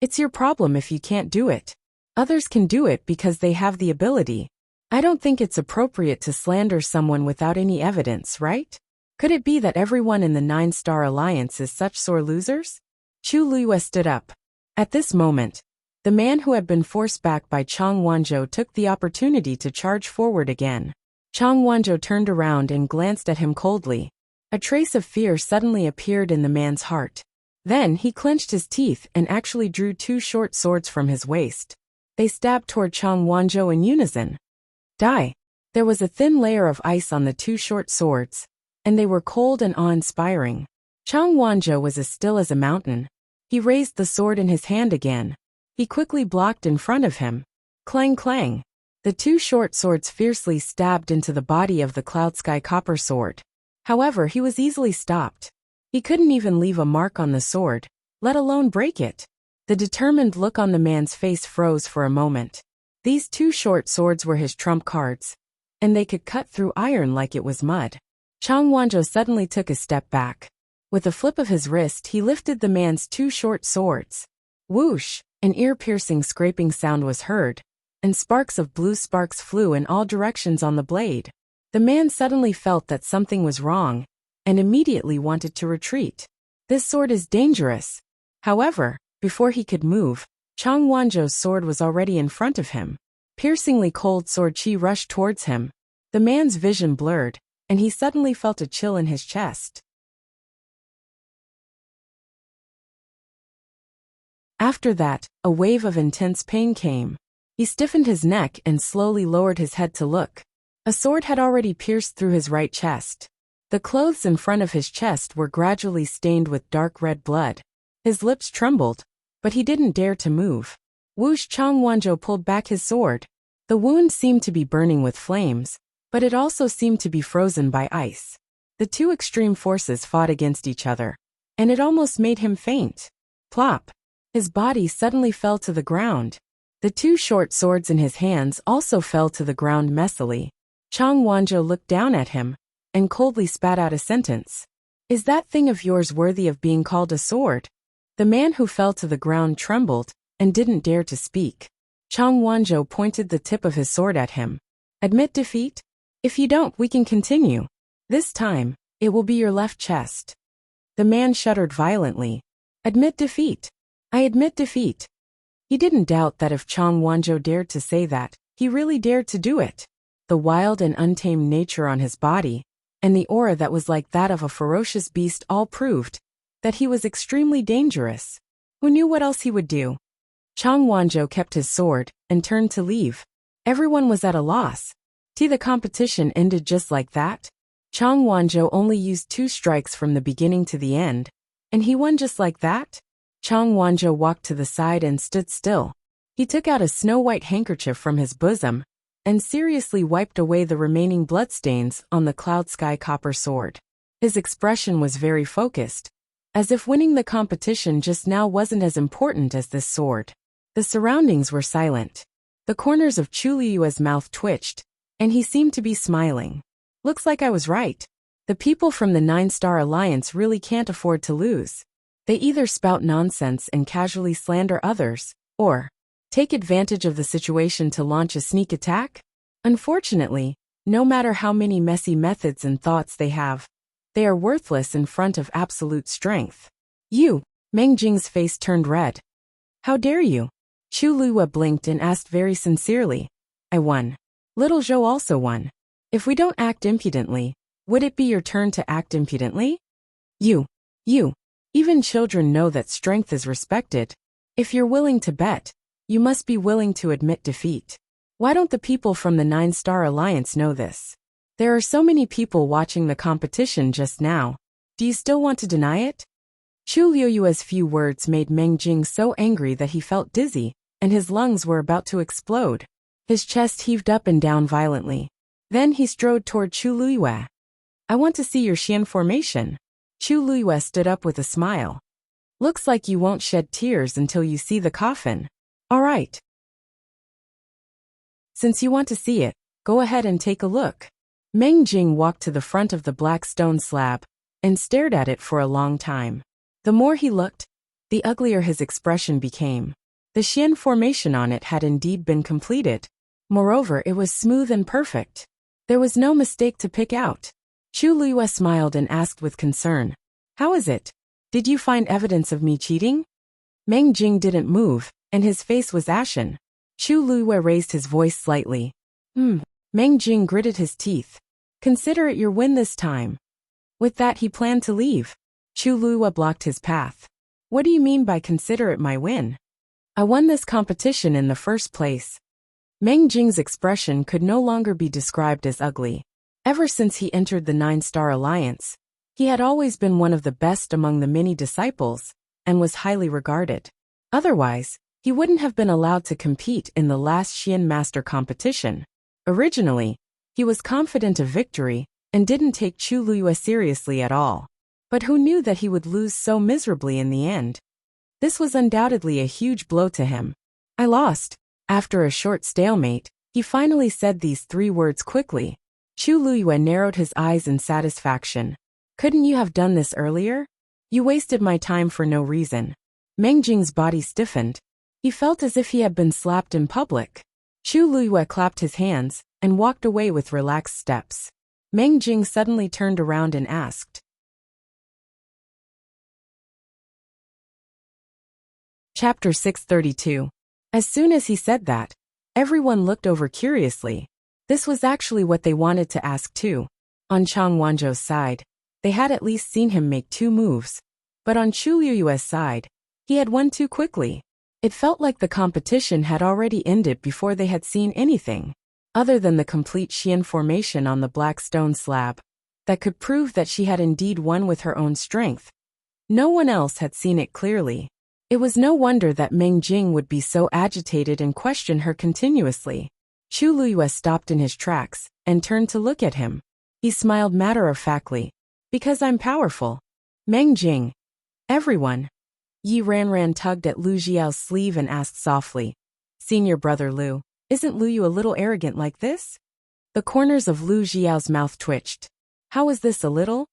It's your problem if you can't do it. Others can do it because they have the ability. I don't think it's appropriate to slander someone without any evidence, right? Could it be that everyone in the 9-Star Alliance is such sore losers? Chu Luyue stood up. At this moment, the man who had been forced back by Chang Wanzhou took the opportunity to charge forward again. Chang Wanzhou turned around and glanced at him coldly. A trace of fear suddenly appeared in the man's heart. Then he clenched his teeth and actually drew 2 short swords from his waist. They stabbed toward Chang Wanzhou in unison. Die! There was a thin layer of ice on the 2 short swords, and they were cold and awe-inspiring. Chang Wanzhou was as still as a mountain. He raised the sword in his hand again. He quickly blocked in front of him. Clang clang. The 2 short swords fiercely stabbed into the body of the Cloud Sky Copper Sword. However, he was easily stopped. He couldn't even leave a mark on the sword, let alone break it. The determined look on the man's face froze for a moment. These 2 short swords were his trump cards, and they could cut through iron like it was mud. Chang Wanzhou suddenly took a step back. With a flip of his wrist, he lifted the man's 2 short swords. Whoosh! An ear-piercing scraping sound was heard, and sparks of blue sparks flew in all directions on the blade. The man suddenly felt that something was wrong, and immediately wanted to retreat. This sword is dangerous. However, before he could move, Chang Wanzhou's sword was already in front of him. Piercingly cold sword chi rushed towards him. The man's vision blurred, and he suddenly felt a chill in his chest. After that, a wave of intense pain came. He stiffened his neck and slowly lowered his head to look. A sword had already pierced through his right chest. The clothes in front of his chest were gradually stained with dark red blood. His lips trembled, but he didn't dare to move. Whoosh! Chang Wanzhou pulled back his sword. The wound seemed to be burning with flames, but it also seemed to be frozen by ice. The 2 extreme forces fought against each other, and it almost made him faint. Plop! His body suddenly fell to the ground. The 2 short swords in his hands also fell to the ground messily. Chang Wanzhou looked down at him, and coldly spat out a sentence. Is that thing of yours worthy of being called a sword? The man who fell to the ground trembled, and didn't dare to speak. Chang Wanzhou pointed the tip of his sword at him. Admit defeat? If you don't, we can continue. This time, it will be your left chest. The man shuddered violently. Admit defeat. I admit defeat. He didn't doubt that if Chang Wanzhou dared to say that, he really dared to do it. The wild and untamed nature on his body, and the aura that was like that of a ferocious beast all proved that he was extremely dangerous. Who knew what else he would do? Chang Wanzhou kept his sword and turned to leave. Everyone was at a loss. The competition ended just like that. Chang Wanzhou only used 2 strikes from the beginning to the end, and he won just like that. Chang Wanzhou walked to the side and stood still. He took out a snow-white handkerchief from his bosom and seriously wiped away the remaining bloodstains on the cloud sky copper sword. His expression was very focused, as if winning the competition just now wasn't as important as this sword. The surroundings were silent. The corners of Chu Liyue's mouth twitched, and he seemed to be smiling. Looks like I was right. The people from the 9-Star Alliance really can't afford to lose. They either spout nonsense and casually slander others, or take advantage of the situation to launch a sneak attack. Unfortunately, no matter how many messy methods and thoughts they have, they are worthless in front of absolute strength. You, Meng Jing's face turned red. How dare you? Chu Liyue blinked and asked very sincerely. I won. Little Zhou also won. If we don't act impudently, would it be your turn to act impudently? You. Even children know that strength is respected. If you're willing to bet, you must be willing to admit defeat. Why don't the people from the 9-Star Alliance know this? There are so many people watching the competition just now. Do you still want to deny it? Chu Liyue's few words made Meng Jing so angry that he felt dizzy, and his lungs were about to explode. His chest heaved up and down violently. Then he strode toward Chu Liyue. I want to see your Xian formation. Chu Liyue stood up with a smile. Looks like you won't shed tears until you see the coffin. All right. Since you want to see it, go ahead and take a look. Meng Jing walked to the front of the black stone slab and stared at it for a long time. The more he looked, the uglier his expression became. The Xian formation on it had indeed been completed. Moreover, it was smooth and perfect. There was no mistake to pick out. Chu Liyue smiled and asked with concern. How is it? Did you find evidence of me cheating? Meng Jing didn't move, and his face was ashen. Chu Liyue raised his voice slightly. Meng Jing gritted his teeth. Consider it your win this time. With that he planned to leave. Chu Liyue blocked his path. What do you mean by consider it my win? I won this competition in the first place. Meng Jing's expression could no longer be described as ugly. Ever since he entered the 9-Star Alliance, he had always been one of the best among the many disciples, and was highly regarded. Otherwise, he wouldn't have been allowed to compete in the last Xian Master competition. Originally, he was confident of victory, and didn't take Chu Liyue seriously at all. But who knew that he would lose so miserably in the end? This was undoubtedly a huge blow to him. I lost. After a short stalemate, he finally said these 3 words quickly. Chu Liyue narrowed his eyes in satisfaction. Couldn't you have done this earlier? You wasted my time for no reason. Meng Jing's body stiffened. He felt as if he had been slapped in public. Chu Liyue clapped his hands and walked away with relaxed steps. Meng Jing suddenly turned around and asked. Chapter 632. As soon as he said that, everyone looked over curiously. This was actually what they wanted to ask too. On Chang Wanzhou's side, they had at least seen him make 2 moves. But on Chu Liyue's side, he had won too quickly. It felt like the competition had already ended before they had seen anything, other than the complete Xian formation on the black stone slab, that could prove that she had indeed won with her own strength. No one else had seen it clearly. It was no wonder that Meng Jing would be so agitated and question her continuously. Chu Liyue stopped in his tracks and turned to look at him. He smiled matter-of-factly. Because I'm powerful. Meng Jing. Everyone. Yi Ranran tugged at Lu Jiao's sleeve and asked softly. Senior brother Lu, isn't Lu Yu a little arrogant like this? The corners of Lu Jiao's mouth twitched. How is this a little?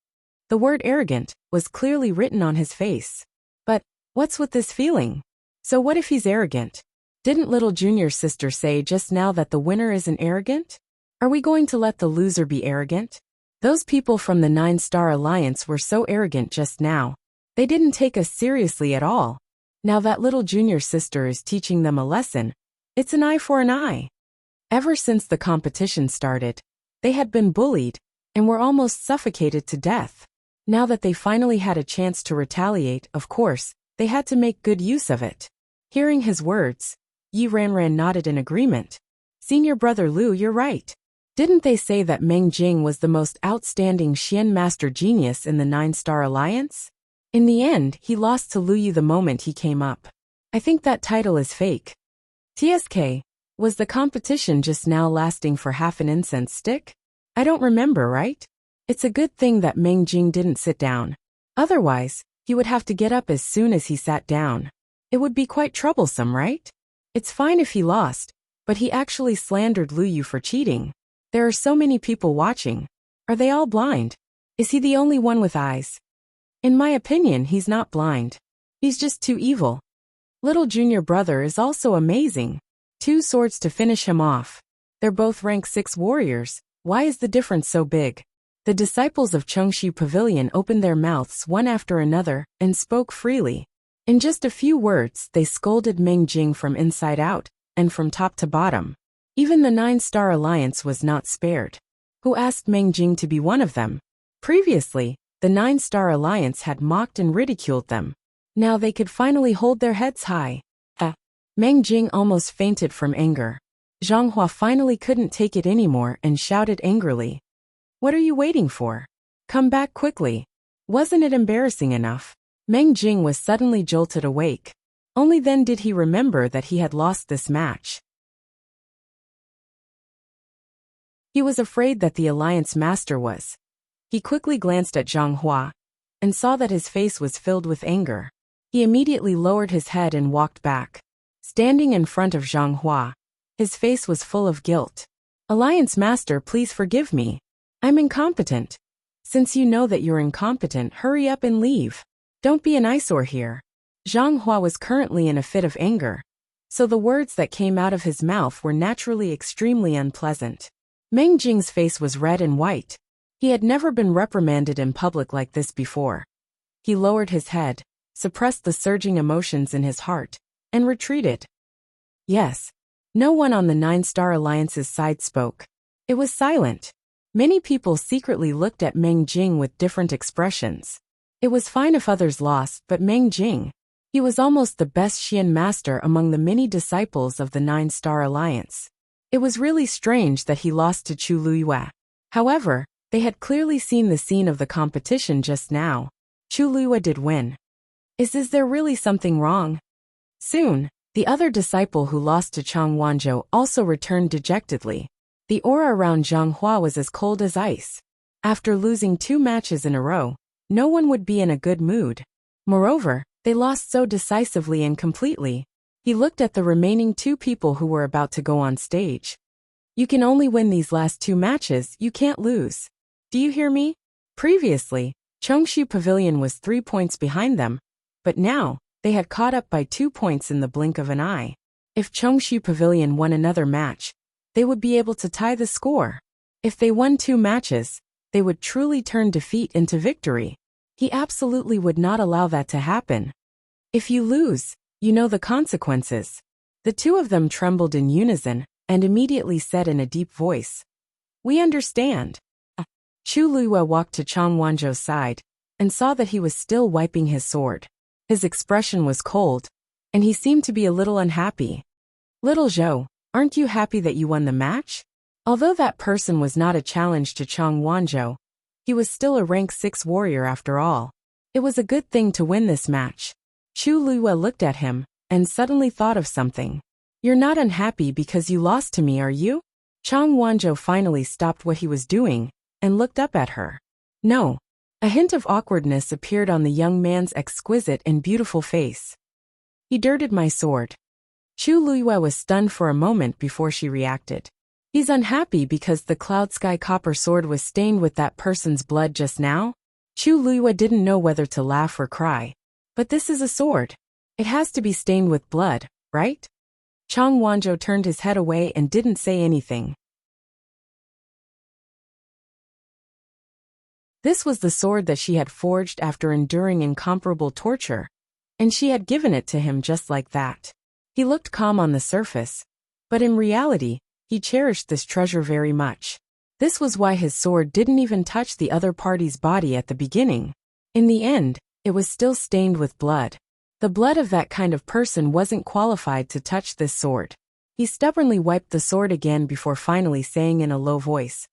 The word arrogant was clearly written on his face. But what's with this feeling? So what if he's arrogant? Didn't little junior sister say just now that the winner isn't arrogant? Are we going to let the loser be arrogant? Those people from the 9-Star Alliance were so arrogant just now. They didn't take us seriously at all. Now that little junior sister is teaching them a lesson. It's an eye for an eye. Ever since the competition started, they had been bullied and were almost suffocated to death. Now that they finally had a chance to retaliate, of course, they had to make good use of it. Hearing his words, Yi Ranran nodded in agreement. Senior brother Lu, you're right. Didn't they say that Meng Jing was the most outstanding Xian master genius in the 9-Star Alliance? In the end, he lost to Lu Yu the moment he came up. I think that title is fake. TSK, was the competition just now lasting for half an incense stick? I don't remember, right? It's a good thing that Meng Jing didn't sit down. Otherwise, he would have to get up as soon as he sat down. It would be quite troublesome, right? It's fine if he lost, but he actually slandered Lu Yu for cheating. There are so many people watching. Are they all blind? Is he the only one with eyes? In my opinion, he's not blind. He's just too evil. Little junior brother is also amazing. 2 swords to finish him off. They're both rank 6 warriors. Why is the difference so big? The disciples of Chengxi Pavilion opened their mouths one after another and spoke freely. In just a few words, they scolded Meng Jing from inside out and from top to bottom. Even the 9-Star Alliance was not spared. Who asked Meng Jing to be one of them? Previously, the 9-Star Alliance had mocked and ridiculed them. Now they could finally hold their heads high. Meng Jing almost fainted from anger. Zhang Hua finally couldn't take it anymore and shouted angrily. What are you waiting for? Come back quickly. Wasn't it embarrassing enough? Meng Jing was suddenly jolted awake. Only then did he remember that he had lost this match. He was afraid that the Alliance Master was. He quickly glanced at Zhang Hua and saw that his face was filled with anger. He immediately lowered his head and walked back. Standing in front of Zhang Hua, his face was full of guilt. Alliance Master, please forgive me. I'm incompetent. Since you know that you're incompetent, hurry up and leave. Don't be an eyesore here. Zhang Hua was currently in a fit of anger, so the words that came out of his mouth were naturally extremely unpleasant. Meng Jing's face was red and white. He had never been reprimanded in public like this before. He lowered his head, suppressed the surging emotions in his heart, and retreated. Yes. No one on the 9-Star Alliance's side spoke. It was silent. Many people secretly looked at Meng Jing with different expressions. It was fine if others lost, but Meng Jing, he was almost the best Xian master among the many disciples of the 9-Star Alliance. It was really strange that he lost to Chu Luiyue. However, they had clearly seen the scene of the competition just now. Chu Luiyue did win. Is there really something wrong? Soon, the other disciple who lost to Chang Wanzhou also returned dejectedly. The aura around Zhang Hua was as cold as ice. After losing 2 matches in a row, no one would be in a good mood. Moreover, they lost so decisively and completely. He looked at the remaining 2 people who were about to go on stage. You can only win these last 2 matches, you can't lose. Do you hear me? Previously, Chengxi Pavilion was 3 points behind them, but now, they had caught up by 2 points in the blink of an eye. If Chengxi Pavilion won another match, they would be able to tie the score. If they won 2 matches, they would truly turn defeat into victory. He absolutely would not allow that to happen. If you lose, you know the consequences. The 2 of them trembled in unison and immediately said in a deep voice, We understand. Chu Luiyue walked to Chang Wanzhou's side and saw that he was still wiping his sword. His expression was cold, and he seemed to be a little unhappy. Little Zhou, aren't you happy that you won the match? Although that person was not a challenge to Chang Wanzhou, he was still a rank 6 warrior after all. It was a good thing to win this match. Chu Luiyue looked at him and suddenly thought of something. You're not unhappy because you lost to me, are you? Chang Wanzhou finally stopped what he was doing and looked up at her. No. A hint of awkwardness appeared on the young man's exquisite and beautiful face. He dirted my sword. Chu Luiyue was stunned for a moment before she reacted. He's unhappy because the Cloud Sky Copper sword was stained with that person's blood just now? Chu Luiyue didn't know whether to laugh or cry. But this is a sword. It has to be stained with blood, right? Chang Wanzhou turned his head away and didn't say anything. This was the sword that she had forged after enduring incomparable torture, and she had given it to him just like that. He looked calm on the surface, but in reality, he cherished this treasure very much. This was why his sword didn't even touch the other party's body at the beginning. In the end, it was still stained with blood. The blood of that kind of person wasn't qualified to touch this sword. He stubbornly wiped the sword again before finally saying in a low voice,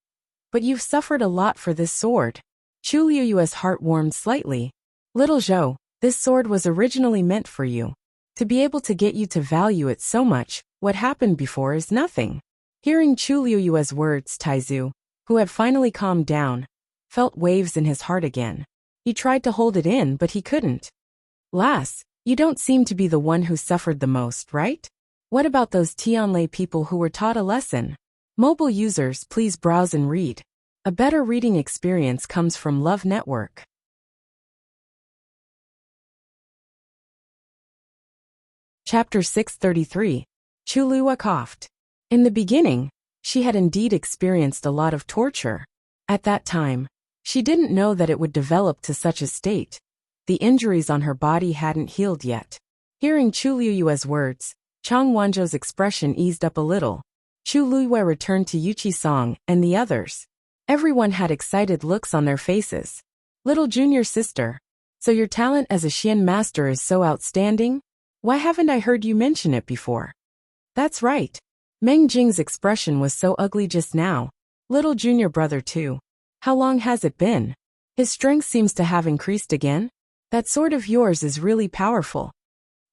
But you've suffered a lot for this sword. Chu Luiyue's heart warmed slightly. Little Zhou, this sword was originally meant for you. To be able to get you to value it so much What happened before is nothing. Hearing Chu Liuyue's words, Taizu, who had finally calmed down, felt waves in his heart again. He tried to hold it in, but he couldn't. Lass, you don't seem to be the one who suffered the most, right? What about those Tianlai people who were taught a lesson? Mobile users, please browse and read. A better reading experience comes from Love Network. Chapter 633. Chulua coughed. In the beginning, she had indeed experienced a lot of torture. At that time, she didn't know that it would develop to such a state. The injuries on her body hadn't healed yet. Hearing Chu Liuyue's words, Chang Wanzhou's expression eased up a little. Chu Liyue returned to Yuchi Song and the others. Everyone had excited looks on their faces. Little junior sister, so your talent as a Xian master is so outstanding? Why haven't I heard you mention it before? That's right. Meng Jing's expression was so ugly just now. Little junior brother too. How long has it been? His strength seems to have increased again. That sword of yours is really powerful.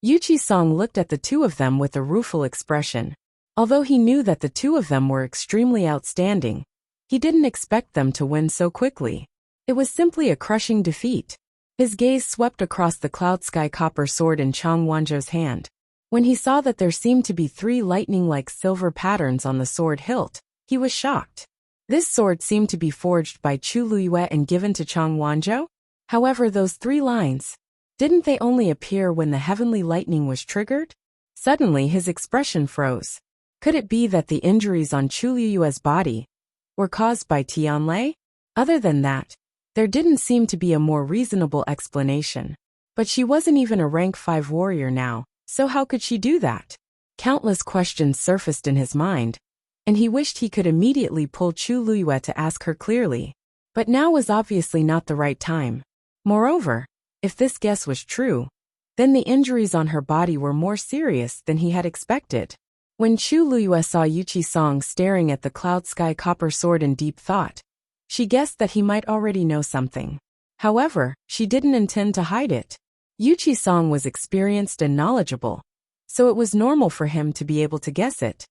Yuchi Song looked at the two of them with a rueful expression. Although he knew that the two of them were extremely outstanding, he didn't expect them to win so quickly. It was simply a crushing defeat. His gaze swept across the cloud sky copper sword in Chang Wanzhou's hand. When he saw that there seemed to be 3 lightning-like silver patterns on the sword hilt, he was shocked. This sword seemed to be forged by Chu Liyue and given to Chang Wanzhou. However, those 3 lines, didn't they only appear when the heavenly lightning was triggered? Suddenly his expression froze. Could it be that the injuries on Chu Liyue's body were caused by Tianlai? Other than that, there didn't seem to be a more reasonable explanation. But she wasn't even a rank 5 warrior now, so how could she do that? Countless questions surfaced in his mind, and he wished he could immediately pull Chu Liyue to ask her clearly. But now was obviously not the right time. Moreover, if this guess was true, then the injuries on her body were more serious than he had expected. When Chu Liyue saw Yuchi Song staring at the cloud sky copper sword in deep thought, she guessed that he might already know something. However, she didn't intend to hide it. Yuchi Song was experienced and knowledgeable, so it was normal for him to be able to guess it.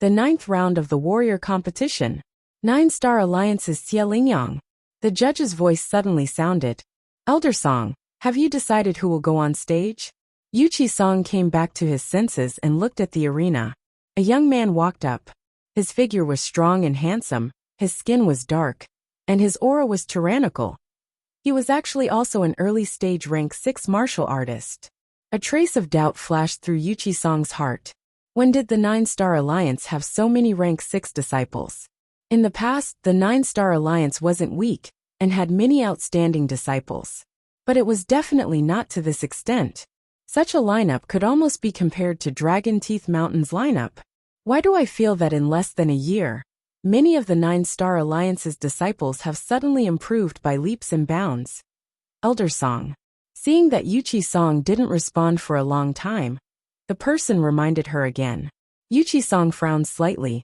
The 9th round of the warrior competition. 9-star Alliance's Xie Lingyang. The judge's voice suddenly sounded. Elder Song, have you decided who will go on stage? Yuchi Song came back to his senses and looked at the arena. A young man walked up. His figure was strong and handsome, his skin was dark, and his aura was tyrannical. He was actually also an early-stage rank 6 martial artist. A trace of doubt flashed through Yuchi Song's heart. When did the 9-star Alliance have so many rank 6 disciples? In the past, the 9-star Alliance wasn't weak and had many outstanding disciples. But it was definitely not to this extent. Such a lineup could almost be compared to Dragon Teeth Mountain's lineup. Why do I feel that in less than a year, many of the 9-star Alliance's disciples have suddenly improved by leaps and bounds? Elder Song. Seeing that Yuchi Song didn't respond for a long time, the person reminded her again. Yuchi Song frowned slightly.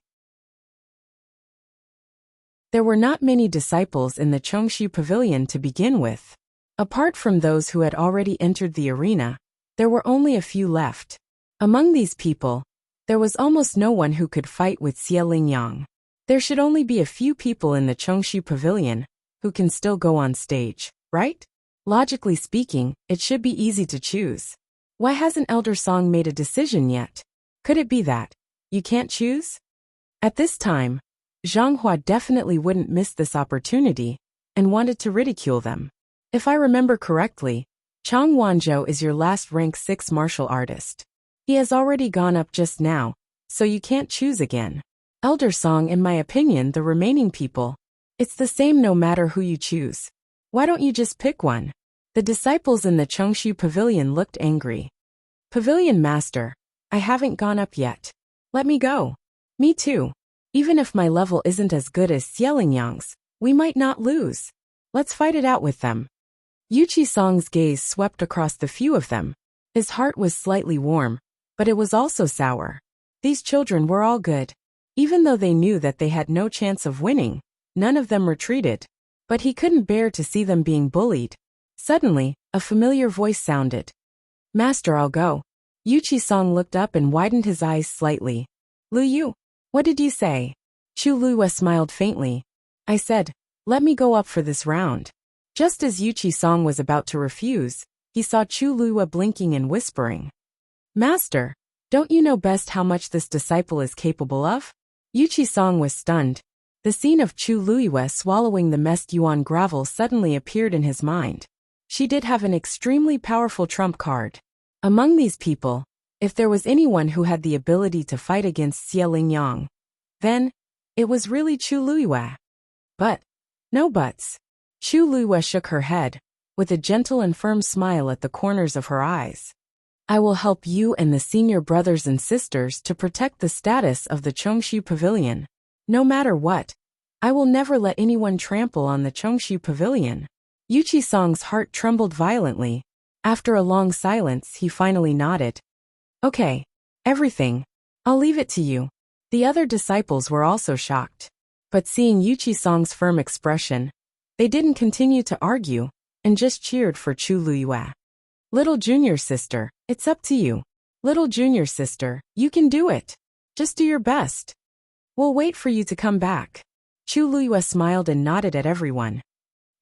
There were not many disciples in the Chongxi Pavilion to begin with. Apart from those who had already entered the arena, there were only a few left. Among these people, there was almost no one who could fight with Xie Lingyang. There should only be a few people in the Chongxi Pavilion who can still go on stage, right? Logically speaking, it should be easy to choose. Why hasn't Elder Song made a decision yet? Could it be that you can't choose? At this time, Zhang Hua definitely wouldn't miss this opportunity and wanted to ridicule them. If I remember correctly, Chang Wanzhou is your last rank 6 martial artist. He has already gone up just now, so you can't choose again. Elder Song, in my opinion, the remaining people, it's the same no matter who you choose. Why don't you just pick one? The disciples in the Chongxi Pavilion looked angry. Pavilion Master, I haven't gone up yet. Let me go. Me too. Even if my level isn't as good as Xie Lingyang's, we might not lose. Let's fight it out with them. Yuchi Song's gaze swept across the few of them. His heart was slightly warm, but it was also sour. These children were all good. Even though they knew that they had no chance of winning, none of them retreated. But he couldn't bear to see them being bullied. Suddenly, a familiar voice sounded. Master, I'll go. Yuchi-song looked up and widened his eyes slightly. Lu Yu, what did you say? Chu Luiyue smiled faintly. I said, let me go up for this round. Just as Yuchi-song was about to refuse, he saw Chu Luiyue blinking and whispering. Master, don't you know best how much this disciple is capable of? Yuchi-song was stunned. The scene of Chu Luiyue swallowing the messed yuan gravel suddenly appeared in his mind. She did have an extremely powerful trump card. Among these people, if there was anyone who had the ability to fight against Xie Lingyang, then it was really Chu Luiyue. But, no buts. Chu Luiyue shook her head, with a gentle and firm smile at the corners of her eyes. I will help you and the senior brothers and sisters to protect the status of the Chongshu Pavilion. No matter what, I will never let anyone trample on the Chongshu Pavilion. Yuchi-song's heart trembled violently. After a long silence, he finally nodded. Okay, everything. I'll leave it to you. The other disciples were also shocked. But seeing Yuchi-song's firm expression, they didn't continue to argue, and just cheered for Chu Luiyue. Little junior sister, it's up to you. Little junior sister, you can do it. Just do your best. We'll wait for you to come back. Chu Luiyue smiled and nodded at everyone.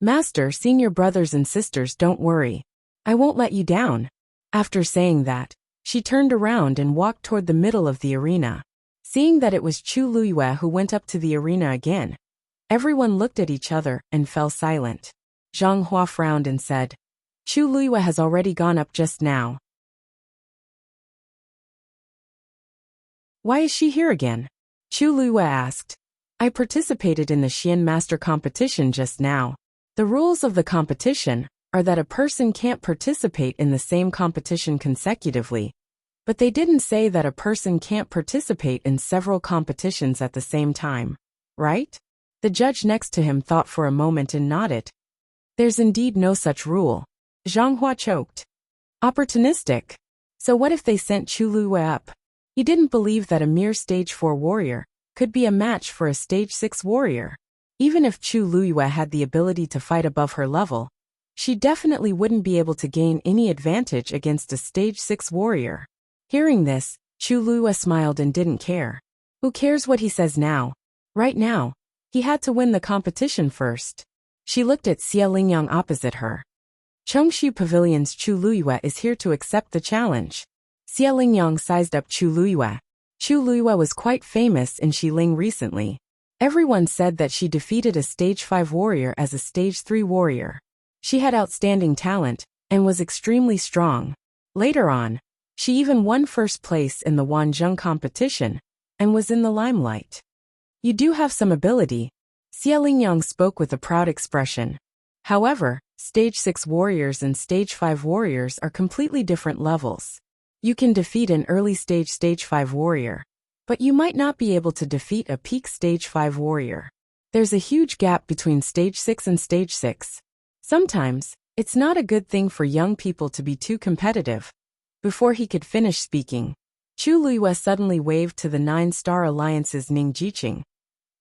Master, senior brothers and sisters, don't worry. I won't let you down. After saying that, she turned around and walked toward the middle of the arena. Seeing that it was Chu Luiyue who went up to the arena again, everyone looked at each other and fell silent. Zhang Hua frowned and said, Chu Luiyue has already gone up just now. Why is she here again? Chu Luiyue asked. I participated in the Xian Master competition just now. The rules of the competition are that a person can't participate in the same competition consecutively, but they didn't say that a person can't participate in several competitions at the same time, right? The judge next to him thought for a moment and nodded. There's indeed no such rule. Zhang Hua choked. Opportunistic. So what if they sent Chu Luiyue up? He didn't believe that a mere stage 4 warrior could be a match for a stage 6 warrior. Even if Chu Luiyue had the ability to fight above her level, she definitely wouldn't be able to gain any advantage against a stage 6 warrior. Hearing this, Chu Luiyue smiled and didn't care. Who cares what he says now? Right now, he had to win the competition first. She looked at Xie Lingyang opposite her. Chongshu Pavilion's Chu Luiyue is here to accept the challenge. Xie Lingyang sized up Chu Luiyue. Chu Luiyue was quite famous in Xiling recently. Everyone said that she defeated a stage 5 warrior as a stage 3 warrior. She had outstanding talent and was extremely strong. Later on, she even won first place in the Wanzhong competition and was in the limelight. You do have some ability. Xie Lingyang spoke with a proud expression. However, stage 6 warriors and stage 5 warriors are completely different levels. You can defeat an early stage 5 warrior, but you might not be able to defeat a peak stage 5 warrior. There's a huge gap between stage 6 and stage 6. Sometimes, it's not a good thing for young people to be too competitive. Before he could finish speaking, Chu Luiyue suddenly waved to the 9-Star Alliance's Ning Jiqing,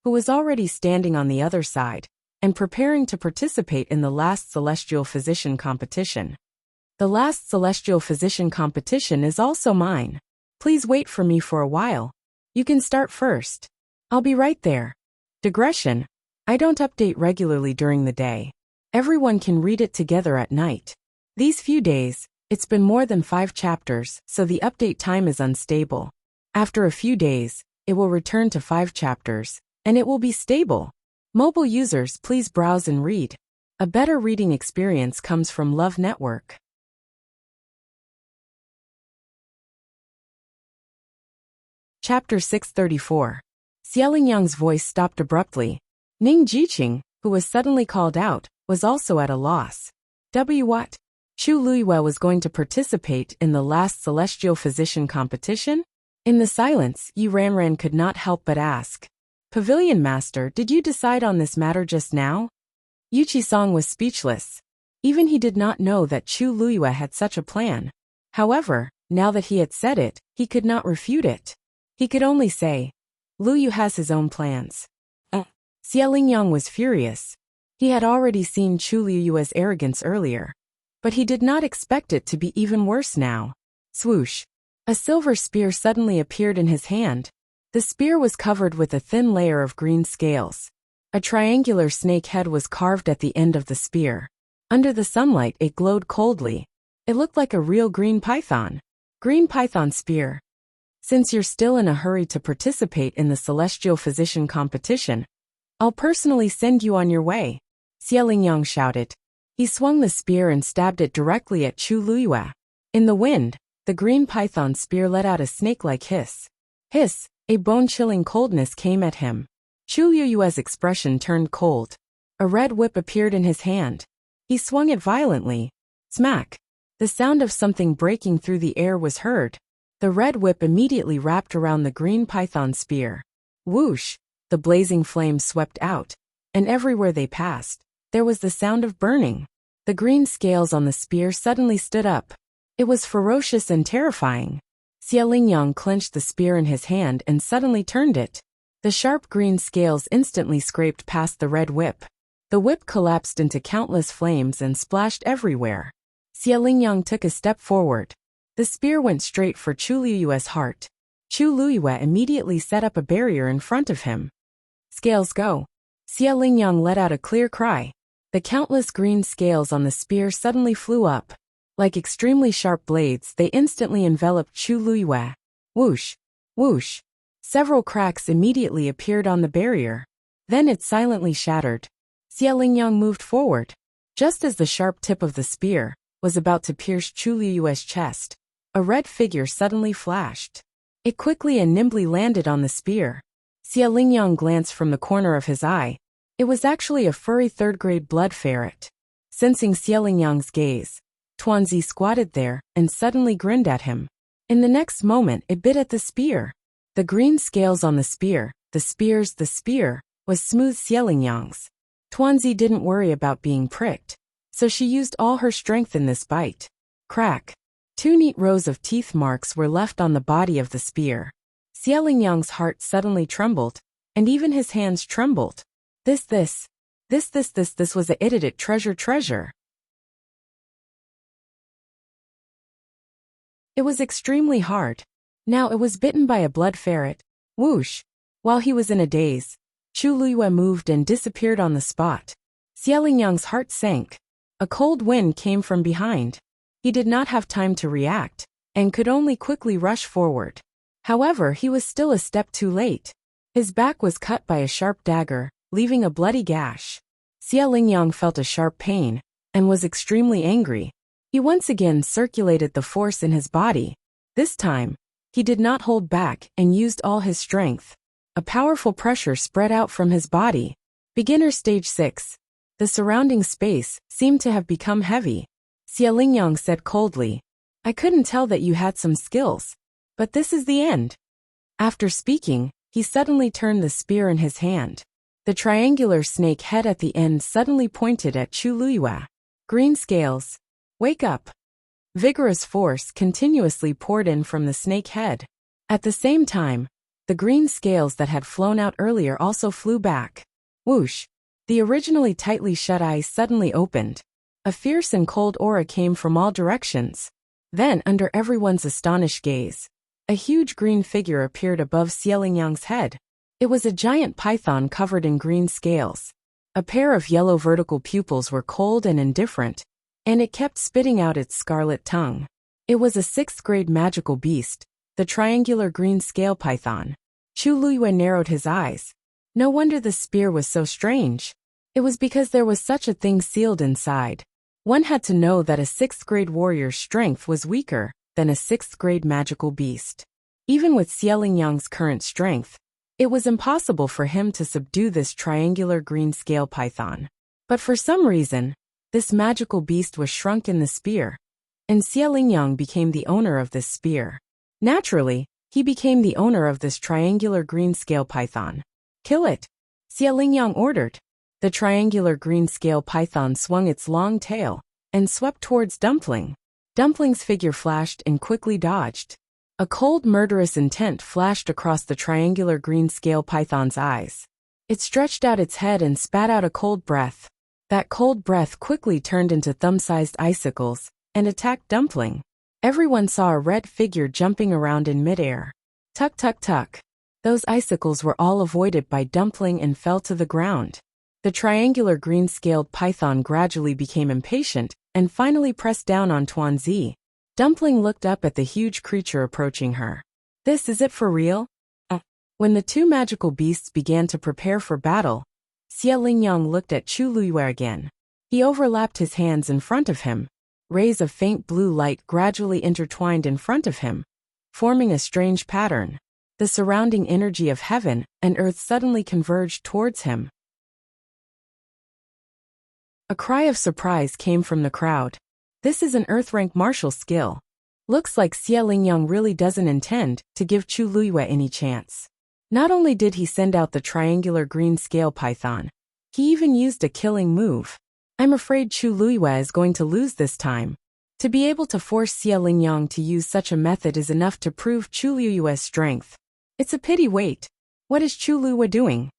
who was already standing on the other side and preparing to participate in the last Celestial Physician competition. The last Celestial Physician competition is also mine. Please wait for me for a while. You can start first. I'll be right there. Digression. I don't update regularly during the day. Everyone can read it together at night. These few days, it's been more than 5 chapters, so the update time is unstable. After a few days, it will return to 5 chapters, and it will be stable. Mobile users, please browse and read. A better reading experience comes from Love Network. Chapter 634. Xie Lingyang's voice stopped abruptly. Ning Jiqing, who was suddenly called out, was also at a loss. What? Chu Luiyue was going to participate in the last Celestial Physician competition? In the silence, Yu Ranran could not help but ask. Pavilion Master, did you decide on this matter just now? Yuchi-song was speechless. Even he did not know that Chu Luiyue had such a plan. However, now that he had said it, he could not refute it. He could only say, Lu Yu has his own plans. Xie Lingyang was furious. He had already seen Chu Luiyue's arrogance earlier, but he did not expect it to be even worse now. Swoosh. A silver spear suddenly appeared in his hand. The spear was covered with a thin layer of green scales. A triangular snake head was carved at the end of the spear. Under the sunlight, it glowed coldly. It looked like a real green python. Green python spear. Since you're still in a hurry to participate in the celestial physician competition, I'll personally send you on your way, Xie Lingyang shouted. He swung the spear and stabbed it directly at Chu Luyue. In the wind, the green python spear let out a snake-like hiss. Hiss, a bone-chilling coldness came at him. Chu Luyue's expression turned cold. A red whip appeared in his hand. He swung it violently. Smack! The sound of something breaking through the air was heard. The red whip immediately wrapped around the green python spear. Whoosh! The blazing flames swept out, and everywhere they passed, there was the sound of burning. The green scales on the spear suddenly stood up. It was ferocious and terrifying. Xie Lingyang clenched the spear in his hand and suddenly turned it. The sharp green scales instantly scraped past the red whip. The whip collapsed into countless flames and splashed everywhere. Xie Lingyang took a step forward. The spear went straight for Chu Luyue's heart. Chu Luyue immediately set up a barrier in front of him. Scales go. Xie Lingyang let out a clear cry. The countless green scales on the spear suddenly flew up. Like extremely sharp blades, they instantly enveloped Chu Luyue. Whoosh! Whoosh! Several cracks immediately appeared on the barrier. Then it silently shattered. Xie Lingyang moved forward. Just as the sharp tip of the spear was about to pierce Chu Luyue's chest, a red figure suddenly flashed. It quickly and nimbly landed on the spear. Xie Lingyang glanced from the corner of his eye. It was actually a furry third-grade blood ferret. Sensing Xie Lingyang's gaze, Tuanzi squatted there and suddenly grinned at him. In the next moment, it bit at the spear. The green scales on the spear, the spear, was smooth Xie Lingyang's. Tuanzi didn't worry about being pricked, so she used all her strength in this bite. Crack! 2 neat rows of teeth marks were left on the body of the spear. Xie Lingyang's heart suddenly trembled, and even his hands trembled. This was a idiot treasure. It was extremely hard. Now it was bitten by a blood ferret. Whoosh! While he was in a daze, Chu Luyue moved and disappeared on the spot. Xie Lingyang's heart sank. A cold wind came from behind. He did not have time to react, and could only quickly rush forward. However, he was still a step too late. His back was cut by a sharp dagger, leaving a bloody gash. Xie Lingyang felt a sharp pain, and was extremely angry. He once again circulated the force in his body. This time, he did not hold back and used all his strength. A powerful pressure spread out from his body. Beginner stage 6. The surrounding space seemed to have become heavy. Xie Lingyang said coldly, "I couldn't tell that you had some skills. But this is the end." After speaking, he suddenly turned the spear in his hand. The triangular snake head at the end suddenly pointed at Chu Luyue. Green scales. Wake up. Vigorous force continuously poured in from the snake head. At the same time, the green scales that had flown out earlier also flew back. Whoosh! The originally tightly shut eyes suddenly opened. A fierce and cold aura came from all directions. Then, under everyone's astonished gaze, a huge green figure appeared above Xie Lingyang's head. It was a giant python covered in green scales. A pair of yellow vertical pupils were cold and indifferent, and it kept spitting out its scarlet tongue. It was a 6th-grade magical beast, the triangular green scale python. Chu Luyue narrowed his eyes. No wonder the spear was so strange. It was because there was such a thing sealed inside. One had to know that a 6th-grade warrior's strength was weaker than a 6th-grade magical beast. Even with Xie Lingyang's current strength, it was impossible for him to subdue this triangular green scale python. But for some reason, this magical beast was shrunk in the spear, and Xie Lingyang became the owner of this spear. Naturally, he became the owner of this triangular green scale python. Kill it! Xie Lingyang ordered. The triangular green scale python swung its long tail and swept towards Dumpling. Dumpling's figure flashed and quickly dodged. A cold, murderous intent flashed across the triangular green scale python's eyes. It stretched out its head and spat out a cold breath. That cold breath quickly turned into thumb-sized icicles and attacked Dumpling. Everyone saw a red figure jumping around in midair. Tuck, tuck, tuck. Those icicles were all avoided by Dumpling and fell to the ground. The triangular green-scaled python gradually became impatient and finally pressed down on Tuanzi. Dumpling looked up at the huge creature approaching her. This is it for real? When the two magical beasts began to prepare for battle, Xie Lingyang looked at Chu Luiyue again. He overlapped his hands in front of him. Rays of faint blue light gradually intertwined in front of him, forming a strange pattern. The surrounding energy of heaven and earth suddenly converged towards him. A cry of surprise came from the crowd. This is an earth-rank martial skill. Looks like Xie Lingyang really doesn't intend to give Chu Luiyue any chance. Not only did he send out the triangular green scale python, he even used a killing move. I'm afraid Chu Luiyue is going to lose this time. To be able to force Xie Lingyang to use such a method is enough to prove Chu Luiyue's strength. It's a pity. Wait. What is Chu Luiyue doing?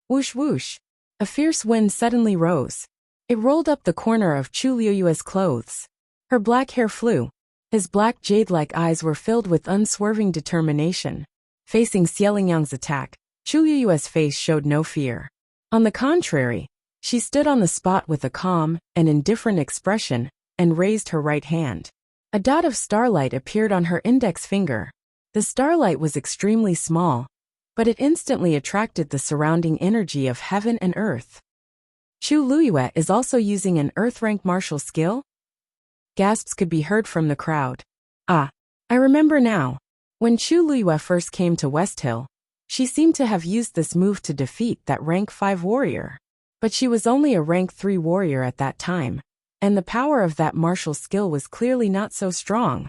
Whoosh whoosh. A fierce wind suddenly rose. It rolled up the corner of Chu Luiyue's clothes. Her black hair flew. His black jade-like eyes were filled with unswerving determination. Facing Xie Lingyang's attack, Chu Luiyue's face showed no fear. On the contrary, she stood on the spot with a calm and indifferent expression and raised her right hand. A dot of starlight appeared on her index finger. The starlight was extremely small, but it instantly attracted the surrounding energy of heaven and earth. Chu Luiyue is also using an earth-rank martial skill? Gasps could be heard from the crowd. I remember now. When Chu Luiyue first came to West Hill, she seemed to have used this move to defeat that rank 5 warrior. But she was only a rank 3 warrior at that time, and the power of that martial skill was clearly not so strong.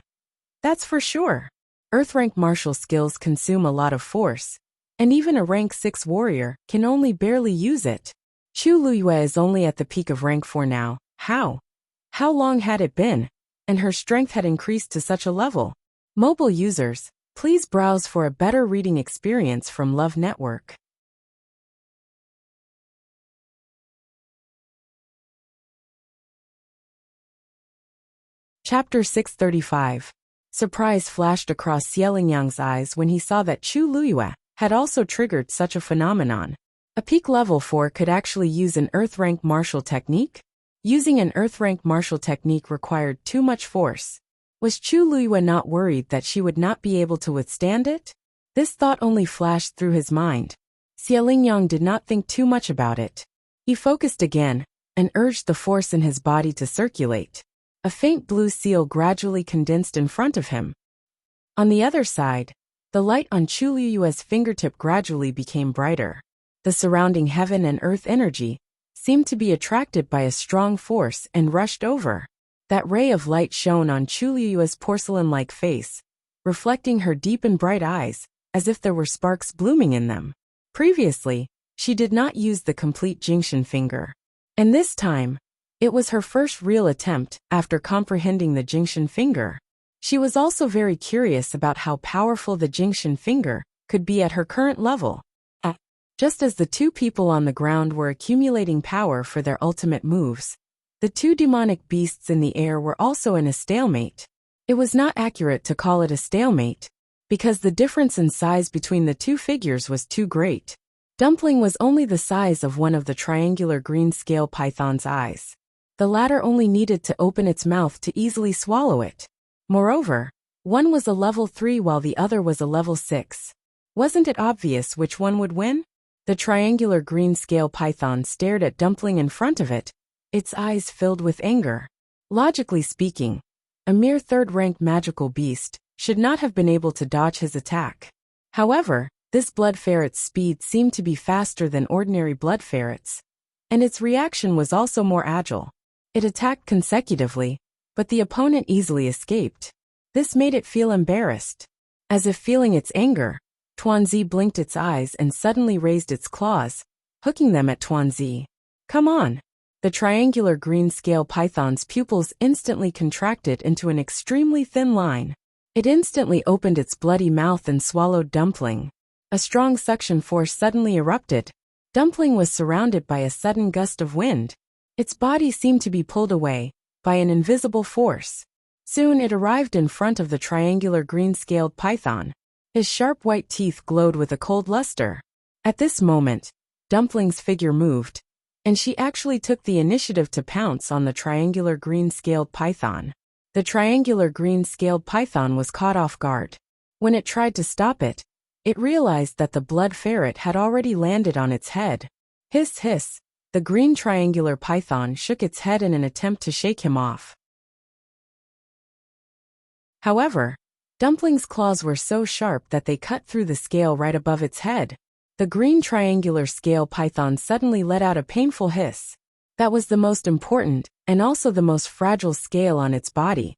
That's for sure. Earth-rank martial skills consume a lot of force, and even a rank 6 warrior can only barely use it. Chu Luiyue is only at the peak of rank 4 now. How long had it been, and her strength had increased to such a level? Mobile users, please browse for a better reading experience from Love Network. Chapter 635. Surprise flashed across Xie Lingyang's eyes when he saw that Chu Luiyue had also triggered such a phenomenon. A peak level 4 could actually use an earth-rank martial technique? Using an earth-rank martial technique required too much force. Was Chu Luiyue not worried that she would not be able to withstand it? This thought only flashed through his mind. Xie Lingyang did not think too much about it. He focused again and urged the force in his body to circulate. A faint blue seal gradually condensed in front of him. On the other side, the light on Chu Luiyue's fingertip gradually became brighter. The surrounding heaven and earth energy seemed to be attracted by a strong force and rushed over. That ray of light shone on Chu Luiyue's porcelain-like face, reflecting her deep and bright eyes, as if there were sparks blooming in them. Previously, she did not use the complete Jingxin finger. And this time, it was her first real attempt after comprehending the Jingxin finger. She was also very curious about how powerful the Jingxin finger could be at her current level. Just as the two people on the ground were accumulating power for their ultimate moves, the two demonic beasts in the air were also in a stalemate. It was not accurate to call it a stalemate, because the difference in size between the two figures was too great. Dumpling was only the size of one of the triangular green scale python's eyes. The latter only needed to open its mouth to easily swallow it. Moreover, one was a level 3 while the other was a level 6. Wasn't it obvious which one would win? The triangular green scale python stared at Dumpling in front of it, its eyes filled with anger. Logically speaking, a mere third-rank magical beast should not have been able to dodge his attack. However, this blood ferret's speed seemed to be faster than ordinary blood ferrets, and its reaction was also more agile. It attacked consecutively, but the opponent easily escaped. This made it feel embarrassed. As if feeling its anger, Tuanzi blinked its eyes and suddenly raised its claws, hooking them at Tuanzi. Come on! The triangular green scale python's pupils instantly contracted into an extremely thin line. It instantly opened its bloody mouth and swallowed Dumpling. A strong suction force suddenly erupted. Dumpling was surrounded by a sudden gust of wind. Its body seemed to be pulled away by an invisible force. Soon it arrived in front of the triangular green-scaled python. His sharp white teeth glowed with a cold luster. At this moment, Dumpling's figure moved, and she actually took the initiative to pounce on the triangular green-scaled python. The triangular green-scaled python was caught off guard. When it tried to stop it, it realized that the blood ferret had already landed on its head. Hiss, hiss, the green triangular python shook its head in an attempt to shake him off. However, Dumpling's claws were so sharp that they cut through the scale right above its head. The green triangular scale python suddenly let out a painful hiss. That was the most important, and also the most fragile scale on its body.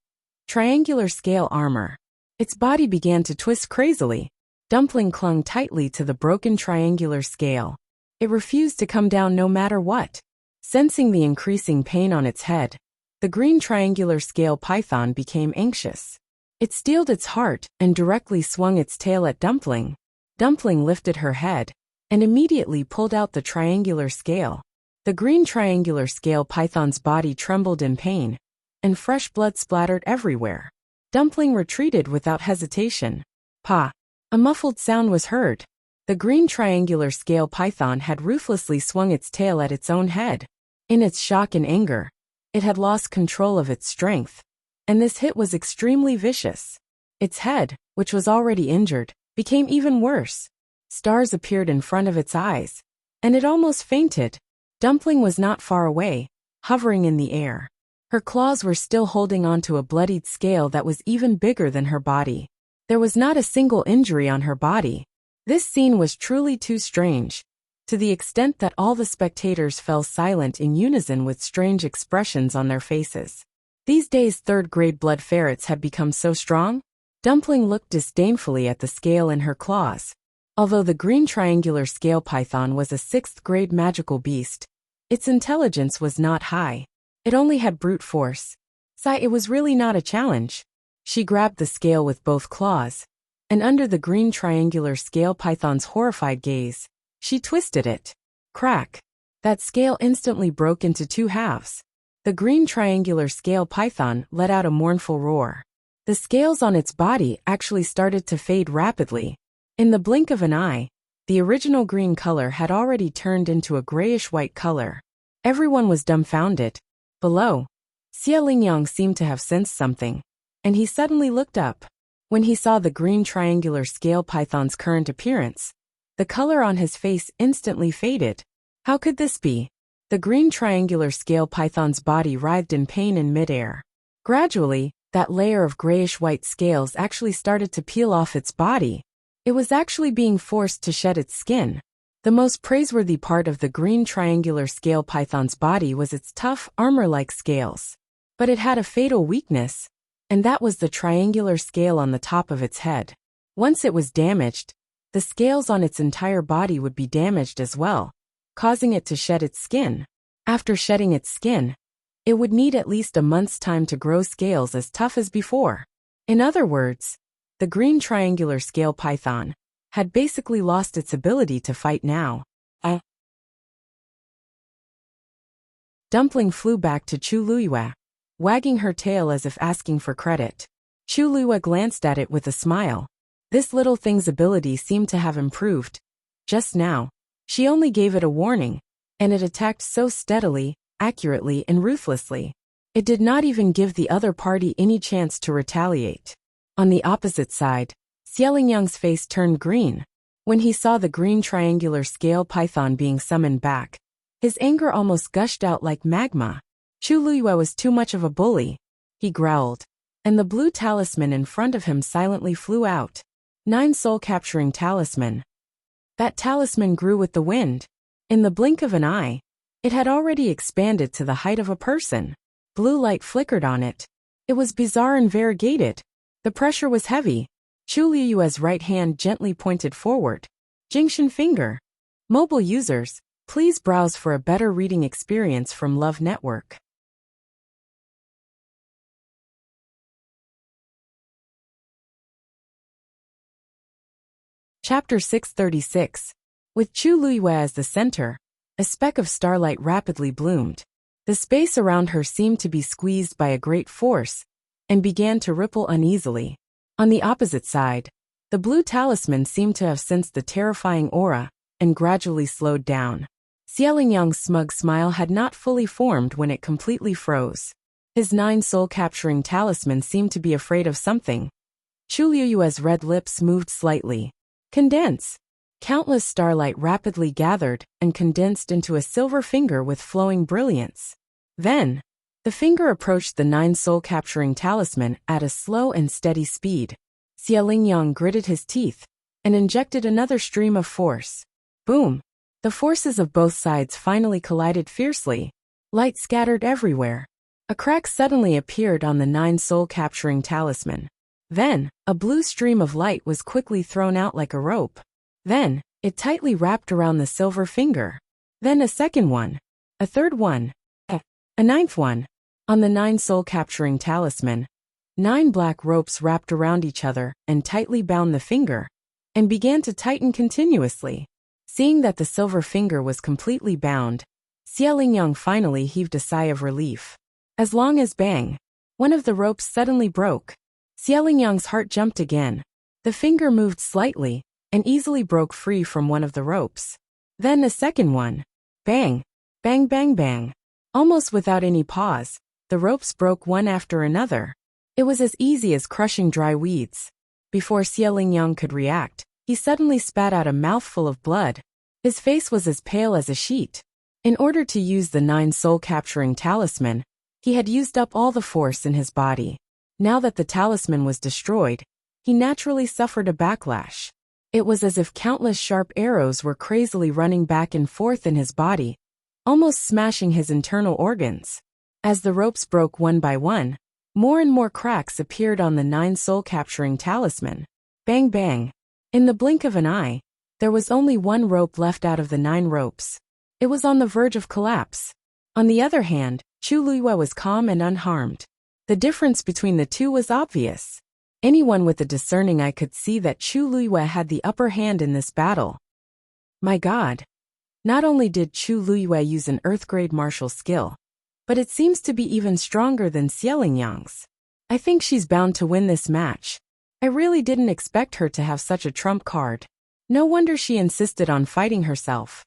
Triangular scale armor. Its body began to twist crazily. Dumpling clung tightly to the broken triangular scale. It refused to come down no matter what. Sensing the increasing pain on its head, the green triangular scale python became anxious. It steeled its heart and directly swung its tail at Dumpling. Dumpling lifted her head and immediately pulled out the triangular scale. The green triangular scale python's body trembled in pain, and fresh blood splattered everywhere. Dumpling retreated without hesitation. Pa! A muffled sound was heard. The green triangular scale python had ruthlessly swung its tail at its own head. In its shock and anger, it had lost control of its strength, and this hit was extremely vicious. Its head, which was already injured, became even worse. Stars appeared in front of its eyes, and it almost fainted. Dumpling was not far away, hovering in the air. Her claws were still holding onto a bloodied scale that was even bigger than her body. There was not a single injury on her body. This scene was truly too strange, to the extent that all the spectators fell silent in unison with strange expressions on their faces. These days third-grade blood ferrets had become so strong? Dumpling looked disdainfully at the scale in her claws. Although the green triangular scale python was a sixth-grade magical beast, its intelligence was not high. It only had brute force. It was really not a challenge. She grabbed the scale with both claws, and under the green triangular scale python's horrified gaze, she twisted it. Crack! That scale instantly broke into two halves. The green triangular scale python let out a mournful roar. The scales on its body actually started to fade rapidly. In the blink of an eye, the original green color had already turned into a grayish-white color. Everyone was dumbfounded. Below, Xie Lingyang seemed to have sensed something, and he suddenly looked up. When he saw the green triangular scale python's current appearance, the color on his face instantly faded. How could this be? The green triangular scale python's body writhed in pain in midair. Gradually, that layer of grayish-white scales actually started to peel off its body. It was actually being forced to shed its skin. The most praiseworthy part of the green triangular scale python's body was its tough, armor-like scales. But it had a fatal weakness, and that was the triangular scale on the top of its head. Once it was damaged, the scales on its entire body would be damaged as well, causing it to shed its skin. After shedding its skin, it would need at least a month's time to grow scales as tough as before. In other words, the green triangular scale python had basically lost its ability to fight now. Dumpling flew back to Chu Luiyue, wagging her tail as if asking for credit. Chu Luiyue glanced at it with a smile. This little thing's ability seemed to have improved. Just now, she only gave it a warning, and it attacked so steadily, accurately, and ruthlessly. It did not even give the other party any chance to retaliate. On the opposite side, Xie Lingyang's face turned green. When he saw the green triangular scale python being summoned back, his anger almost gushed out like magma. Chu Luiyue was too much of a bully, he growled, and the blue talisman in front of him silently flew out. 9 soul-capturing talisman. That talisman grew with the wind. In the blink of an eye, it had already expanded to the height of a person. Blue light flickered on it. It was bizarre and variegated. The pressure was heavy. Chu Luiyue's right hand gently pointed forward. Jingshan finger. Mobile users, please browse for a better reading experience from Love Network. Chapter 636. With Chu Luiyue as the center, a speck of starlight rapidly bloomed. The space around her seemed to be squeezed by a great force, and began to ripple uneasily. On the opposite side, the blue talisman seemed to have sensed the terrifying aura and gradually slowed down. Xiaolingyang's smug smile had not fully formed when it completely froze. His 9 soul-capturing talisman seemed to be afraid of something. Chu Liyue's red lips moved slightly. Condense. Countless starlight rapidly gathered and condensed into a silver finger with flowing brilliance. Then, the finger approached the 9 soul-capturing talisman at a slow and steady speed. Xiaolingyang gritted his teeth and injected another stream of force. Boom! The forces of both sides finally collided fiercely. Light scattered everywhere. A crack suddenly appeared on the 9 soul-capturing talisman. Then, a blue stream of light was quickly thrown out like a rope. Then, it tightly wrapped around the silver finger. Then a second one. A third one. A ninth one. On the 9 soul-capturing talisman, 9 black ropes wrapped around each other and tightly bound the finger, and began to tighten continuously. Seeing that the silver finger was completely bound, Xiaolingyang finally heaved a sigh of relief. As long as bang, one of the ropes suddenly broke. Xiaolingyang's heart jumped again. The finger moved slightly and easily broke free from one of the ropes. Then a second one. Bang, bang, bang, bang. Almost without any pause, the ropes broke one after another. It was as easy as crushing dry weeds. Before Xiaolingyang could react, he suddenly spat out a mouthful of blood. His face was as pale as a sheet. In order to use the 9 soul-capturing talisman, he had used up all the force in his body. Now that the talisman was destroyed, he naturally suffered a backlash. It was as if countless sharp arrows were crazily running back and forth in his body, almost smashing his internal organs. As the ropes broke one by one, more and more cracks appeared on the 9 soul-capturing talisman. Bang bang. In the blink of an eye, there was only one rope left out of the 9 ropes. It was on the verge of collapse. On the other hand, Chu Liyue was calm and unharmed. The difference between the two was obvious. Anyone with a discerning eye could see that Chu Liyue had the upper hand in this battle. My God! Not only did Chu Liyue use an earth-grade martial skill, but it seems to be even stronger than Xiaolingyang's. I think she's bound to win this match. I really didn't expect her to have such a trump card. No wonder she insisted on fighting herself.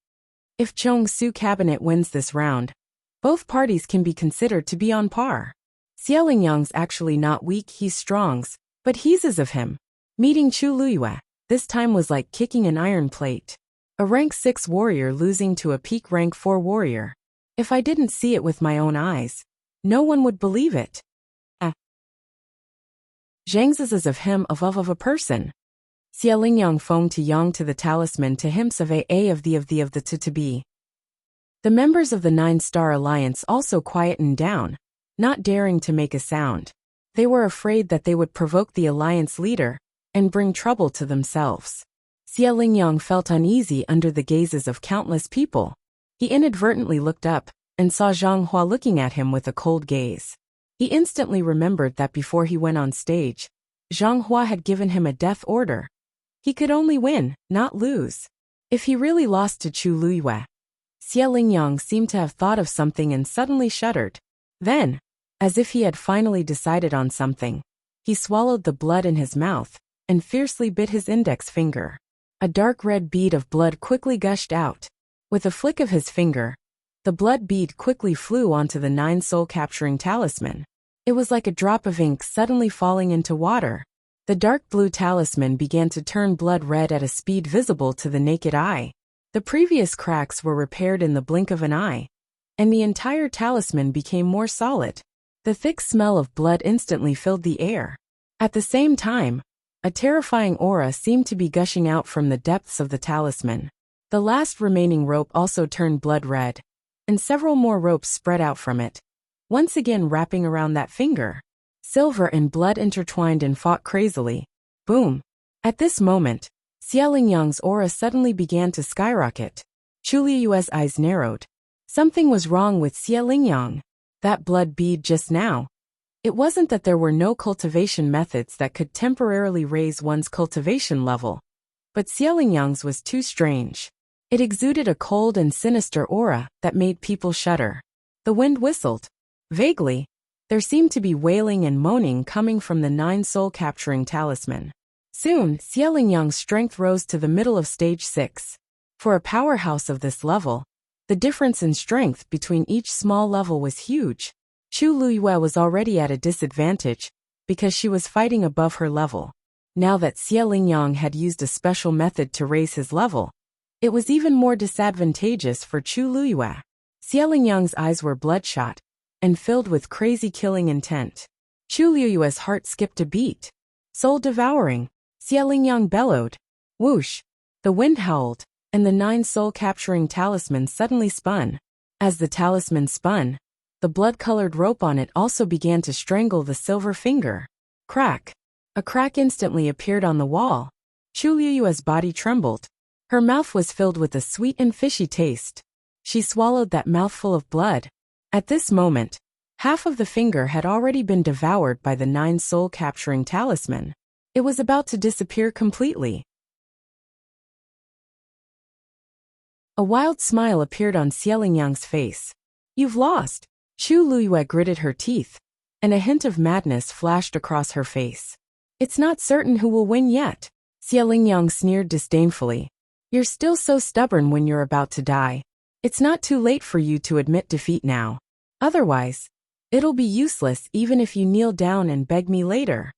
If Chongsu Cabinet wins this round, both parties can be considered to be on par. Xiaolingyang's actually not weak, he's strong, but he's as of him. Meeting Chu Liyue, this time was like kicking an iron plate. A rank 6 warrior losing to a peak rank 4 warrior. If I didn't see it with my own eyes, no one would believe it. Zhang's is as of him of a person. Xiaolingyang foamed to yang to the talisman to him save a of the to be. The members of the 9-star alliance also quietened down, not daring to make a sound. They were afraid that they would provoke the alliance leader and bring trouble to themselves. Xiaolingyang felt uneasy under the gazes of countless people. He inadvertently looked up and saw Zhang Hua looking at him with a cold gaze. He instantly remembered that before he went on stage, Zhang Hua had given him a death order. He could only win, not lose. If he really lost to Chu Liyue, Xiaolingyang seemed to have thought of something and suddenly shuddered. Then, as if he had finally decided on something, he swallowed the blood in his mouth and fiercely bit his index finger. A dark red bead of blood quickly gushed out. With a flick of his finger, the blood bead quickly flew onto the 9 soul-capturing talisman. It was like a drop of ink suddenly falling into water. The dark blue talisman began to turn blood red at a speed visible to the naked eye. The previous cracks were repaired in the blink of an eye, and the entire talisman became more solid. The thick smell of blood instantly filled the air. At the same time, a terrifying aura seemed to be gushing out from the depths of the talisman. The last remaining rope also turned blood red, and several more ropes spread out from it, once again wrapping around that finger. Silver and blood intertwined and fought crazily. Boom! At this moment, Xiaolingyang's aura suddenly began to skyrocket. Chu Liyue's eyes narrowed. Something was wrong with Xiaolingyang. That blood bead just now. It wasn't that there were no cultivation methods that could temporarily raise one's cultivation level, but Xiaolingyang's was too strange. It exuded a cold and sinister aura that made people shudder. The wind whistled. Vaguely, There seemed to be wailing and moaning coming from the 9 soul-capturing talisman. Soon, Xie strength rose to the middle of stage 6. For a powerhouse of this level, the difference in strength between each small level was huge. Chu Luyue was already at a disadvantage because she was fighting above her level. Now that Xie had used a special method to raise his level, it was even more disadvantageous for Chu Luyue. Xie eyes were bloodshot and filled with crazy killing intent. Chu Luyue's heart skipped a beat. Soul devouring, Xie bellowed. Whoosh! The wind howled, and the 9 soul-capturing talisman suddenly spun. As the talisman spun, the blood-colored rope on it also began to strangle the silver finger. Crack! A crack instantly appeared on the wall. Chu Luyue's body trembled. Her mouth was filled with a sweet and fishy taste. She swallowed that mouthful of blood. At this moment, half of the finger had already been devoured by the 9 soul-capturing talisman. It was about to disappear completely. A wild smile appeared on Xie face. You've lost. Chu Luyue gritted her teeth, and a hint of madness flashed across her face. It's not certain who will win yet. Xie sneered disdainfully. You're still so stubborn when you're about to die. It's not too late for you to admit defeat now. Otherwise, it'll be useless even if you kneel down and beg me later.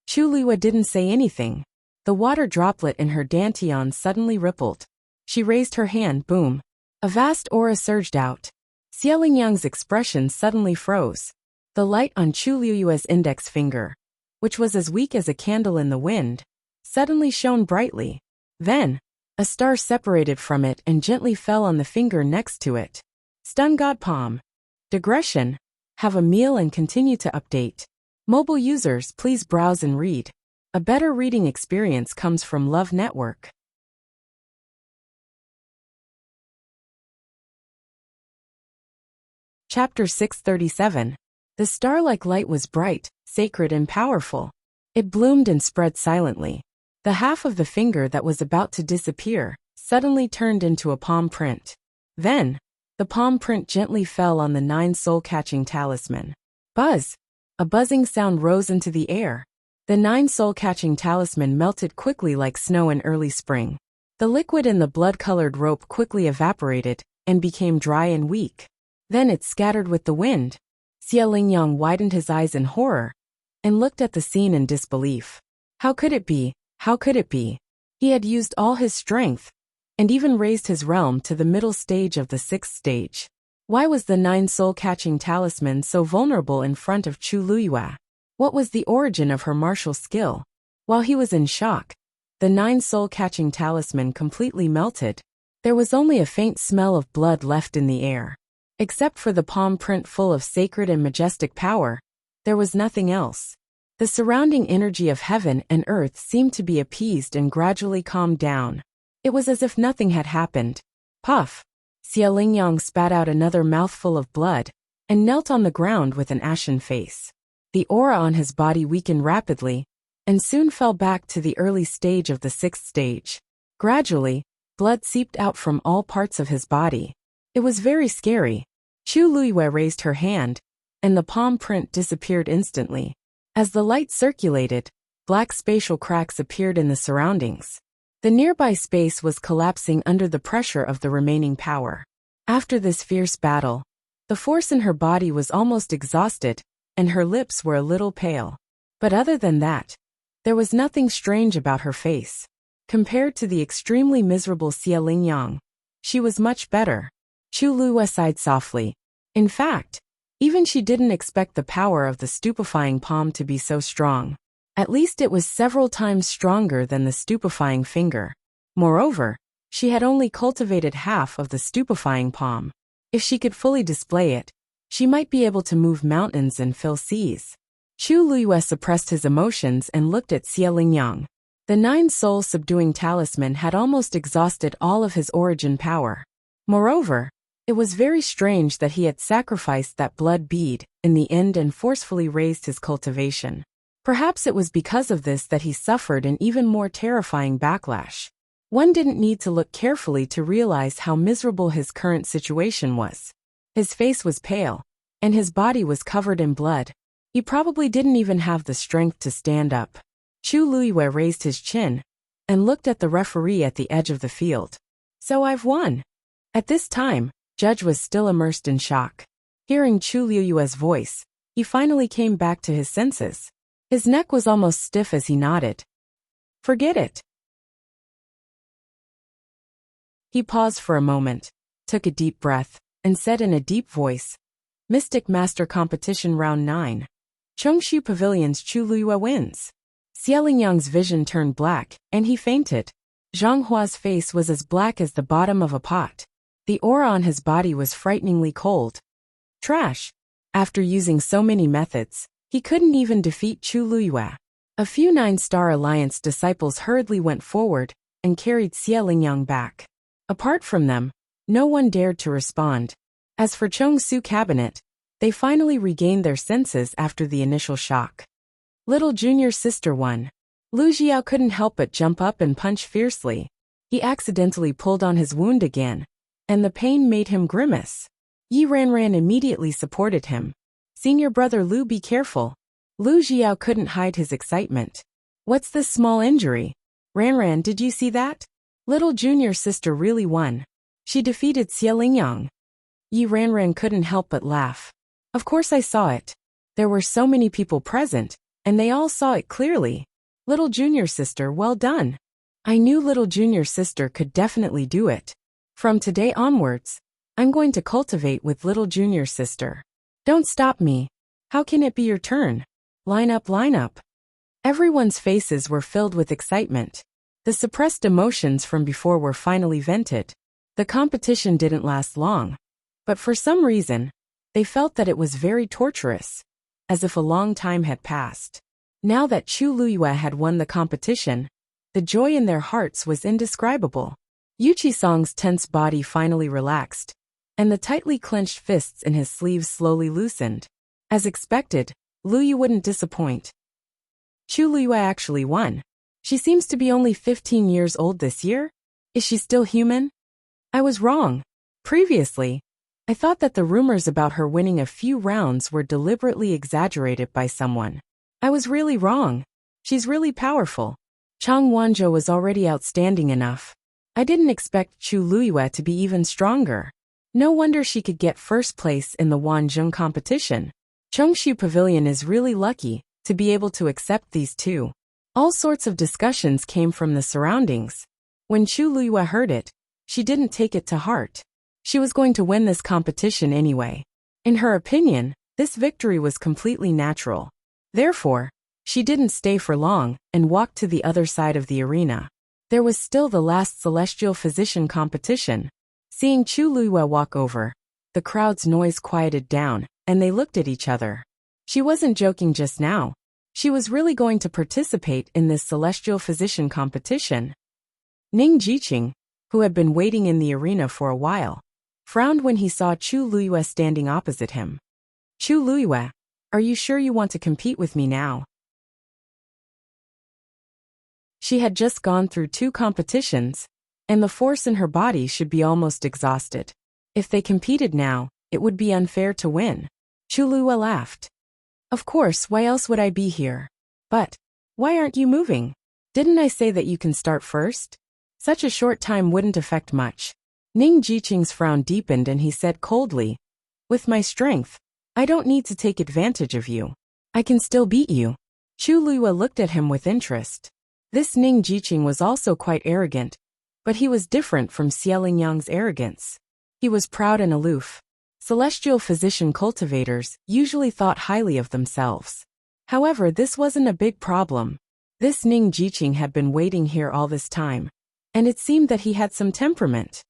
Chu Luyue didn't say anything. The water droplet in her dantian suddenly rippled. She raised her hand, boom. A vast aura surged out. Xie expression suddenly froze. The light on Chu Luyue's index finger, which was as weak as a candle in the wind, suddenly shone brightly. Then, a star separated from it and gently fell on the finger next to it. Stun God Palm. Digression. Have a meal and continue to update. Mobile users, please browse and read. A better reading experience comes from Love Network. Chapter 637. The star-like light was bright, sacred and powerful. It bloomed and spread silently. The half of the finger that was about to disappear suddenly turned into a palm print. Then, the palm print gently fell on the 9 soul-catching talisman. Buzz! A buzzing sound rose into the air. The 9 soul-catching talisman melted quickly like snow in early spring. The liquid in the blood-colored rope quickly evaporated and became dry and weak. Then it scattered with the wind. Xie widened his eyes in horror and looked at the scene in disbelief. How could it be? How could it be? He had used all his strength and even raised his realm to the middle stage of the 6th stage. Why was the 9 soul-catching talisman so vulnerable in front of Chu Luyue? What was the origin of her martial skill? While he was in shock, the 9 soul-catching talisman completely melted. There was only a faint smell of blood left in the air. Except for the palm print full of sacred and majestic power, there was nothing else. The surrounding energy of heaven and earth seemed to be appeased and gradually calmed down. It was as if nothing had happened. Puff! Xie spat out another mouthful of blood and knelt on the ground with an ashen face. The aura on his body weakened rapidly and soon fell back to the early stage of the 6th stage. Gradually, blood seeped out from all parts of his body. It was very scary. Chu Luyue raised her hand, and the palm print disappeared instantly. As the light circulated, black spatial cracks appeared in the surroundings. The nearby space was collapsing under the pressure of the remaining power. After this fierce battle, the force in her body was almost exhausted, and her lips were a little pale. But other than that, there was nothing strange about her face. Compared to the extremely miserable Xie, she was much better. Chu Luyue sighed softly. In fact, even she didn't expect the power of the stupefying palm to be so strong. At least it was several times stronger than the stupefying finger. Moreover, she had only cultivated half of the stupefying palm. If she could fully display it, she might be able to move mountains and fill seas. Chu Luyue suppressed his emotions and looked at Xie. The 9 soul-subduing talisman had almost exhausted all of his origin power. Moreover, it was very strange that he had sacrificed that blood bead in the end and forcefully raised his cultivation. Perhaps it was because of this that he suffered an even more terrifying backlash. One didn't need to look carefully to realize how miserable his current situation was. His face was pale, and his body was covered in blood. He probably didn't even have the strength to stand up. Chu Luiyue raised his chin and looked at the referee at the edge of the field. So I've won. At this time, Judge was still immersed in shock. Hearing Chu Luiyue's voice, he finally came back to his senses. His neck was almost stiff as he nodded. Forget it. He paused for a moment, took a deep breath, and said in a deep voice, Mystic Master Competition Round 9. Chongshu Pavilion's Chu Luiyue wins. Xie Lingyang's vision turned black, and he fainted. Zhang Hua's face was as black as the bottom of a pot. The aura on his body was frighteningly cold. Trash. After using so many methods, he couldn't even defeat Chu Luiyue. A few 9-Star Alliance disciples hurriedly went forward and carried Xie Lingyang back. Apart from them, no one dared to respond. As for Chongsu Cabinet, they finally regained their senses after the initial shock. Little junior sister won. Lu Jiao couldn't help but jump up and punch fiercely. He accidentally pulled on his wound again, and the pain made him grimace. Yi Ranran immediately supported him. Senior brother Lu, be careful. Lu Jiao couldn't hide his excitement. What's this small injury? Ranran, did you see that? Little junior sister really won. She defeated Xie Lingyang. Yi Ranran couldn't help but laugh. Of course I saw it. There were so many people present, and they all saw it clearly. Little junior sister, well done. I knew little junior sister could definitely do it. From today onwards, I'm going to cultivate with little junior sister. Don't stop me. How can it be your turn? Line up, line up. Everyone's faces were filled with excitement. The suppressed emotions from before were finally vented. The competition didn't last long, but for some reason, they felt that it was very torturous, as if a long time had passed. Now that Chu Luiyue had won the competition, the joy in their hearts was indescribable. Yuchi-sang's tense body finally relaxed, and the tightly clenched fists in his sleeves slowly loosened. As expected, Luyu wouldn't disappoint. Chu Luiyue actually won. She seems to be only 15 years old this year? Is she still human? I was wrong. Previously, I thought that the rumors about her winning a few rounds were deliberately exaggerated by someone. I was really wrong. She's really powerful. Chang Wanzhou was already outstanding enough. I didn't expect Chu Luiyue to be even stronger. No wonder she could get first place in the Wanzhong competition. Chongshu Pavilion is really lucky to be able to accept these two. All sorts of discussions came from the surroundings. When Chu Luiyue heard it, she didn't take it to heart. She was going to win this competition anyway. In her opinion, this victory was completely natural. Therefore, she didn't stay for long and walked to the other side of the arena. There was still the last celestial physician competition. Seeing Chu Luiyue walk over, the crowd's noise quieted down, and they looked at each other. She wasn't joking just now. She was really going to participate in this celestial physician competition. Ning Jiqing, who had been waiting in the arena for a while, frowned when he saw Chu Luiyue standing opposite him. Chu Luiyue, are you sure you want to compete with me now? She had just gone through 2 competitions, and the force in her body should be almost exhausted. If they competed now, it would be unfair to win. Chu Luiyue laughed. Of course, why else would I be here? But, why aren't you moving? Didn't I say that you can start first? Such a short time wouldn't affect much. Ning Jiqing's frown deepened and he said coldly, with my strength, I don't need to take advantage of you. I can still beat you. Chu Luiyue looked at him with interest. This Ning Jiqing was also quite arrogant, but he was different from Xie Lingyang's arrogance. He was proud and aloof. Celestial physician cultivators usually thought highly of themselves. However, this wasn't a big problem. This Ning Jiqing had been waiting here all this time, and it seemed that he had some temperament.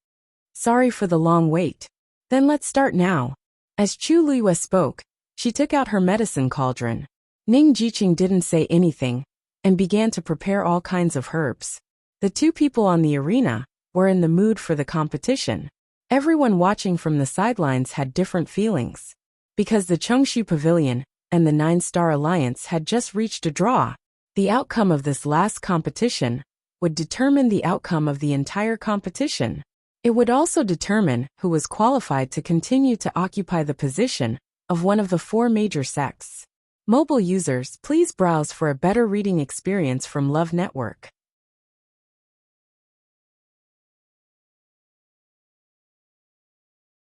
Sorry for the long wait. Then let's start now. As Chu Luiyue spoke, she took out her medicine cauldron. Ning Jiqing didn't say anything, and began to prepare all kinds of herbs. The 2 people on the arena were in the mood for the competition. Everyone watching from the sidelines had different feelings. Because the Chongshu Pavilion and the 9-Star Alliance had just reached a draw, the outcome of this last competition would determine the outcome of the entire competition. It would also determine who was qualified to continue to occupy the position of one of the four major sects. Mobile users, please browse for a better reading experience from Love Network.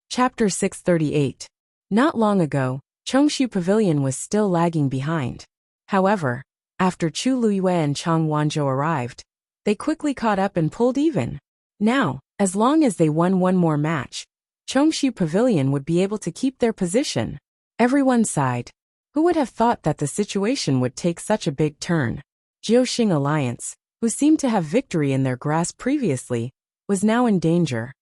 Chapter 638. Not long ago, Chongshu Pavilion was still lagging behind. However, after Chu Luiyue and Chang Wanzhou arrived, they quickly caught up and pulled even. Now, as long as they won one more match, Chongshu Pavilion would be able to keep their position. Everyone sighed. Who would have thought that the situation would take such a big turn? Jiuxing Alliance, who seemed to have victory in their grasp previously, was now in danger.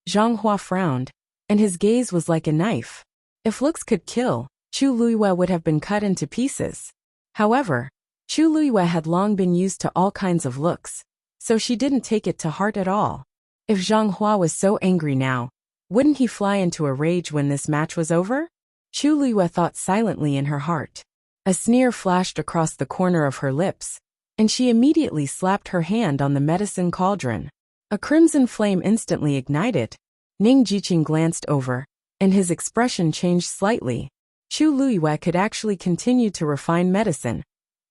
Zhang Hua frowned, and his gaze was like a knife. If looks could kill, Chu Luiyue would have been cut into pieces. However, Chu Luiyue had long been used to all kinds of looks, so she didn't take it to heart at all. If Zhang Hua was so angry now, wouldn't he fly into a rage when this match was over? Chu Luiyue thought silently in her heart. A sneer flashed across the corner of her lips, and she immediately slapped her hand on the medicine cauldron. A crimson flame instantly ignited. Ning Jiqing glanced over, and his expression changed slightly. Chu Luiyue could actually continue to refine medicine.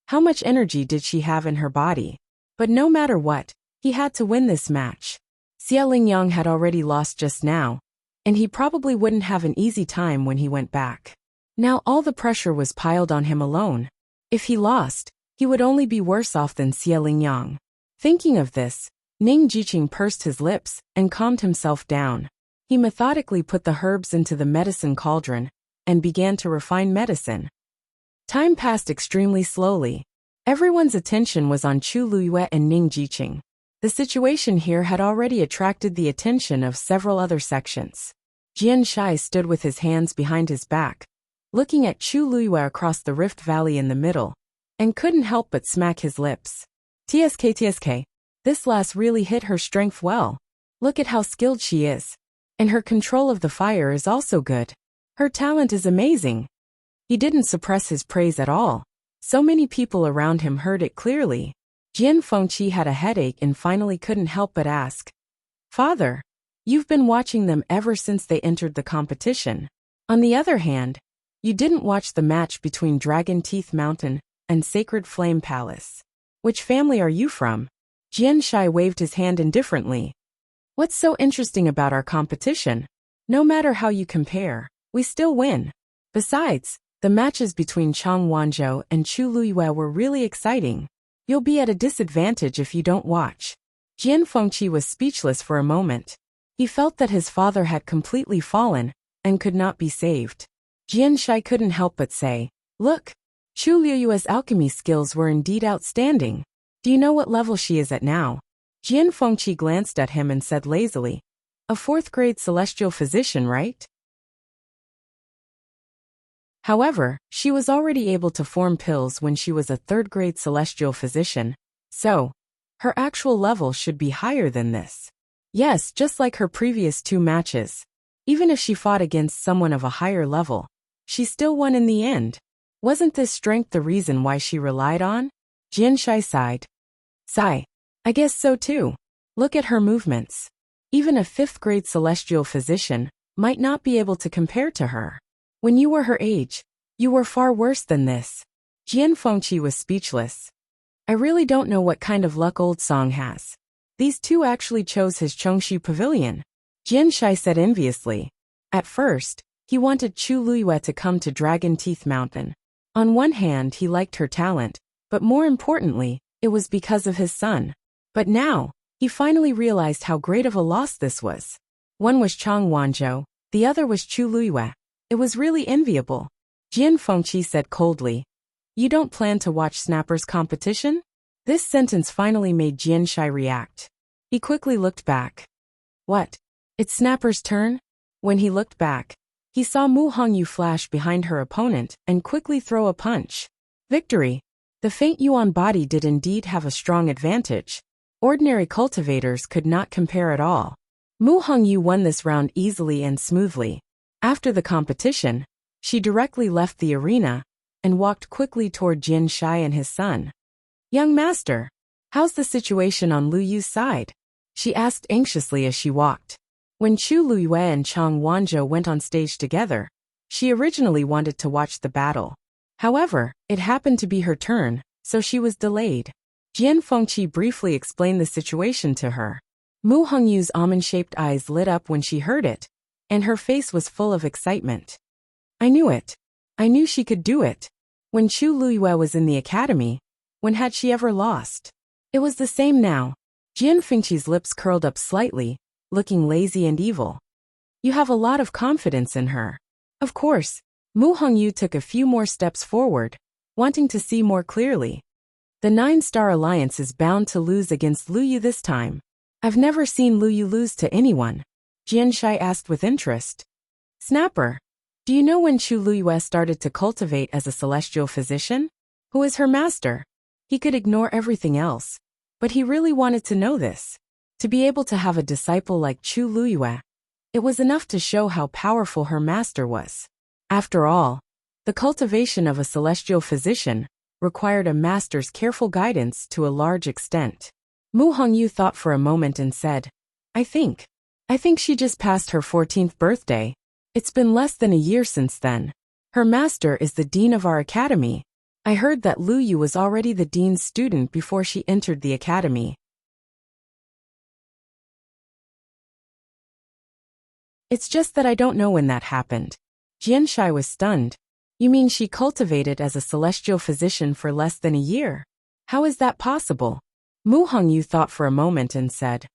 How much energy did she have in her body? But no matter what, he had to win this match. Xie Lingyang had already lost just now, and he probably wouldn't have an easy time when he went back. Now all the pressure was piled on him alone. If he lost, he would only be worse off than Xie Lingyang. Thinking of this, Ning Jiqing pursed his lips and calmed himself down. He methodically put the herbs into the medicine cauldron and began to refine medicine. Time passed extremely slowly. Everyone's attention was on Chu Luiyue and Ning Jiqing. The situation here had already attracted the attention of several other sections. Jian Shai stood with his hands behind his back, looking at Chu Luiyue across the rift valley in the middle, and couldn't help but smack his lips. TSK, this lass really hit her strength well. Look at how skilled she is. And her control of the fire is also good. Her talent is amazing. He didn't suppress his praise at all. So many people around him heard it clearly. Jian Fengqi had a headache and finally couldn't help but ask, "Father, you've been watching them ever since they entered the competition. On the other hand, you didn't watch the match between Dragon Teeth Mountain and Sacred Flame Palace. Which family are you from?" Jian Shai waved his hand indifferently. "What's so interesting about our competition? No matter how you compare, we still win. Besides, the matches between Chang Wanzhou and Chu Luiyue were really exciting. You'll be at a disadvantage if you don't watch." Jian Fengqi was speechless for a moment. He felt that his father had completely fallen and could not be saved. Jian Shai couldn't help but say, "Look, Chu Luiyue's alchemy skills were indeed outstanding. Do you know what level she is at now?" Jian Fengqi glanced at him and said lazily, "A 4th-grade celestial physician, right?" However, she was already able to form pills when she was a 3rd-grade celestial physician, so her actual level should be higher than this. Yes, just like her previous 2 matches. Even if she fought against someone of a higher level, she still won in the end. Wasn't this strength the reason why she relied on? Jian Shai sighed. "Sigh. I guess so too. Look at her movements. Even a 5th-grade celestial physician might not be able to compare to her. When you were her age, you were far worse than this." Jian Fengqi was speechless. "I really don't know what kind of luck old Song has. These 2 actually chose his Chongshu Pavilion," Jian Shai said enviously. At first, he wanted Chu Luiyue to come to Dragon Teeth Mountain. On one hand, he liked her talent, but more importantly, it was because of his son. But now, he finally realized how great of a loss this was. One was Chang Wanzhou, the other was Chu Luiyue. It was really enviable. Jian Fengqi said coldly, "You don't plan to watch Snapper's competition?" This sentence finally made Jian Shai react. He quickly looked back. What? It's Snapper's turn? When he looked back, he saw Mu Hongyu flash behind her opponent and quickly throw a punch. Victory! The faint Yuan body did indeed have a strong advantage. Ordinary cultivators could not compare at all. Mu Hongyu won this round easily and smoothly. After the competition, she directly left the arena and walked quickly toward Jian Shai and his son. "Young master, how's the situation on Lu Yu's side?" she asked anxiously as she walked. When Chu Luiyue and Chang Wanzhou went on stage together, She originally wanted to watch the battle. However, it happened to be her turn, so she was delayed. Jian Fengqi briefly explained the situation to her. Mu Hongyu's almond-shaped eyes lit up when she heard it, and her face was full of excitement. I knew it. I knew she could do it. When Chu Luyue was in the academy, when had she ever lost? It was the same now. Jian Fengqi's lips curled up slightly, looking lazy and evil. You have a lot of confidence in her. Of course, Mu Hongyu took a few more steps forward, wanting to see more clearly. The 9-star alliance is bound to lose against Luyu this time. I've never seen Luyu lose to anyone. Jian Shai asked with interest. Snapper, do you know when Chu Luyue started to cultivate as a celestial physician? Who is her master? He could ignore everything else, but he really wanted to know this. To be able to have a disciple like Chu Luyue, it was enough to show how powerful her master was. After all, the cultivation of a celestial physician required a master's careful guidance to a large extent. Mu Hongyu thought for a moment and said, I think she just passed her 14th birthday. It's been less than a year since then. Her master is the dean of our academy. I heard that Luyu was already the dean's student before she entered the academy. It's just that I don't know when that happened. Jian Shai was stunned. You mean she cultivated as a celestial physician for less than a year? How is that possible? Mu Hongyu thought for a moment and said,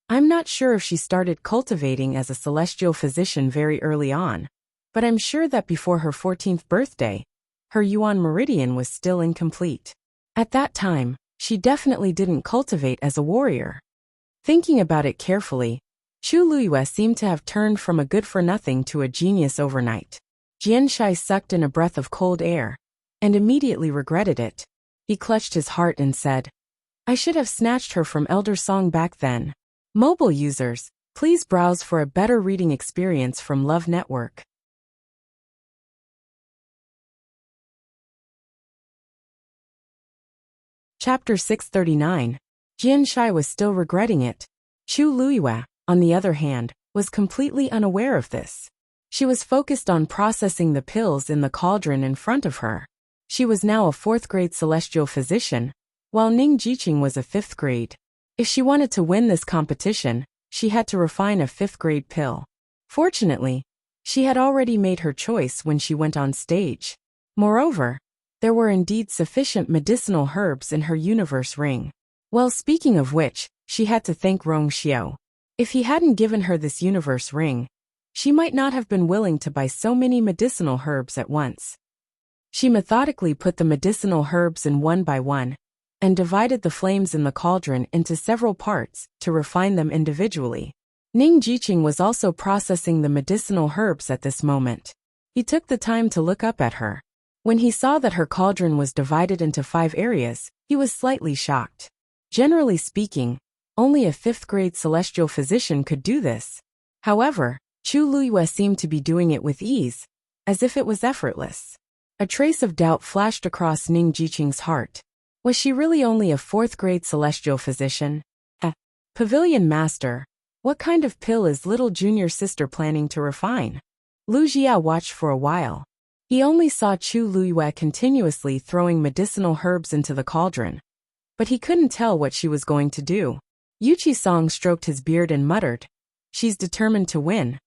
I'm not sure if she started cultivating as a celestial physician very early on, but I'm sure that before her 14th birthday, her Yuan meridian was still incomplete. At that time, she definitely didn't cultivate as a warrior. Thinking about it carefully, Chu Luyue seemed to have turned from a good-for-nothing to a genius overnight. Jian Shai sucked in a breath of cold air, and immediately regretted it. He clutched his heart and said, I should have snatched her from Elder Song back then. Mobile users, please browse for a better reading experience from Love Network. Chapter 639. Jian Shai was still regretting it. Chu Luyue, on the other hand, was completely unaware of this. She was focused on processing the pills in the cauldron in front of her. She was now a 4th-grade celestial physician, while Ning Jiqing was a 5th grade. If she wanted to win this competition, she had to refine a 5th-grade pill. Fortunately, she had already made her choice when she went on stage. Moreover, there were indeed sufficient medicinal herbs in her universe ring. Well, speaking of which, she had to thank Rong Xiao. If he hadn't given her this universe ring, she might not have been willing to buy so many medicinal herbs at once. She methodically put the medicinal herbs in one by one, and divided the flames in the cauldron into several parts to refine them individually. Ning Jiqing was also processing the medicinal herbs at this moment. He took the time to look up at her. When he saw that her cauldron was divided into 5 areas, he was slightly shocked. Generally speaking, only a 5th-grade celestial physician could do this. However, Chu Luyue seemed to be doing it with ease, as if it was effortless. A trace of doubt flashed across Ning Jiqing's heart. Was she really only a 4th-grade celestial physician? Pavilion Master, what kind of pill is little junior sister planning to refine? Lu Jia watched for a while. He only saw Chu Luyue continuously throwing medicinal herbs into the cauldron, but he couldn't tell what she was going to do. Yu Qisong stroked his beard and muttered, She's determined to win.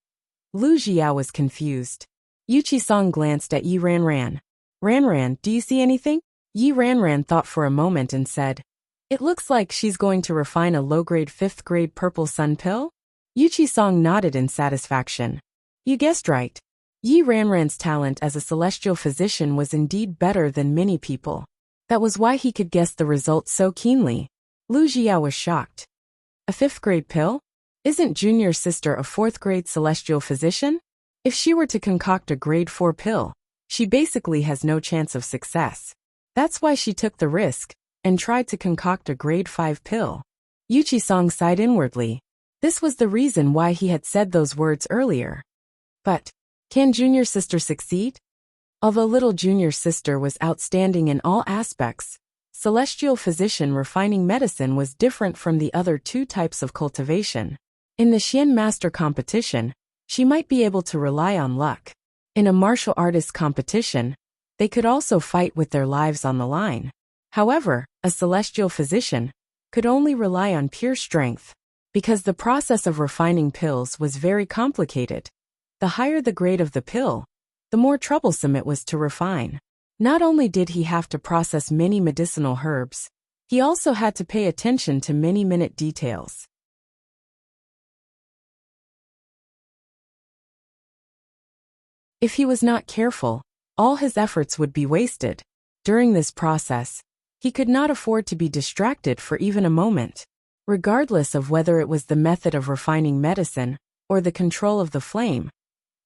Lu Jia was confused. Yu Qisong glanced at Yi Ranran. Ranran, do you see anything? Yi Ranran thought for a moment and said, It looks like she's going to refine a low-grade 5th-grade purple sun pill? Yu Qisong nodded in satisfaction. You guessed right. Yi Ranran's talent as a celestial physician was indeed better than many people. That was why he could guess the result so keenly. Lu Jia was shocked. A 5th-grade pill? Isn't junior sister a 4th-grade celestial physician? If she were to concoct a grade 4 pill, she basically has no chance of success. That's why she took the risk and tried to concoct a grade 5 pill. Yu Qisong sighed inwardly. This was the reason why he had said those words earlier. But, can junior sister succeed? Although little junior sister was outstanding in all aspects, celestial physician refining medicine was different from the other 2 types of cultivation. In the Xian Master competition, she might be able to rely on luck. In a martial artist competition, they could also fight with their lives on the line. However, a celestial physician could only rely on pure strength. Because the process of refining pills was very complicated, the higher the grade of the pill, the more troublesome it was to refine. Not only did he have to process many medicinal herbs, he also had to pay attention to many minute details. If he was not careful, all his efforts would be wasted. During this process, he could not afford to be distracted for even a moment. Regardless of whether it was the method of refining medicine or the control of the flame,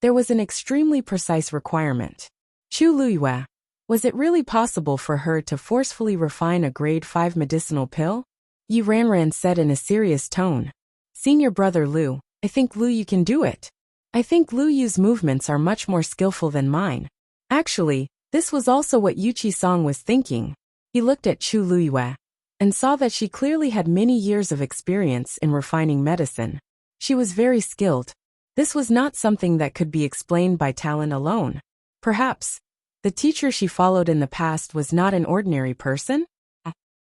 there was an extremely precise requirement. Chu Luyue, was it really possible for her to forcefully refine a grade 5 medicinal pill? Yi Ranran said in a serious tone. Senior brother Lu, I think Lu you can do it. I think Lu Yu's movements are much more skillful than mine. Actually, this was also what Yuchi Song was thinking. He looked at Chu Luyue and saw that she clearly had many years of experience in refining medicine. She was very skilled. This was not something that could be explained by talent alone. Perhaps the teacher she followed in the past was not an ordinary person?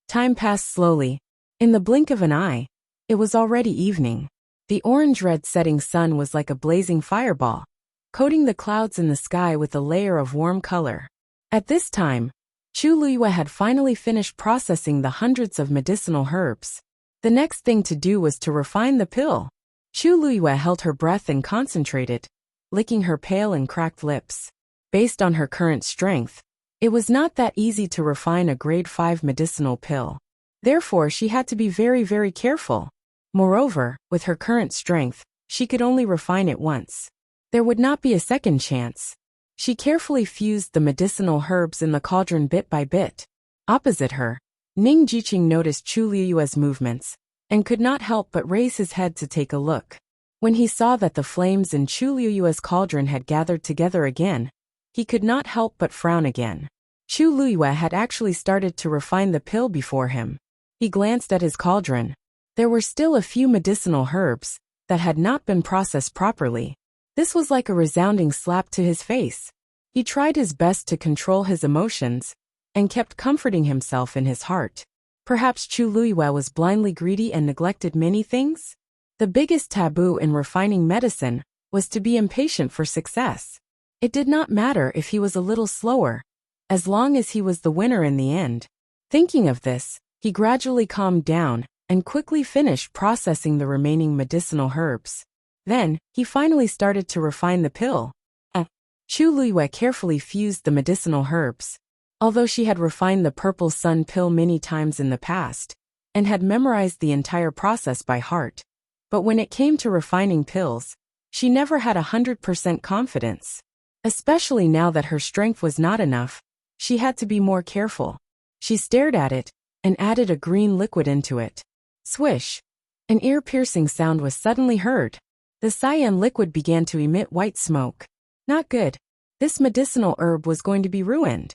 Time passed slowly. In the blink of an eye, it was already evening. The orange-red setting sun was like a blazing fireball, coating the clouds in the sky with a layer of warm color. At this time, Chu Luyue had finally finished processing the hundreds of medicinal herbs. The next thing to do was to refine the pill. Chu Luyue held her breath and concentrated, licking her pale and cracked lips. Based on her current strength, it was not that easy to refine a grade 5 medicinal pill. Therefore, she had to be very, very careful. Moreover, with her current strength, she could only refine it once. There would not be a second chance. She carefully fused the medicinal herbs in the cauldron bit by bit. Opposite her, Ning Jiqing noticed Chu Luyue's movements and could not help but raise his head to take a look. When he saw that the flames in Chu Luyue's cauldron had gathered together again, he could not help but frown again. Chu Luyue had actually started to refine the pill before him. He glanced at his cauldron. There were still a few medicinal herbs that had not been processed properly. This was like a resounding slap to his face. He tried his best to control his emotions and kept comforting himself in his heart. Perhaps Chu Luyue was blindly greedy and neglected many things? The biggest taboo in refining medicine was to be impatient for success. It did not matter if he was a little slower, as long as he was the winner in the end. Thinking of this, he gradually calmed down and quickly finished processing the remaining medicinal herbs. Then, he finally started to refine the pill. Chu Luyue carefully fused the medicinal herbs. Although she had refined the purple sun pill many times in the past, and had memorized the entire process by heart, but when it came to refining pills, she never had 100% confidence. Especially now that her strength was not enough, she had to be more careful. She stared at it, and added a green liquid into it. Swish! An ear-piercing sound was suddenly heard. The cyan liquid began to emit white smoke. Not good. This medicinal herb was going to be ruined.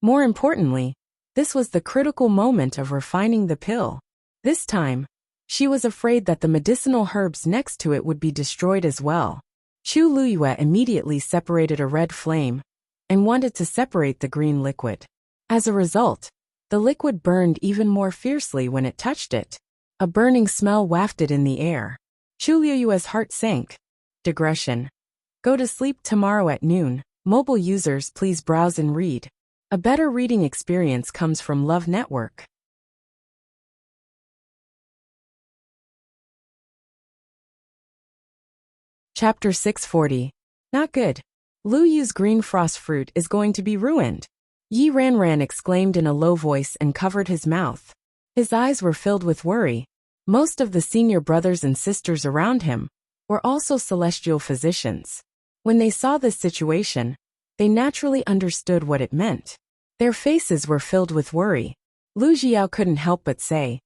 More importantly, this was the critical moment of refining the pill. This time, she was afraid that the medicinal herbs next to it would be destroyed as well. Chu Luyue immediately separated a red flame and wanted to separate the green liquid. As a result, the liquid burned even more fiercely when it touched it. A burning smell wafted in the air. Chu Luyue's heart sank. Digression. Go to sleep tomorrow at noon. Mobile users, please browse and read. A better reading experience comes from Love Network. Chapter 640. Not good. Lu Yu's green frost fruit is going to be ruined. Yi Ranran exclaimed in a low voice and covered his mouth. His eyes were filled with worry. Most of the senior brothers and sisters around him were also celestial physicians. When they saw this situation, they naturally understood what it meant. Their faces were filled with worry. Lu Jiao couldn't help but say,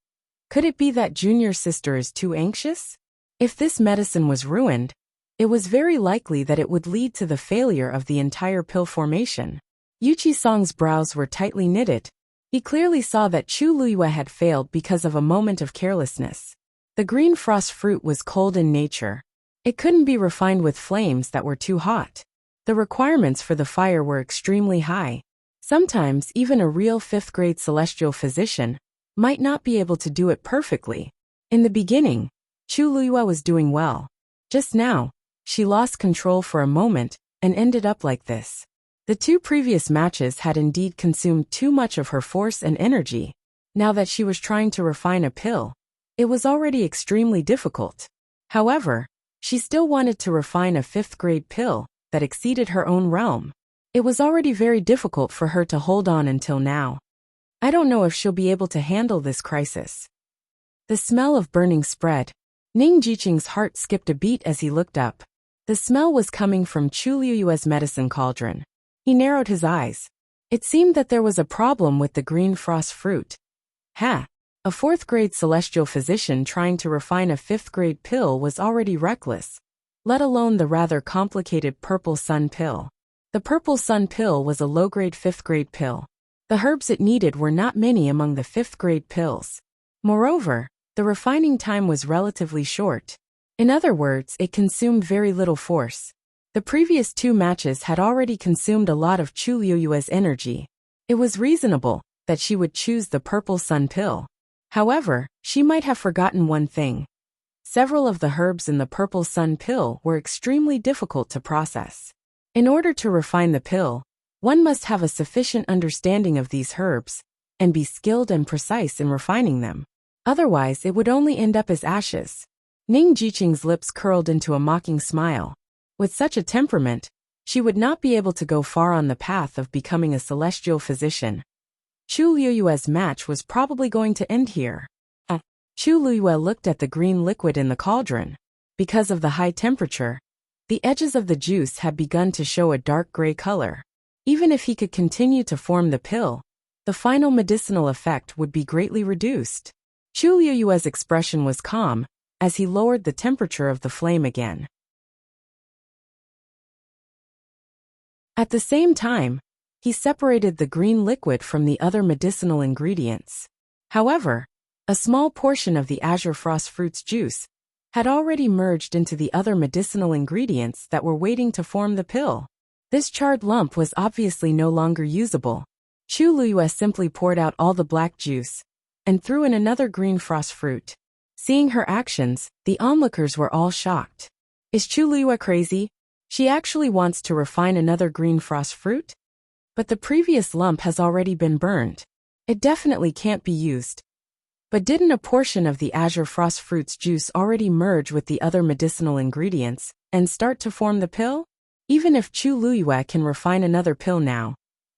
could it be that junior sister is too anxious? If this medicine was ruined, it was very likely that it would lead to the failure of the entire pill formation. Yuchi Song's brows were tightly knitted. He clearly saw that Chu Luyue had failed because of a moment of carelessness. The green frost fruit was cold in nature. It couldn't be refined with flames that were too hot. The requirements for the fire were extremely high. Sometimes even a real 5th-grade celestial physician might not be able to do it perfectly. In the beginning, Chu Luyue was doing well. Just now, she lost control for a moment and ended up like this. The 2 previous matches had indeed consumed too much of her force and energy. Now that she was trying to refine a pill, it was already extremely difficult. However, she still wanted to refine a 5th-grade pill that exceeded her own realm. It was already very difficult for her to hold on until now. I don't know if she'll be able to handle this crisis. The smell of burning spread. Ning Jiqing's heart skipped a beat as he looked up. The smell was coming from Chu Luyue's medicine cauldron. He narrowed his eyes. It seemed that there was a problem with the green frost fruit. A 4th-grade celestial physician trying to refine a 5th-grade pill was already reckless, let alone the rather complicated purple sun pill. The purple sun pill was a low-grade 5th-grade pill. The herbs it needed were not many among the 5th-grade pills. Moreover, the refining time was relatively short. In other words, it consumed very little force. The previous 2 matches had already consumed a lot of Chu Luyue's energy. It was reasonable that she would choose the purple sun pill. However, she might have forgotten one thing. Several of the herbs in the purple sun pill were extremely difficult to process. In order to refine the pill, one must have a sufficient understanding of these herbs and be skilled and precise in refining them. Otherwise, it would only end up as ashes. Ning Jiqing's lips curled into a mocking smile. With such a temperament, she would not be able to go far on the path of becoming a celestial physician. Chu Luyue's match was probably going to end here. Chu Luyue looked at the green liquid in the cauldron. Because of the high temperature, the edges of the juice had begun to show a dark gray color. Even if he could continue to form the pill, the final medicinal effect would be greatly reduced. Chu Luyue's expression was calm as he lowered the temperature of the flame again. At the same time, he separated the green liquid from the other medicinal ingredients. However, a small portion of the azure frost fruit's juice had already merged into the other medicinal ingredients that were waiting to form the pill. This charred lump was obviously no longer usable. Chu Luyue simply poured out all the black juice and threw in another green frost fruit. Seeing her actions, the onlookers were all shocked. Is Chu Luyue crazy? She actually wants to refine another green frost fruit? But the previous lump has already been burned. It definitely can't be used. But didn't a portion of the azure frost fruit's juice already merge with the other medicinal ingredients and start to form the pill? Even if Chu Luyue can refine another pill now,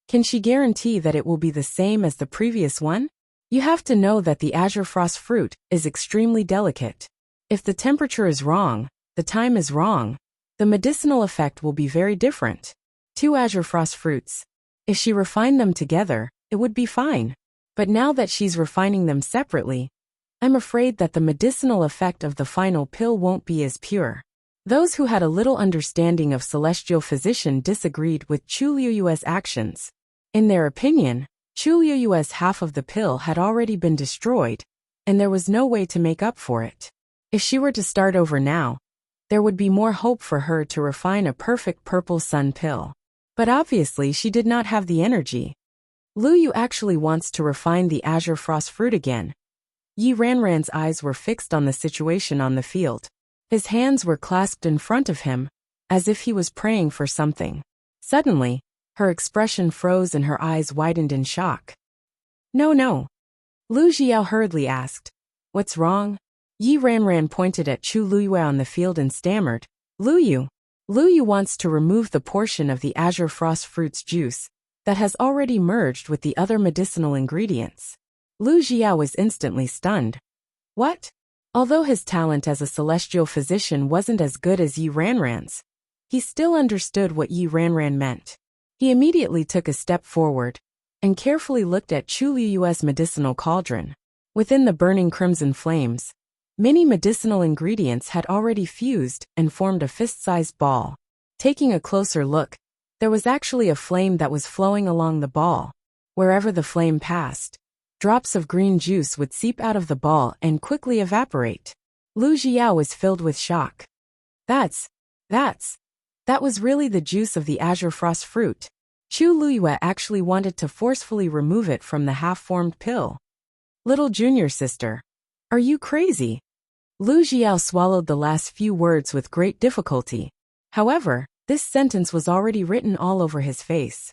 can she guarantee that it will be the same as the previous one? You have to know that the azure frost fruit is extremely delicate. If the temperature is wrong, the time is wrong, the medicinal effect will be very different. 2 azure frost fruits. If she refined them together, it would be fine. But now that she's refining them separately, I'm afraid that the medicinal effect of the final pill won't be as pure. Those who had a little understanding of celestial physician disagreed with Chu Luyue's actions. In their opinion, Chu Luyue's half of the pill had already been destroyed, and there was no way to make up for it. If she were to start over now, there would be more hope for her to refine a perfect purple sun pill. But obviously she did not have the energy. Luyu actually wants to refine the azure frost fruit again. Yi Ranran's eyes were fixed on the situation on the field. His hands were clasped in front of him, as if he was praying for something. Suddenly, her expression froze and her eyes widened in shock. No. Lu Jiao hurriedly asked. What's wrong? Yi Ranran pointed at Chu Luyue on the field and stammered. Luyu wants to remove the portion of the azure frost fruit's juice that has already merged with the other medicinal ingredients. Lu Jiao was instantly stunned. What? Although his talent as a celestial physician wasn't as good as Yi Ranran's, he still understood what Yi Ranran meant. He immediately took a step forward and carefully looked at Chu Luyue's medicinal cauldron. Within the burning crimson flames, many medicinal ingredients had already fused and formed a fist-sized ball. Taking a closer look, there was actually a flame that was flowing along the ball. Wherever the flame passed, drops of green juice would seep out of the ball and quickly evaporate. Lu Jiao was filled with shock. That was really the juice of the azure frost fruit. Chu Luyue actually wanted to forcefully remove it from the half-formed pill. Little junior sister, are you crazy? Lu Jiao swallowed the last few words with great difficulty. However, this sentence was already written all over his face.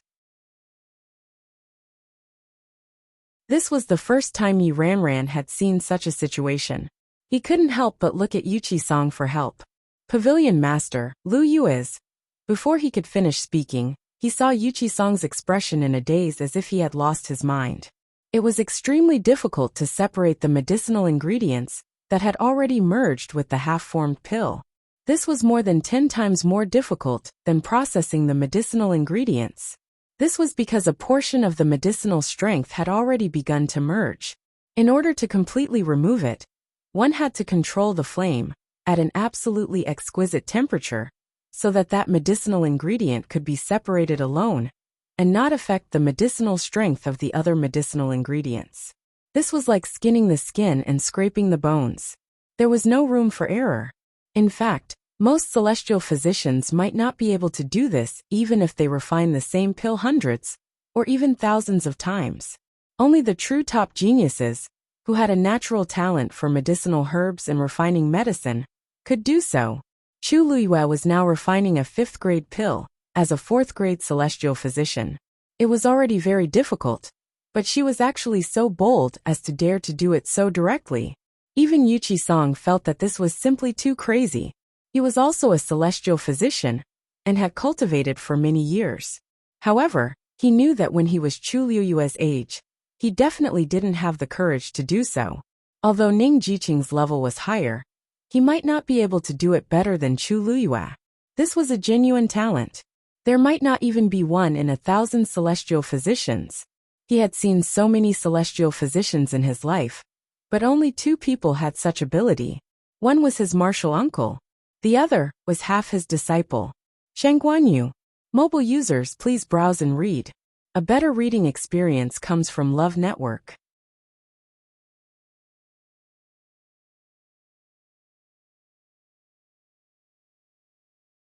This was the first time Yi Ranran had seen such a situation. He couldn't help but look at Yuchi-song for help. Pavilion Master, Lu Yuiz. Before he could finish speaking, he saw Yuchi-song's expression in a daze as if he had lost his mind. It was extremely difficult to separate the medicinal ingredients that had already merged with the half-formed pill. This was more than 10 times more difficult than processing the medicinal ingredients. This was because a portion of the medicinal strength had already begun to merge. In order to completely remove it, one had to control the flame at an absolutely exquisite temperature so that that medicinal ingredient could be separated alone and not affect the medicinal strength of the other medicinal ingredients. This was like skinning the skin and scraping the bones. There was no room for error. In fact, most celestial physicians might not be able to do this even if they refine the same pill hundreds or even thousands of times. Only the true top geniuses, who had a natural talent for medicinal herbs and refining medicine, could do so. Chu Luyue was now refining a 5th-grade pill as a 4th-grade celestial physician. It was already very difficult, but she was actually so bold as to dare to do it so directly. Even Yuchi-song felt that this was simply too crazy. He was also a celestial physician and had cultivated for many years. However, he knew that when he was Chu Luyue's age, he definitely didn't have the courage to do so. Although Ning Jiqing's level was higher, he might not be able to do it better than Chu Luyue. This was a genuine talent. There might not even be 1 in 1,000 celestial physicians. He had seen so many celestial physicians in his life, but only 2 people had such ability. One was his martial uncle. The other was half his disciple. Shangguanyu. Mobile users, please browse and read. A better reading experience comes from Love Network.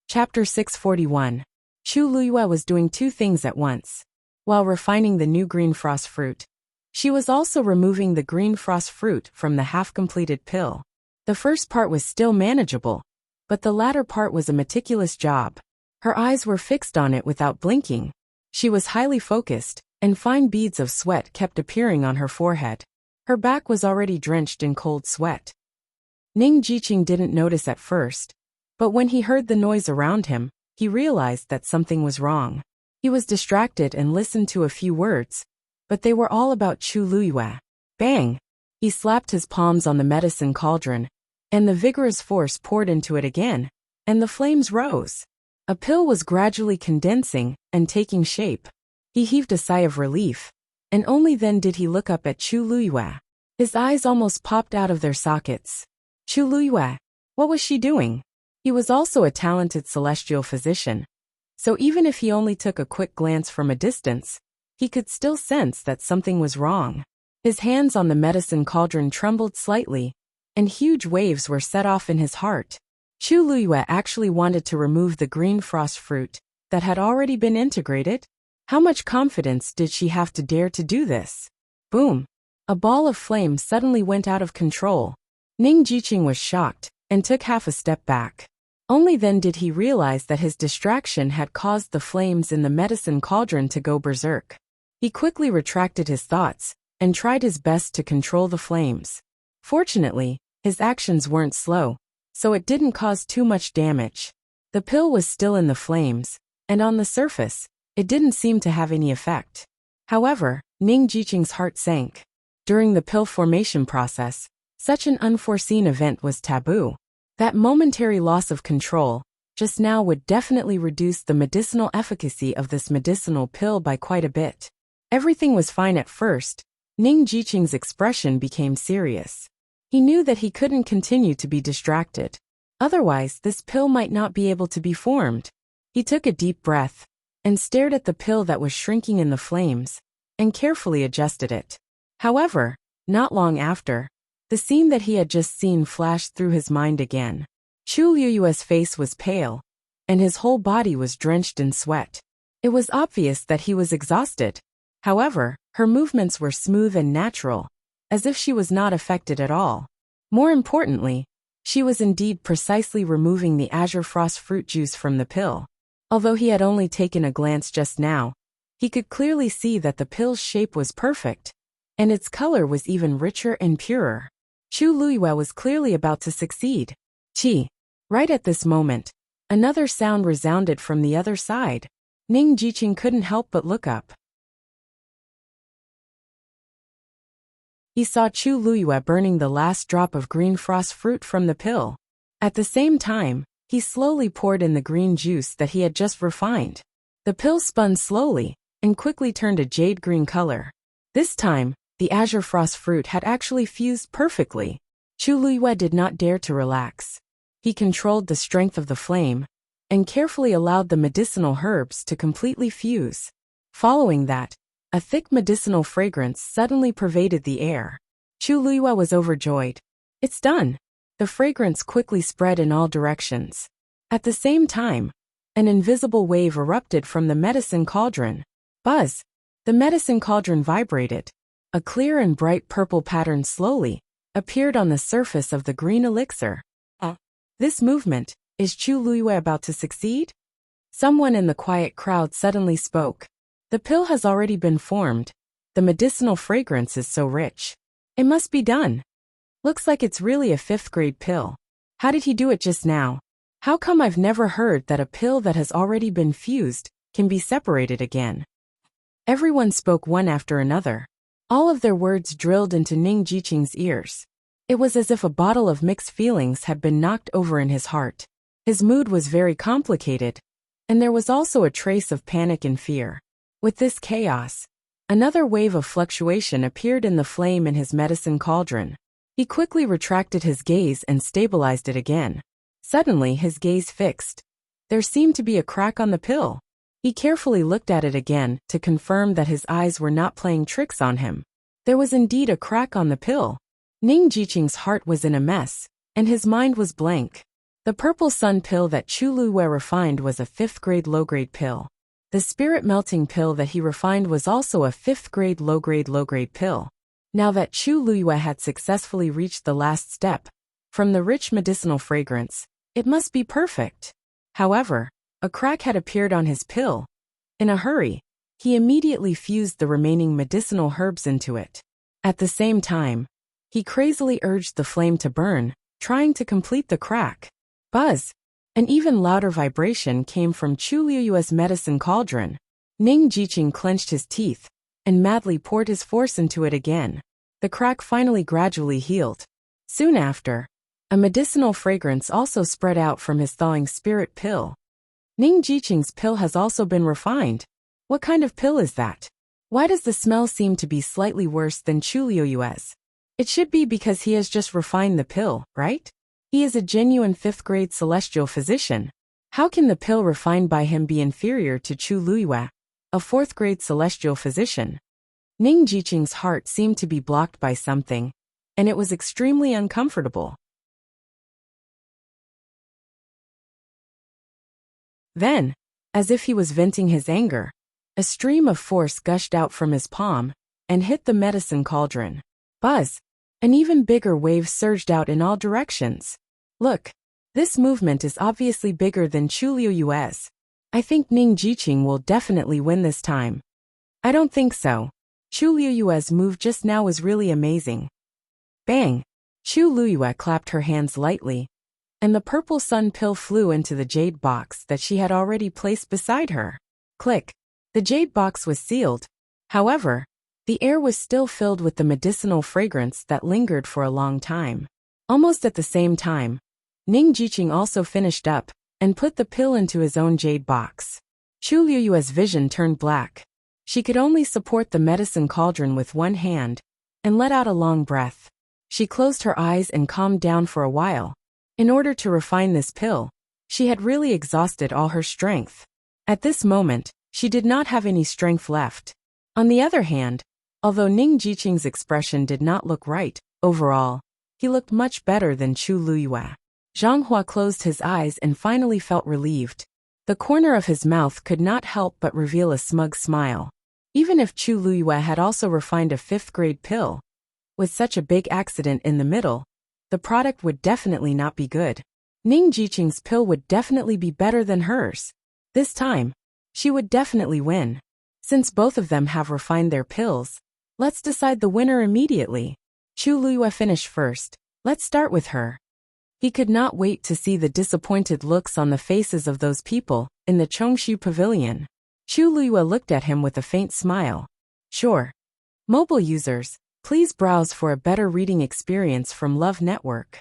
Chapter 641. Chu Luyue was doing 2 things at once. While refining the new green frost fruit, she was also removing the green frost fruit from the half-completed pill. The first part was still manageable, but the latter part was a meticulous job. Her eyes were fixed on it without blinking. She was highly focused, and fine beads of sweat kept appearing on her forehead. Her back was already drenched in cold sweat. Ning Jiqing didn't notice at first, but when he heard the noise around him, he realized that something was wrong. He was distracted and listened to a few words, but they were all about Chu Luyue. Bang! He slapped his palms on the medicine cauldron, and the vigorous force poured into it again, and the flames rose. A pill was gradually condensing and taking shape. He heaved a sigh of relief, and only then did he look up at Chu Luyue. His eyes almost popped out of their sockets. Chu Luyue, what was she doing? He was also a talented celestial physician, so even if he only took a quick glance from a distance, he could still sense that something was wrong. His hands on the medicine cauldron trembled slightly, and huge waves were set off in his heart. Chu Luyue actually wanted to remove the green frost fruit that had already been integrated. How much confidence did she have to dare to do this? Boom! A ball of flame suddenly went out of control. Ning Jiqing was shocked and took half a step back. Only then did he realize that his distraction had caused the flames in the medicine cauldron to go berserk. He quickly retracted his thoughts and tried his best to control the flames. Fortunately, his actions weren't slow, so it didn't cause too much damage. The pill was still in the flames, and on the surface, it didn't seem to have any effect. However, Ning Jiqing's heart sank. During the pill formation process, such an unforeseen event was taboo. That momentary loss of control, just now, would definitely reduce the medicinal efficacy of this medicinal pill by quite a bit. Everything was fine at first. Ning Jiqing's expression became serious. He knew that he couldn't continue to be distracted. Otherwise, this pill might not be able to be formed. He took a deep breath and stared at the pill that was shrinking in the flames and carefully adjusted it. However, not long after, The scene that he had just seen flashed through his mind again. Chu Liyue's face was pale, and his whole body was drenched in sweat. It was obvious that he was exhausted. However, her movements were smooth and natural, as if she was not affected at all. More importantly, she was indeed precisely removing the azure frost fruit juice from the pill. Although he had only taken a glance just now, he could clearly see that the pill's shape was perfect, and its color was even richer and purer. Chu Liyue was clearly about to succeed. Chi. Right at this moment, another sound resounded from the other side. Ning Jiqing couldn't help but look up. He saw Chu Liyue burning the last drop of green frost fruit from the pill. At the same time, he slowly poured in the green juice that he had just refined. The pill spun slowly and quickly turned a jade green color. This time, the azure frost fruit had actually fused perfectly. Chu Liyue did not dare to relax. He controlled the strength of the flame and carefully allowed the medicinal herbs to completely fuse. Following that, a thick medicinal fragrance suddenly pervaded the air. Chu Liyue was overjoyed. It's done! The fragrance quickly spread in all directions. At the same time, an invisible wave erupted from the medicine cauldron. Buzz! The medicine cauldron vibrated. A clear and bright purple pattern slowly appeared on the surface of the green elixir. This movement, is Chu Liyue about to succeed? Someone in the quiet crowd suddenly spoke. The pill has already been formed. The medicinal fragrance is so rich. It must be done. Looks like it's really a 5th grade pill. How did he do it just now? How come I've never heard that a pill that has already been fused can be separated again? Everyone spoke one after another. All of their words drilled into Ning Jiqing's ears. It was as if a bottle of mixed feelings had been knocked over in his heart. His mood was very complicated, and there was also a trace of panic and fear. With this chaos, another wave of fluctuation appeared in the flame in his medicine cauldron. He quickly retracted his gaze and stabilized it again. Suddenly his gaze fixed. There seemed to be a crack on the pill. He carefully looked at it again to confirm that his eyes were not playing tricks on him. There was indeed a crack on the pill. Ning Jiqing's heart was in a mess, and his mind was blank. The purple sun pill that Chu Liyue refined was a 5th grade low-grade pill. The spirit melting pill that he refined was also a 5th grade low-grade pill. Now that Chu Liyue had successfully reached the last step, from the rich medicinal fragrance, it must be perfect. However, a crack had appeared on his pill. In a hurry, he immediately fused the remaining medicinal herbs into it. At the same time, he crazily urged the flame to burn, trying to complete the crack. Buzz! An even louder vibration came from Chu Liyue's medicine cauldron. Ning Jiqing clenched his teeth and madly poured his force into it again. The crack finally gradually healed. Soon after, a medicinal fragrance also spread out from his thawing spirit pill. Ning Jiqing's pill has also been refined. What kind of pill is that? Why does the smell seem to be slightly worse than Chu Liyue's? It should be because he has just refined the pill, right? He is a genuine 5th grade celestial physician. How can the pill refined by him be inferior to Chu Liyue, a 4th grade celestial physician? Ning Jiqing's heart seemed to be blocked by something, and it was extremely uncomfortable. Then, as if he was venting his anger, a stream of force gushed out from his palm and hit the medicine cauldron. Buzz! An even bigger wave surged out in all directions. Look, this movement is obviously bigger than Chu Liyue's. I think Ning Jiqing will definitely win this time. I don't think so. Chu Liyue's move just now was really amazing. Bang! Chu Liyue clapped her hands lightly, and the purple sun pill flew into the jade box that she had already placed beside her. Click! The jade box was sealed. However, the air was still filled with the medicinal fragrance that lingered for a long time. Almost at the same time, Ning Jiqing also finished up and put the pill into his own jade box. Chu Liyue's vision turned black. She could only support the medicine cauldron with one hand and let out a long breath. She closed her eyes and calmed down for a while. In order to refine this pill, she had really exhausted all her strength. At this moment, she did not have any strength left. On the other hand, although Ning Jiqing's expression did not look right, overall, He looked much better than Chu Luyue. Zhang Hua closed his eyes and finally felt relieved. The corner of his mouth could not help but reveal a smug smile. Even if Chu Luyue had also refined a 5th-grade pill, with such a big accident in the middle, the product would definitely not be good. Ning Jiqing's pill would definitely be better than hers. This time, she would definitely win. Since both of them have refined their pills, let's decide the winner immediately. Chu Luyue finished first. Let's start with her. He could not wait to see the disappointed looks on the faces of those people in the Chongshu Pavilion. Chu Luyue looked at him with a faint smile. Sure. Mobile users, please browse for a better reading experience from Love Network.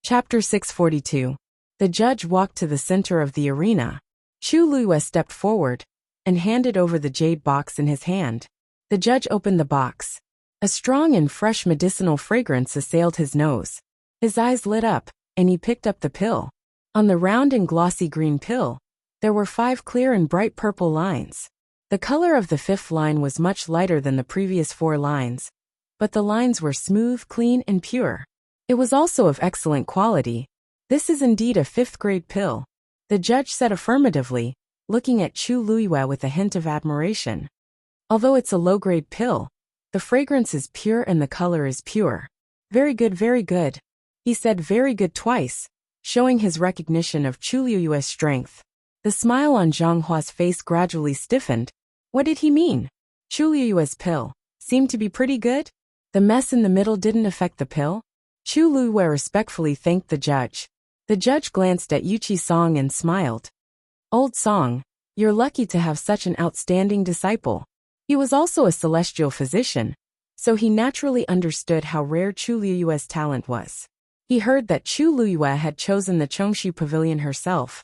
Chapter 642. The judge walked to the center of the arena. Chu Luyue stepped forward and handed over the jade box in his hand. The judge opened the box. A strong and fresh medicinal fragrance assailed his nose. His eyes lit up, and he picked up the pill. On the round and glossy green pill, there were 5 clear and bright purple lines. The color of the 5th line was much lighter than the previous 4 lines, but the lines were smooth, clean, and pure. It was also of excellent quality. This is indeed a 5th-grade pill, the judge said affirmatively, looking at Chu Luyue with a hint of admiration. Although it's a low-grade pill, the fragrance is pure and the color is pure. Very good, he said very good twice, showing his recognition of Chu Luyue's strength. The smile on Zhang Hua's face gradually stiffened. What did he mean? Chu Luyue's pill seemed to be pretty good? The mess in the middle didn't affect the pill? Chu Luyue respectfully thanked the judge. The judge glanced at Yuqi Song and smiled. Old Song, you're lucky to have such an outstanding disciple. He was also a celestial physician, so he naturally understood how rare Chu Luyue's talent was. He heard that Chu Luyue had chosen the Chongshu Pavilion herself.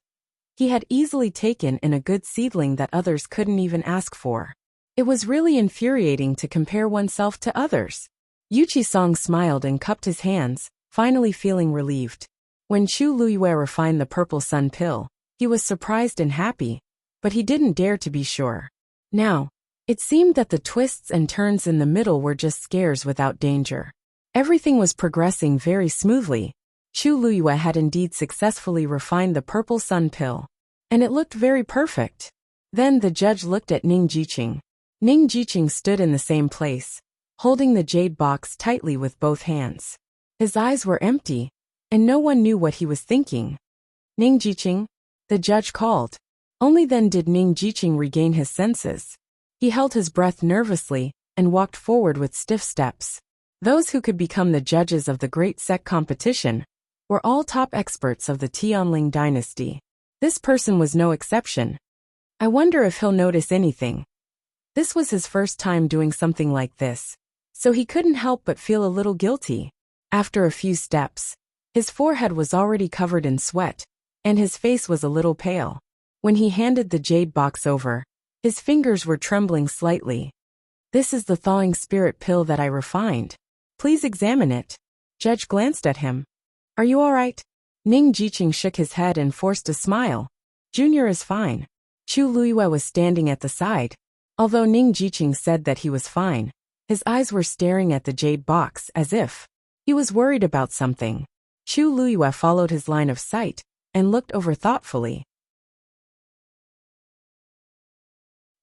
He had easily taken in a good seedling that others couldn't even ask for. It was really infuriating to compare oneself to others. Yuqi Song smiled and cupped his hands, finally feeling relieved. When Chu Luyue refined the purple sun pill, he was surprised and happy, but he didn't dare to be sure. Now, it seemed that the twists and turns in the middle were just scares without danger. Everything was progressing very smoothly. Chu Luyue had indeed successfully refined the purple sun pill, and it looked very perfect. Then the judge looked at Ning Jiqing. Ning Jiqing stood in the same place, holding the jade box tightly with both hands. His eyes were empty, and no one knew what he was thinking. Ning Jiqing, the judge called. Only then did Ning Jiqing regain his senses. He held his breath nervously and walked forward with stiff steps. Those who could become the judges of the Great Sect competition were all top experts of the Tianling dynasty. This person was no exception. I wonder if he'll notice anything. This was his first time doing something like this, so he couldn't help but feel a little guilty. After a few steps, his forehead was already covered in sweat, and his face was a little pale. When he handed the jade box over, his fingers were trembling slightly. This is the thawing spirit pill that I refined. Please examine it. Judge glanced at him. Are you all right? Ning Jiqing shook his head and forced a smile. Junior is fine. Chu Luyue was standing at the side. Although Ning Jiqing said that he was fine, his eyes were staring at the jade box as if he was worried about something. Chu Luyue followed his line of sight and looked over thoughtfully.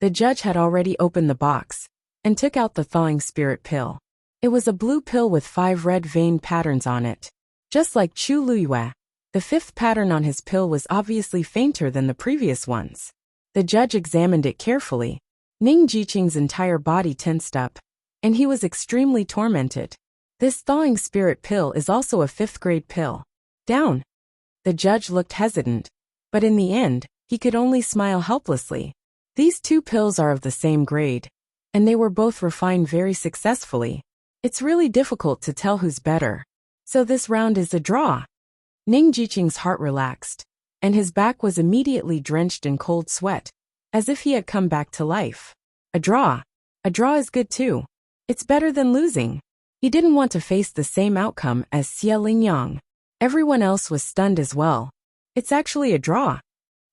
The judge had already opened the box and took out the thawing spirit pill. It was a blue pill with 5 red vein patterns on it. Just like Chu Luyue, the 5th pattern on his pill was obviously fainter than the previous ones. The judge examined it carefully. Ning Jiqing's entire body tensed up, and he was extremely tormented. This thawing spirit pill is also a 5th-grade pill. Down. The judge looked hesitant, but in the end, he could only smile helplessly. These 2 pills are of the same grade, and they were both refined very successfully. It's really difficult to tell who's better. So this round is a draw. Ning Jiqing's heart relaxed, and his back was immediately drenched in cold sweat, as if he had come back to life. A draw. A draw is good too. It's better than losing. He didn't want to face the same outcome as Xie Lingyang. Everyone else was stunned as well. It's actually a draw.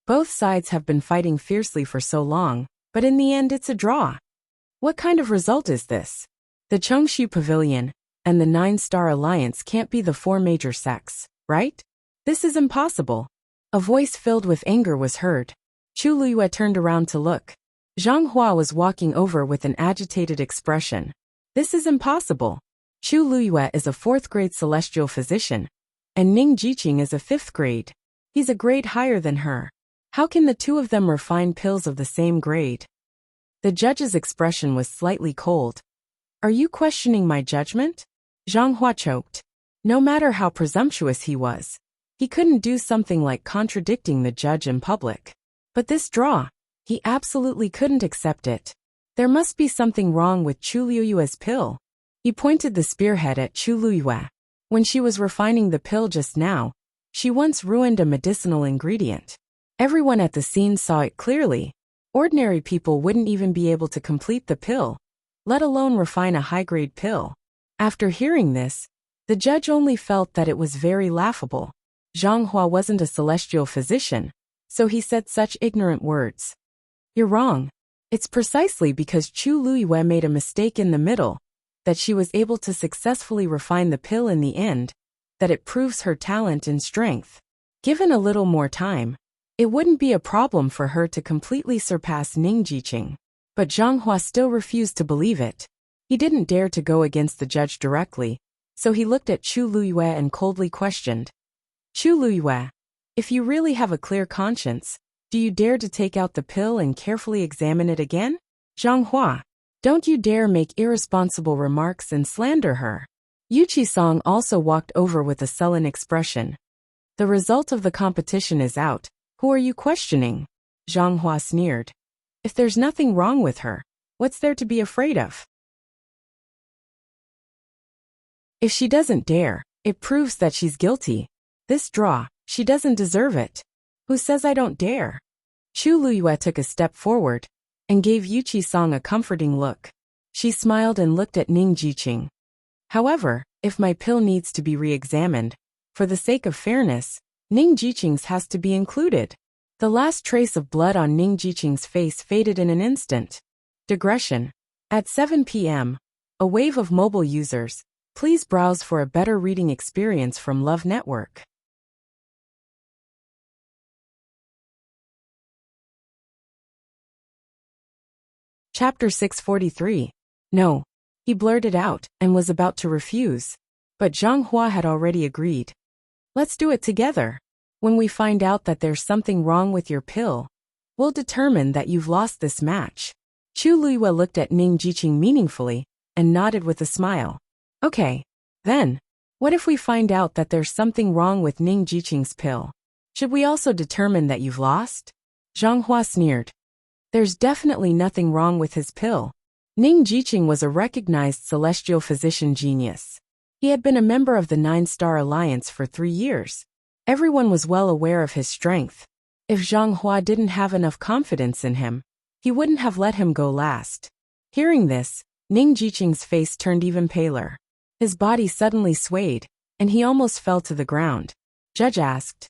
Both sides have been fighting fiercely for so long, but in the end it's a draw. What kind of result is this? The Cheongshu Pavilion and the 9-Star Alliance can't be the 4 major sects, right? This is impossible. A voice filled with anger was heard. Chu Liyue turned around to look. Zhang Hua was walking over with an agitated expression. This is impossible. Chu Liyue is a 4th grade celestial physician, and Ning Jiqing is a 5th grade. He's a grade higher than her. How can the two of them refine pills of the same grade? The judge's expression was slightly cold. Are you questioning my judgment? Zhang Hua choked. No matter how presumptuous he was, he couldn't do something like contradicting the judge in public. But this draw, he absolutely couldn't accept it. There must be something wrong with Chu Liyue's pill. He pointed the spearhead at Chu Liyue. When she was refining the pill just now, she once ruined a medicinal ingredient. Everyone at the scene saw it clearly. Ordinary people wouldn't even be able to complete the pill, let alone refine a high-grade pill. After hearing this, the judge only felt that it was very laughable. Zhang Hua wasn't a celestial physician, so he said such ignorant words. You're wrong. It's precisely because Chu Liyue made a mistake in the middle that she was able to successfully refine the pill in the end, that it proves her talent and strength. Given a little more time, it wouldn't be a problem for her to completely surpass Ning Jiqing. But Zhang Hua still refused to believe it. He didn't dare to go against the judge directly, so he looked at Chu Liyue and coldly questioned. Chu Liyue, if you really have a clear conscience, do you dare to take out the pill and carefully examine it again? Zhang Hua, don't you dare make irresponsible remarks and slander her. Yu Qisong also walked over with a sullen expression. The result of the competition is out. Who are you questioning? Zhang Hua sneered. If there's nothing wrong with her, what's there to be afraid of? If she doesn't dare, it proves that she's guilty. This draw, she doesn't deserve it. Who says I don't dare? Chu Liyue took a step forward and gave Yu Qisong a comforting look. She smiled and looked at Ning Jiqing. However, if my pill needs to be re-examined, for the sake of fairness, Ning Jiqing's has to be included. The last trace of blood on Ning Jiqing's face faded in an instant. Digression. At 7 p.m., a wave of mobile users. Please browse for a better reading experience from Love Network. Chapter 643. No. He blurted out and was about to refuse. But Zhang Hua had already agreed. Let's do it together. When we find out that there's something wrong with your pill, we'll determine that you've lost this match. Chu Liyue looked at Ning Jiqing meaningfully and nodded with a smile. Okay. Then, what if we find out that there's something wrong with Ning Jiqing's pill? Should we also determine that you've lost? Zhang Hua sneered. There's definitely nothing wrong with his pill. Ning Jiqing was a recognized celestial physician genius. He had been a member of the 9-Star Alliance for 3 years. Everyone was well aware of his strength. If Zhang Hua didn't have enough confidence in him, he wouldn't have let him go last. Hearing this, Ning Jiqing's face turned even paler. His body suddenly swayed, and he almost fell to the ground. Judge asked,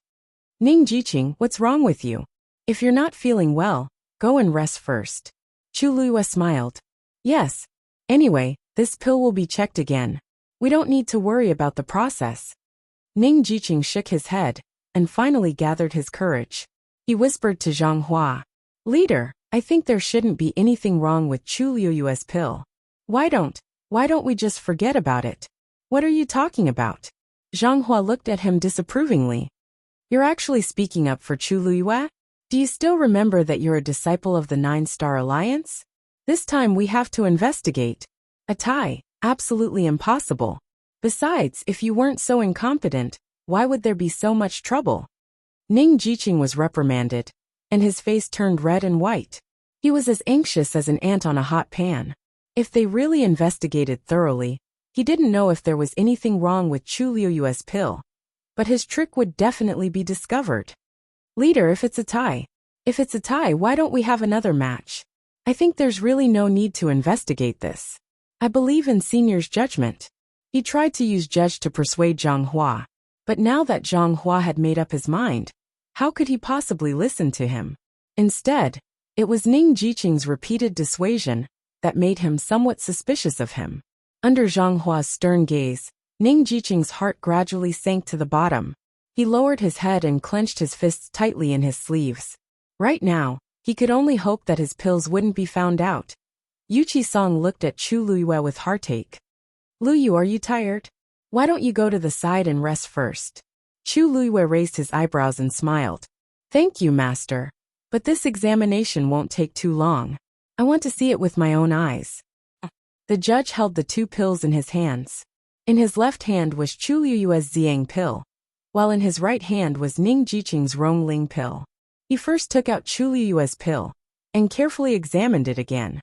Ning Jiqing, what's wrong with you? If you're not feeling well, go and rest first. Chu Liyue smiled. Yes. Anyway, this pill will be checked again. We don't need to worry about the process. Ning Jiqing shook his head, and finally gathered his courage. He whispered to Zhang Hua. Leader, I think there shouldn't be anything wrong with Chu Liyue's pill. Why don't we just forget about it? What are you talking about? Zhang Hua looked at him disapprovingly. You're actually speaking up for Chu Liyue? Do you still remember that you're a disciple of the 9-Star Alliance? This time we have to investigate. A tie, absolutely impossible. Besides, if you weren't so incompetent, why would there be so much trouble? Ning Jiqing was reprimanded, and his face turned red and white. He was as anxious as an ant on a hot pan. If they really investigated thoroughly, he didn't know if there was anything wrong with Chu Liyue's pill. But his trick would definitely be discovered. Leader, if it's a tie, why don't we have another match? I think there's really no need to investigate this. I believe in Senior's judgment. He tried to use judge to persuade Zhang Hua. But now that Zhang Hua had made up his mind, how could he possibly listen to him? Instead, It was Ning Jiqing's repeated dissuasion that made him somewhat suspicious of him. Under Zhang Hua's stern gaze, Ning Jiqing's heart gradually sank to the bottom. He lowered his head and clenched his fists tightly in his sleeves. Right now, he could only hope that his pills wouldn't be found out. Yu Qisong looked at Chu Luyue with heartache. "Luyu, are you tired? Why don't you go to the side and rest first?" Chu Luyue raised his eyebrows and smiled. "Thank you, master. But this examination won't take too long. I want to see it with my own eyes." The judge held the 2 pills in his hands. In his left hand was Chu Luyue's Xiang pill, while in his right hand was Ning Jiqing's Rongling pill. He first took out Chu Luyue's pill and carefully examined it again.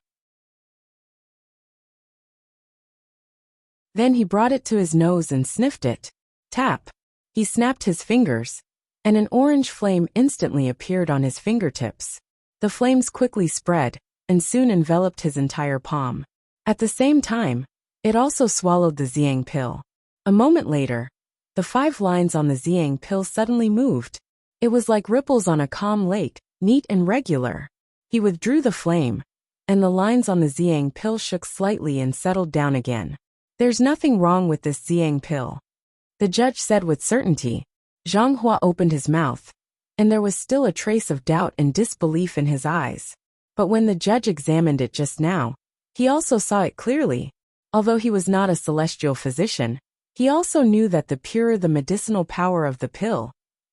Then he brought it to his nose and sniffed it. Tap. He snapped his fingers, and an orange flame instantly appeared on his fingertips. The flames quickly spread and soon enveloped his entire palm. At the same time, it also swallowed the Xiang pill. A moment later, the 5 lines on the Xiang pill suddenly moved. It was like ripples on a calm lake, neat and regular. He withdrew the flame, and the lines on the Xiang pill shook slightly and settled down again. "There's nothing wrong with this Xiang pill," the judge said with certainty. Zhang Hua opened his mouth, and there was still a trace of doubt and disbelief in his eyes. But when the judge examined it just now, he also saw it clearly. Although he was not a celestial physician, he also knew that the purer the medicinal power of the pill,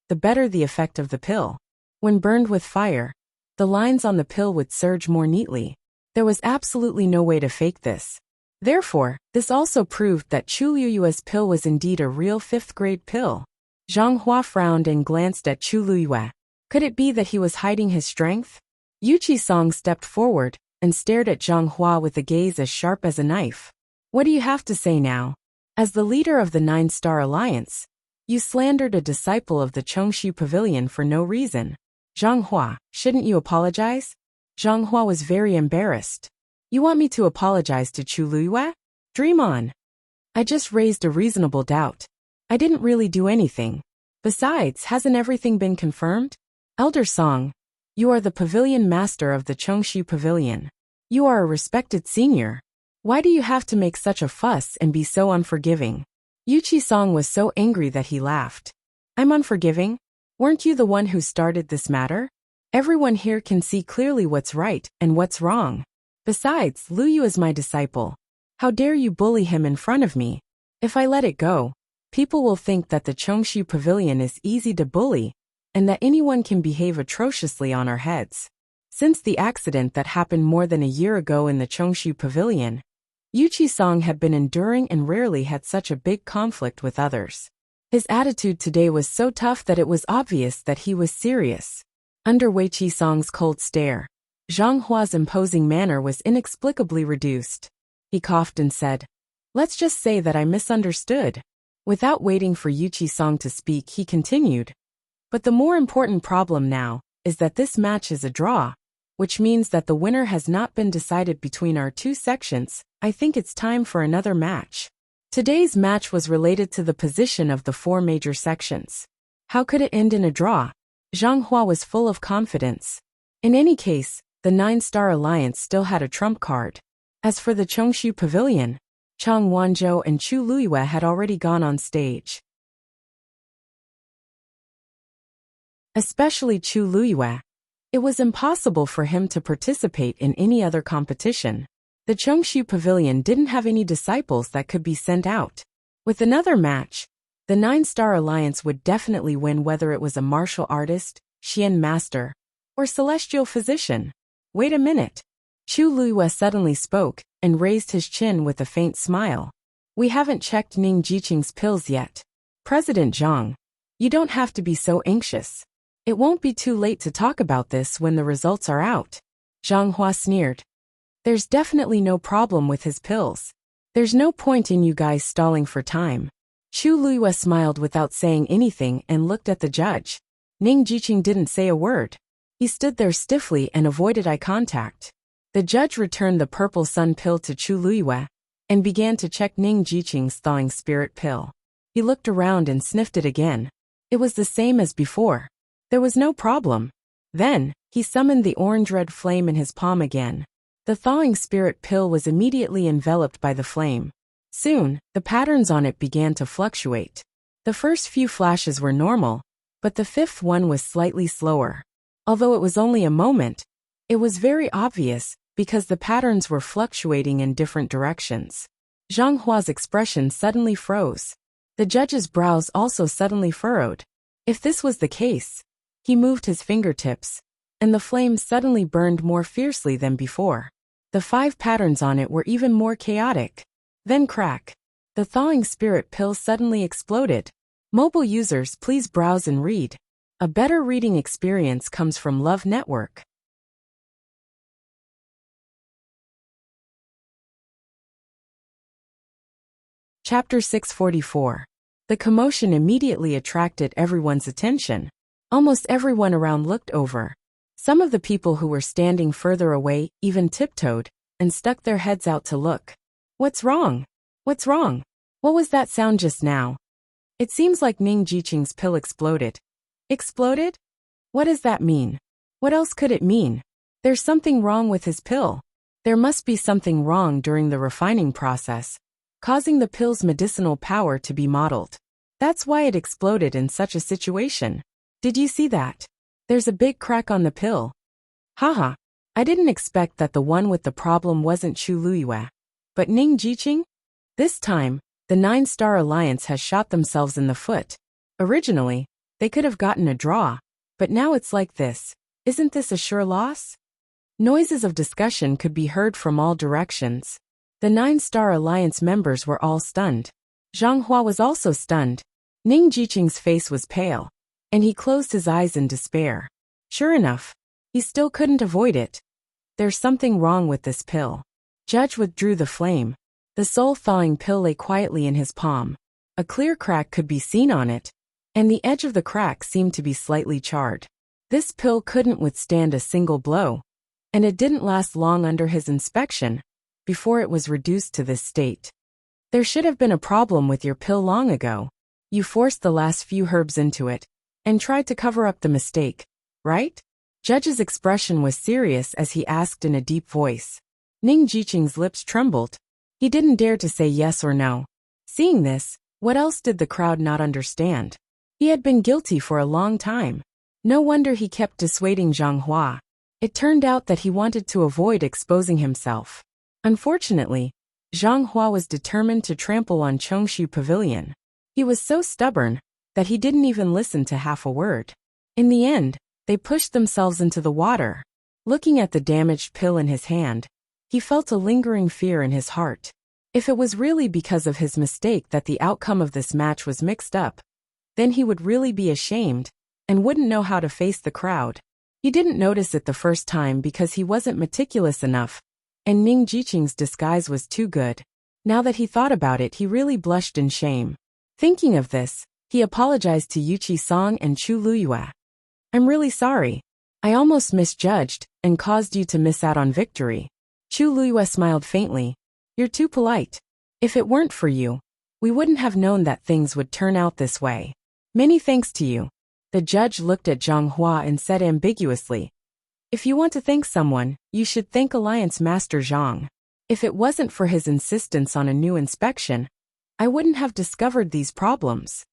the better the effect of the pill. When burned with fire, the lines on the pill would surge more neatly. There was absolutely no way to fake this. Therefore, this also proved that Chu Luyue's pill was indeed a real 5th-grade pill. Zhang Hua frowned and glanced at Chu Luyue. Could it be that he was hiding his strength? Yu Qisong stepped forward and stared at Zhang Hua with a gaze as sharp as a knife. "What do you have to say now? As the leader of the 9-Star Alliance, you slandered a disciple of the Chongshu Pavilion for no reason. Zhang Hua, shouldn't you apologize?" Zhang Hua was very embarrassed. "You want me to apologize to Chu Luyue? Dream on. I just raised a reasonable doubt. I didn't really do anything. Besides, hasn't everything been confirmed? Elder Song, you are the pavilion master of the Chongshu Pavilion. You are a respected senior. Why do you have to make such a fuss and be so unforgiving?" Yu Qisong was so angry that he laughed. "I'm unforgiving? Weren't you the one who started this matter? Everyone here can see clearly what's right and what's wrong. Besides, Luyu is my disciple. How dare you bully him in front of me? If I let it go, people will think that the Chongshu Pavilion is easy to bully, and that anyone can behave atrociously on our heads." Since the accident that happened more than a year ago in the Chongshu Pavilion, Yu Qisong had been enduring and rarely had such a big conflict with others. His attitude today was so tough that it was obvious that he was serious. Under Wei Qisong's cold stare, Zhang Hua's imposing manner was inexplicably reduced. He coughed and said, "Let's just say that I misunderstood." Without waiting for Yu Qisong to speak, he continued, "But the more important problem now is that this match is a draw, which means that the winner has not been decided between our 2 sections. I think it's time for another match." Today's match was related to the position of the 4 major sections. How could it end in a draw? Zhang Hua was full of confidence. In any case, the 9-Star Alliance still had a trump card. As for the Chongshu Pavilion, Chang Wanzhou and Chu Luyue had already gone on stage. Especially Chu Luyue. It was impossible for him to participate in any other competition. The Chongshu Pavilion didn't have any disciples that could be sent out. With another match, the 9-Star Alliance would definitely win, whether it was a martial artist, Xian master, or celestial physician. Wait a minute. Chu Luyue suddenly spoke and raised his chin with a faint smile. "We haven't checked Ning Jiqing's pills yet. President Zhang, you don't have to be so anxious. It won't be too late to talk about this when the results are out." Zhang Hua sneered. "There's definitely no problem with his pills. There's no point in you guys stalling for time." Chu Luyue smiled without saying anything and looked at the judge. Ning Jiqing didn't say a word. He stood there stiffly and avoided eye contact. The judge returned the purple sun pill to Chu Luyue and began to check Ning Jiqing's thawing spirit pill. He looked around and sniffed it again. It was the same as before. There was no problem. Then, he summoned the orange-red flame in his palm again. The thawing spirit pill was immediately enveloped by the flame. Soon, the patterns on it began to fluctuate. The first few flashes were normal, but the fifth one was slightly slower. Although it was only a moment, it was very obvious because the patterns were fluctuating in different directions. Zhang Hua's expression suddenly froze. The judge's brows also suddenly furrowed. If this was the case, he moved his fingertips, and the flame suddenly burned more fiercely than before. The 5 patterns on it were even more chaotic. Then crack. The thawing spirit pill suddenly exploded. Mobile users, please browse and read. A better reading experience comes from Love Network. Chapter 644. The commotion immediately attracted everyone's attention. Almost everyone around looked over. Some of the people who were standing further away even tiptoed and stuck their heads out to look. What's wrong? What's wrong? What was that sound just now? It seems like Ning Jiqing's pill exploded. Exploded? What does that mean? What else could it mean? There's something wrong with his pill. There must be something wrong during the refining process, causing the pill's medicinal power to be modeled. That's why it exploded in such a situation. Did you see that? There's a big crack on the pill. Haha. I didn't expect that the one with the problem wasn't Chu Luyue, but Ning Jiqing? This time, the 9-Star Alliance has shot themselves in the foot. Originally, they could have gotten a draw, but now it's like this. Isn't this a sure loss? Noises of discussion could be heard from all directions. The 9-Star Alliance members were all stunned. Zhang Hua was also stunned. Ning Jiqing's face was pale, and he closed his eyes in despair. Sure enough, he still couldn't avoid it. There's something wrong with this pill. Judge withdrew the flame. The soul-thawing pill lay quietly in his palm. A clear crack could be seen on it, and the edge of the crack seemed to be slightly charred. This pill couldn't withstand a single blow, and it didn't last long under his inspection before it was reduced to this state. There should have been a problem with your pill long ago. You forced the last few herbs into it and tried to cover up the mistake, right? Judge's expression was serious as he asked in a deep voice. Ning Jiqing's lips trembled. He didn't dare to say yes or no. Seeing this, what else did the crowd not understand? He had been guilty for a long time. No wonder he kept dissuading Zhang Hua. It turned out that he wanted to avoid exposing himself. Unfortunately, Zhang Hua was determined to trample on Chongshu Pavilion. He was so stubborn that he didn't even listen to half a word. In the end, they pushed themselves into the water. Looking at the damaged pill in his hand, he felt a lingering fear in his heart. If it was really because of his mistake that the outcome of this match was mixed up, then he would really be ashamed and wouldn't know how to face the crowd. He didn't notice it the first time because he wasn't meticulous enough, and Ning Jiqing's disguise was too good. Now that he thought about it, he really blushed in shame. Thinking of this, he apologized to Yuqi Song and Chu Luyue. I'm really sorry. I almost misjudged and caused you to miss out on victory. Chu Luyue smiled faintly. You're too polite. If it weren't for you, we wouldn't have known that things would turn out this way. Many thanks to you. The judge looked at Zhang Hua and said ambiguously, if you want to thank someone, you should thank Alliance Master Zhang. If it wasn't for his insistence on a new inspection, I wouldn't have discovered these problems.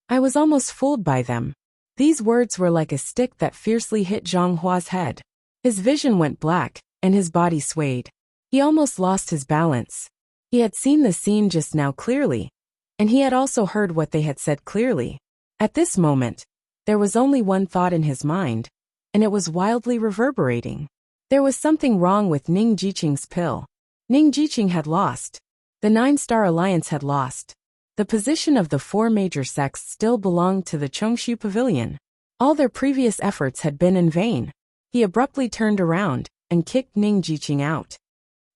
I was almost fooled by them. These words were like a stick that fiercely hit Zhang Hua's head. His vision went black, and his body swayed. He almost lost his balance. He had seen the scene just now clearly, and he had also heard what they had said clearly. At this moment, there was only one thought in his mind, and it was wildly reverberating. There was something wrong with Ning Jiqing's pill. Ning Jiqing had lost. The 9-Star Alliance had lost. The position of the 4 major sects still belonged to the Chongshu Pavilion. All their previous efforts had been in vain. He abruptly turned around and kicked Ning Jiqing out.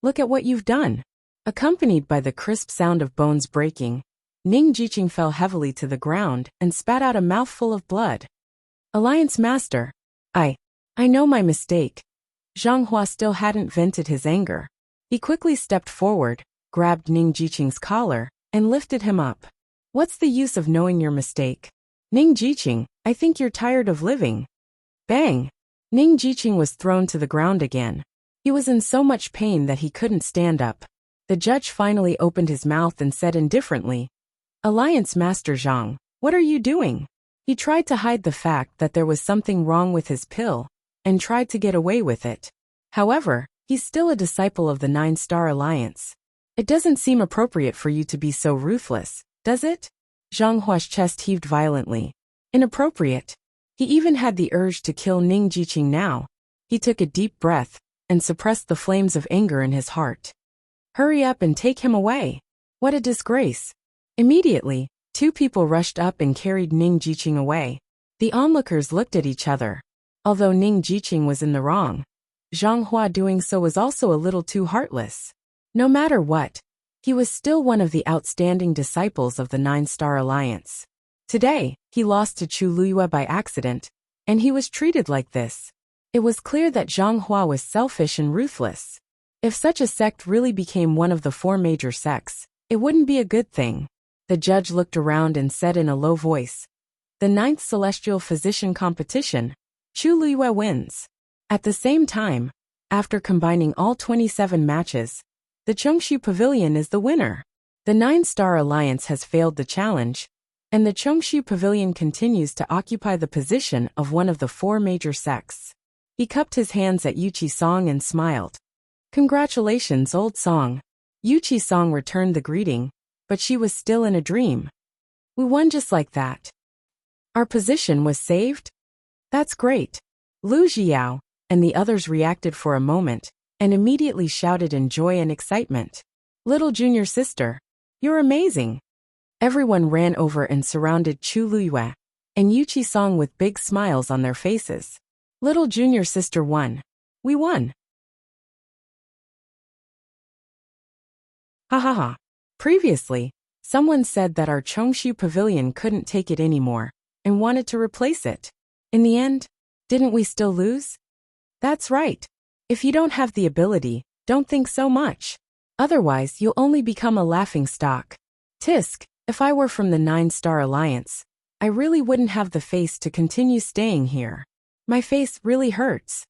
Look at what you've done. Accompanied by the crisp sound of bones breaking, Ning Jiqing fell heavily to the ground and spat out a mouthful of blood. Alliance Master, I know my mistake. Zhang Hua still hadn't vented his anger. He quickly stepped forward, grabbed Ning Jiqing's collar, and lifted him up. What's the use of knowing your mistake? Ning Jiqing, I think you're tired of living. Bang! Ning Jiqing was thrown to the ground again. He was in so much pain that he couldn't stand up. The judge finally opened his mouth and said indifferently, Alliance Master Zhang, what are you doing? He tried to hide the fact that there was something wrong with his pill, and tried to get away with it. However, he's still a disciple of the 9-Star Alliance. It doesn't seem appropriate for you to be so ruthless, does it? Zhang Hua's chest heaved violently. Inappropriate. He even had the urge to kill Ning Jiqing now. He took a deep breath and suppressed the flames of anger in his heart. Hurry up and take him away. What a disgrace. Immediately, 2 people rushed up and carried Ning Jiqing away. The onlookers looked at each other. Although Ning Jiqing was in the wrong, Zhang Hua doing so was also a little too heartless. No matter what, he was still one of the outstanding disciples of the 9-Star Alliance. Today, he lost to Chu Luyue by accident, and he was treated like this. It was clear that Zhang Hua was selfish and ruthless. If such a sect really became one of the 4 major sects, it wouldn't be a good thing. The judge looked around and said in a low voice, The 9th Celestial Physician Competition, Chu Luyue wins. At the same time, after combining all 27 matches, the Chongshu Pavilion is the winner. The 9-Star Alliance has failed the challenge, and the Chongshu Pavilion continues to occupy the position of one of the 4 major sects. He cupped his hands at Yuchi Song and smiled. Congratulations, old Song. Yuchi Song returned the greeting, but she was still in a dream. We won just like that. Our position was saved? That's great. Lu Jiao and the others reacted for a moment, and immediately shouted in joy and excitement. Little junior sister, you're amazing. Everyone ran over and surrounded Chu Luyue and Yuchi Song with big smiles on their faces. Little junior sister won. We won. Ha ha ha. Previously, someone said that our Chongshu Pavilion couldn't take it anymore and wanted to replace it. In the end, didn't we still lose? That's right. If you don't have the ability, don't think so much. Otherwise, you'll only become a laughing stock. Tisk, if I were from the 9-Star Alliance, I really wouldn't have the face to continue staying here. My face really hurts.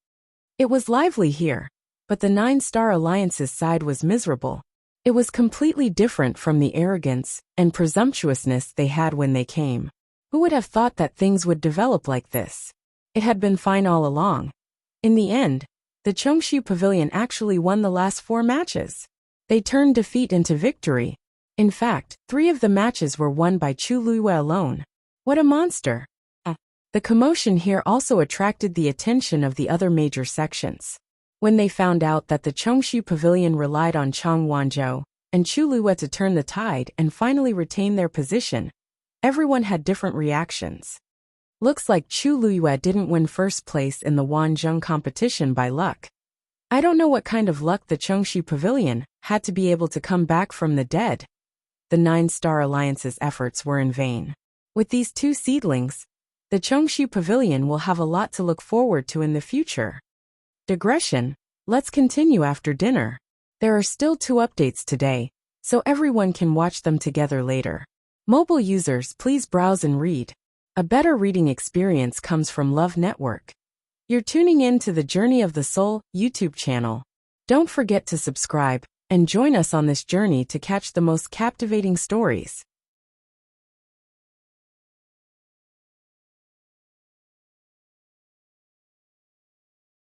It was lively here, but the 9-Star Alliance's side was miserable. It was completely different from the arrogance and presumptuousness they had when they came. Who would have thought that things would develop like this? It had been fine all along. In the end, the Chongshu Pavilion actually won the last 4 matches. They turned defeat into victory. In fact, 3 of the matches were won by Chu Luyue alone. What a monster! The commotion here also attracted the attention of the other major sections. When they found out that the Chongshu Pavilion relied on Chang Wanzhou and Chu Luyue to turn the tide and finally retain their position, everyone had different reactions. Looks like Chu Luyue didn't win first place in the Wanzhou competition by luck. I don't know what kind of luck the Chongshu Pavilion had to be able to come back from the dead. The 9-Star Alliance's efforts were in vain. With these 2 seedlings, the Chongshu Pavilion will have a lot to look forward to in the future. Digression, let's continue after dinner. There are still 2 updates today, so everyone can watch them together later. Mobile users, please browse and read. A better reading experience comes from Love Network. You're tuning in to the Journey of the Soul YouTube channel. Don't forget to subscribe and join us on this journey to catch the most captivating stories.